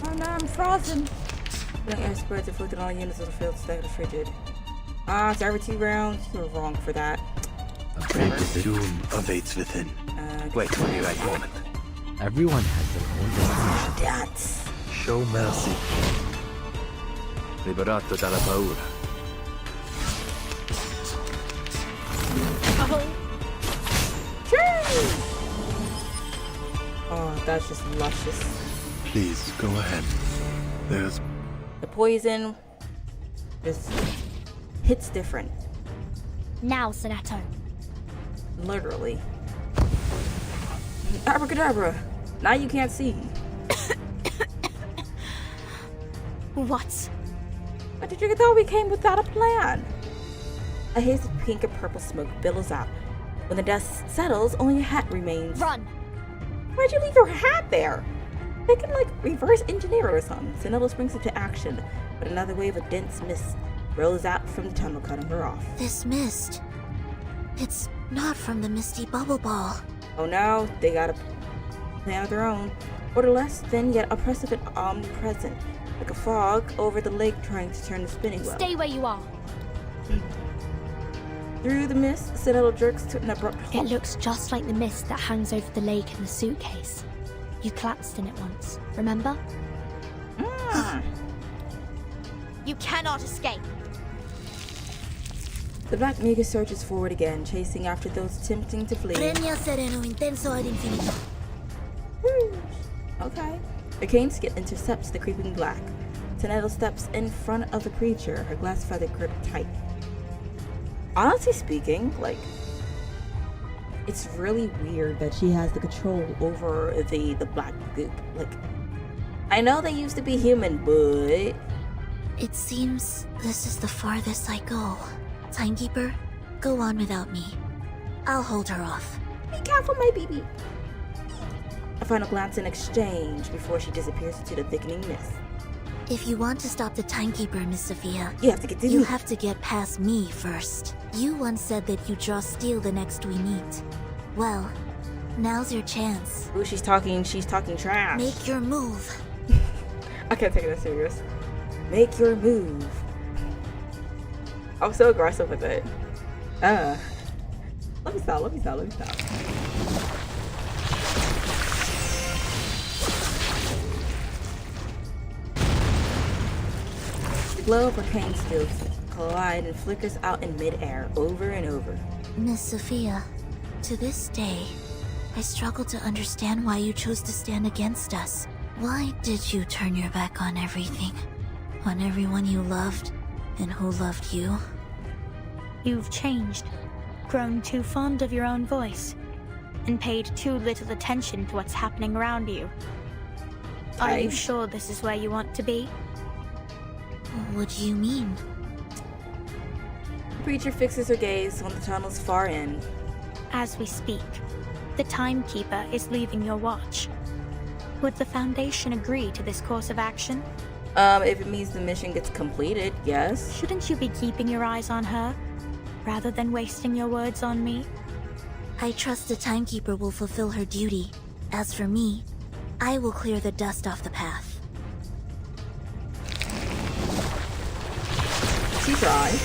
Oh no, I'm frozen. The air spreads inflicting all units of the field stacked frigid. Ah, it's every 2 rounds. You're wrong for that. The doom awaits within. Wait for the right moment. Everyone has their own definition. That's... Show mercy. Liberato dalla paura. Oh, that's just luscious. Please, go ahead. There's... The poison just hits different. Now, Sonetto. Literally. Abracadabra! Now you can't see. What? But did you thought we came without a plan? A haze of pink and purple smoke billows out. When the dust settles, only a hat remains. Run! Why'd you leave your hat there? They can, like, reverse engineer or something. Sonetto springs into action, but another wave of dense mist rolls out from the tunnel, cutting her off. This mist. It's not from the misty bubble ball. Oh no, they got a plan of their own. Order less than yet oppressive and omnipresent, like a fog over the lake trying to turn the spinning wheel. Stay where you are. Through the mist, Sinetto jerks to an abrupt halt. It looks just like the mist that hangs over the lake in the suitcase. You collapsed in it once, remember? You cannot escape. The Black Mega surges forward again, chasing after those attempting to flee. Premio sereno intenso ad infinito. Okay. Arcane Skill intercepts the creeping black. Sinetto steps in front of the creature, her glass feather gripped tight. Honestly speaking, like, it's really weird that she has the control over the black goop. Like, I know they used to be human, but It seems this is the farthest I go. Timekeeper, go on without me. I'll hold her off. Be careful, my baby. A final glance in exchange before she disappears into the thickening mist. If you want to stop the Timekeeper, Miss Sophia, you have to get to you have to get past me first. You once said that you draw steel the next we meet. Well, now's your chance. Ooh, she's talking trash. Make your move. I can't take that serious. Make your move. I'm so aggressive with it. Let me stop. The glow of Arcane skills collide and flickers out in midair over and over. Miss Sophia, to this day, I struggle to understand why you chose to stand against us. Why did you turn your back on everything? On everyone you loved, and who loved you? You've changed, grown too fond of your own voice, and paid too little attention to what's happening around you. Are you sure this is where you want to be? What do you mean? The creature fixes her gaze on the tunnel's far end. As we speak, the Timekeeper is leaving your watch. Would the Foundation agree to this course of action? If it means the mission gets completed, yes. Shouldn't you be keeping your eyes on her, rather than wasting your words on me? I trust the Timekeeper will fulfill her duty. As for me, I will clear the dust off the path. She tried.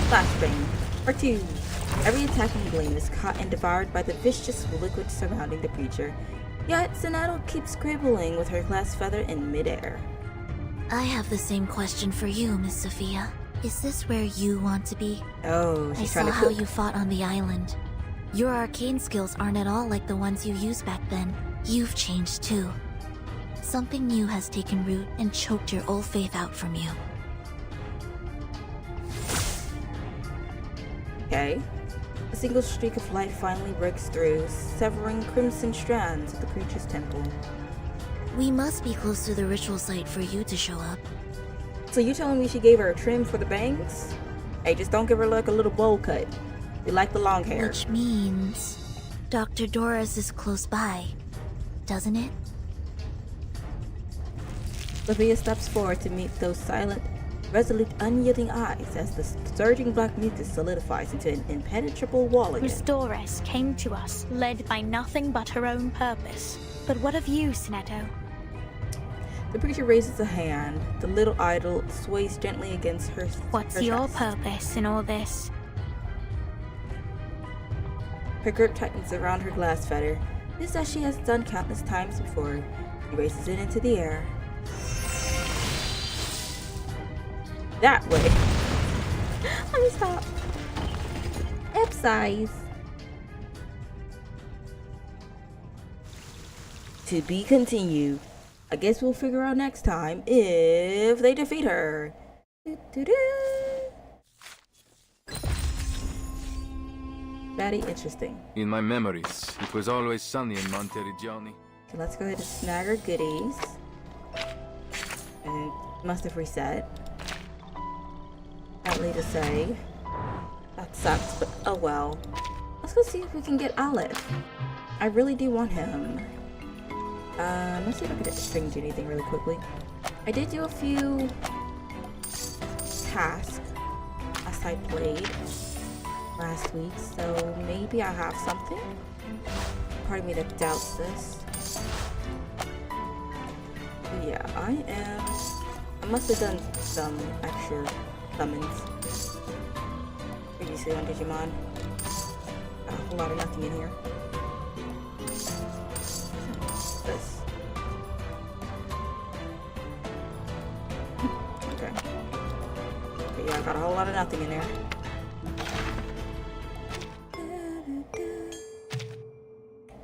Flashbang. Part 2. Every attacking gleam is caught and devoured by the vicious liquid surrounding the creature. Yet, Sinetto keeps scribbling with her glass feather in midair. I have the same question for you, Miss Sophia. Is this where you want to be? Oh, I she's saw trying to how cook. you fought on the island. Your arcane skills aren't at all like the ones you used back then. You've changed too. Something new has taken root and choked your old faith out from you. Okay. A single streak of light finally breaks through, severing crimson strands of the creature's temple. We must be close to the ritual site for you to show up. So you telling me she gave her a trim for the bangs? Hey, just don't give her like a little bowl cut. We like the long hair. Which means Dr. Doris is close by, doesn't it? Sophia steps forward to meet those silent, resolute, unyielding eyes as the surging black mucus solidifies into an impenetrable wall again. Miss Doris came to us, led by nothing but her own purpose. But what of you, Sinetto? The preacher raises a hand. The little idol sways gently against her. What's her your chest. purpose in all this? Her grip tightens around her glass feather, just as she has done countless times before. She raises it into the air. That way. Let me stop. Epsize. To be continued. I guess we'll figure out next time if they defeat her. Very interesting. In my memories, it was always sunny in Monteriggioni. So let's go ahead and snag our goodies. And must have reset. Sadly to say. That sucks, but oh well. Let's go see if we can get Aleph. I really do want him. Let's see if I can change anything really quickly. I did do a few tasks as I played last week, so maybe I have something. Part of me that doubts this. But yeah, I must have done some extra summons. Previously on Digimon. Got a whole lot of nothing in here. This. Okay. But yeah, I got a whole lot of nothing in there.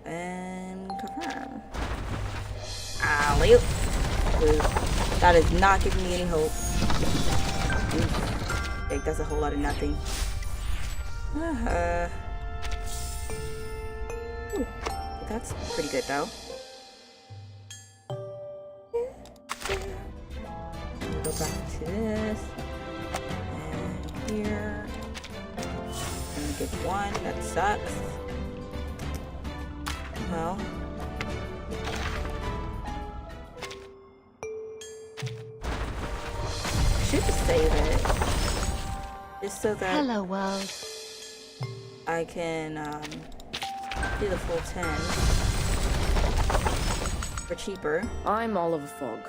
And confirm. Alley-oop. That is not giving me any hope. Okay, that's a whole lot of nothing. Ooh, that's pretty good though. Go back to this. And here. And get one. That sucks. Well. I should just save it. Just so that Hello, world. I can do the full 10 for cheaper. I'm Oliver Fogg.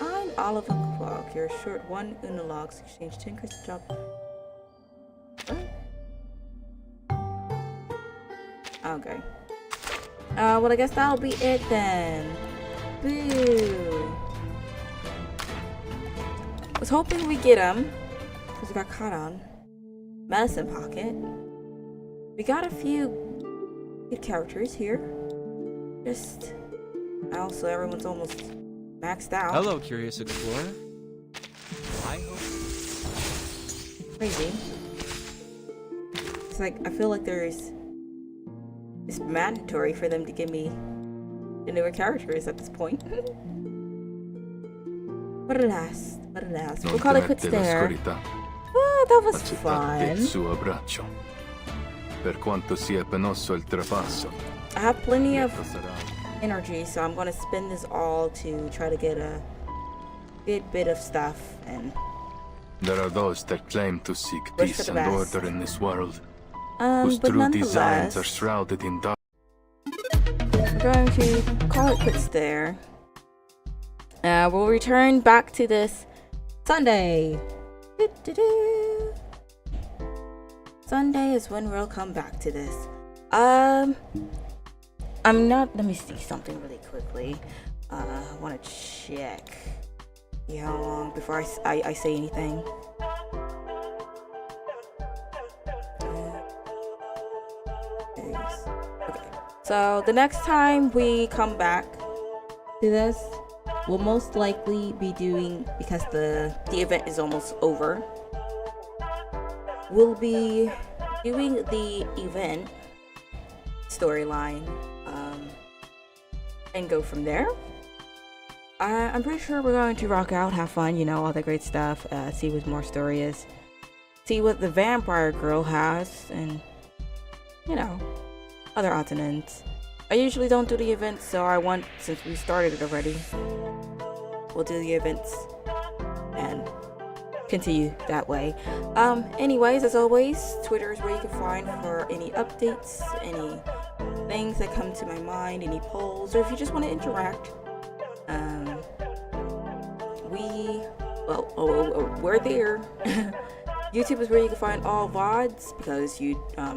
I'm Oliver Fogg. You're short 1 Unalogs. Exchange 10 crystal drop. Okay. Well, I guess that'll be it then. Boo. Was hoping we get him because we got caught on Medicine Pocket. We got a few good characters here. Just also everyone's almost maxed out. Hello, Curious Explorer. I hope. Crazy. It's like I feel like it's mandatory for them to give me the newer characters at this point. But alas, we'll call it quits there. Oh, that was fun. I have plenty of energy, so I'm gonna spend this all to try to get a good bit of stuff and there are those that claim to seek peace and order in this world, whose but true designs nonetheless, are shrouded in dark. we're going to call it quits there. We'll return back to this Sunday. Sunday is when we'll come back to this. I'm not. Let me see something really quickly. I want to check. See how long before I say anything. Okay. So the next time we come back to this, we'll most likely be doing, because the event is almost over, we'll be doing the event storyline and go from there. I'm pretty sure we're going to rock out, have fun, you know, all that great stuff, see what more story is, see what the vampire girl has, and you know, other odds and ends. I usually don't do the events, so since we started it already, we'll do the events and continue that way. Anyways, as always, Twitter is where you can find for any updates, any things that come to my mind, any polls, or if you just want to interact. We're there. YouTube is where you can find all VODs, because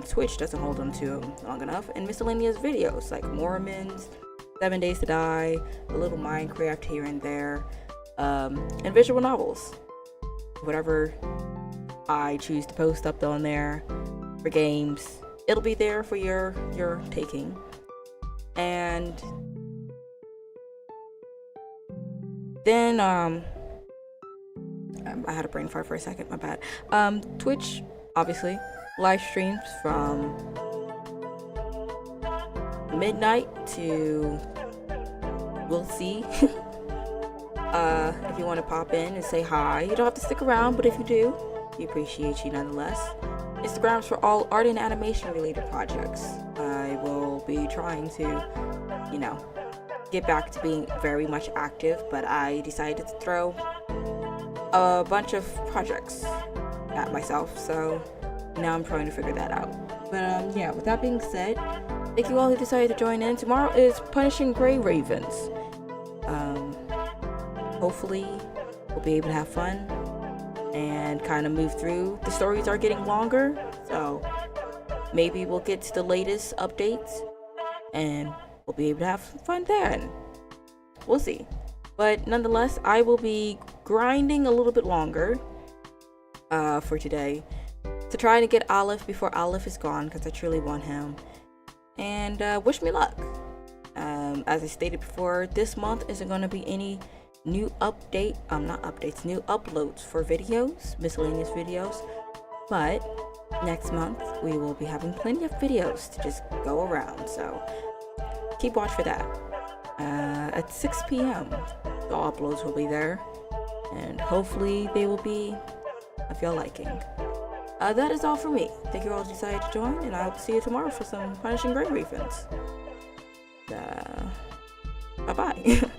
Twitch doesn't hold them to long enough, and miscellaneous videos like Mormons, 7 Days to Die, a little Minecraft here and there, and visual novels. Whatever I choose to post up on there for games, it'll be there for your taking. And then I had a brain fart for a second, my bad. Twitch, obviously, live streams from midnight to we'll see. If you want to pop in and say hi, you don't have to stick around, but if you do, we appreciate you nonetheless. Instagrams for all art and animation related projects. I will be trying to, you know, get back to being very much active, but I decided to throw a bunch of projects at myself, so now I'm trying to figure that out. But yeah, with that being said, thank you all who decided to join in. Tomorrow is Punishing Grey Ravens. Hopefully we'll be able to have fun and kind of move through. The stories are getting longer, so maybe we'll get to the latest updates and we'll be able to have some fun then. We'll see. But nonetheless, I will be grinding a little bit longer for today to try to get Olive before Olive is gone, because I truly want him. And wish me luck. As I stated before, this month isn't going to be any new new uploads for videos, miscellaneous videos. But next month, we will be having plenty of videos to just go around. So keep watch for that. At 6 p.m. the uploads will be there, and hopefully they will be of your liking. That is all for me. Thank you all who decided to join, and I will see you tomorrow for some Punishing Grave Ravens. Bye-bye.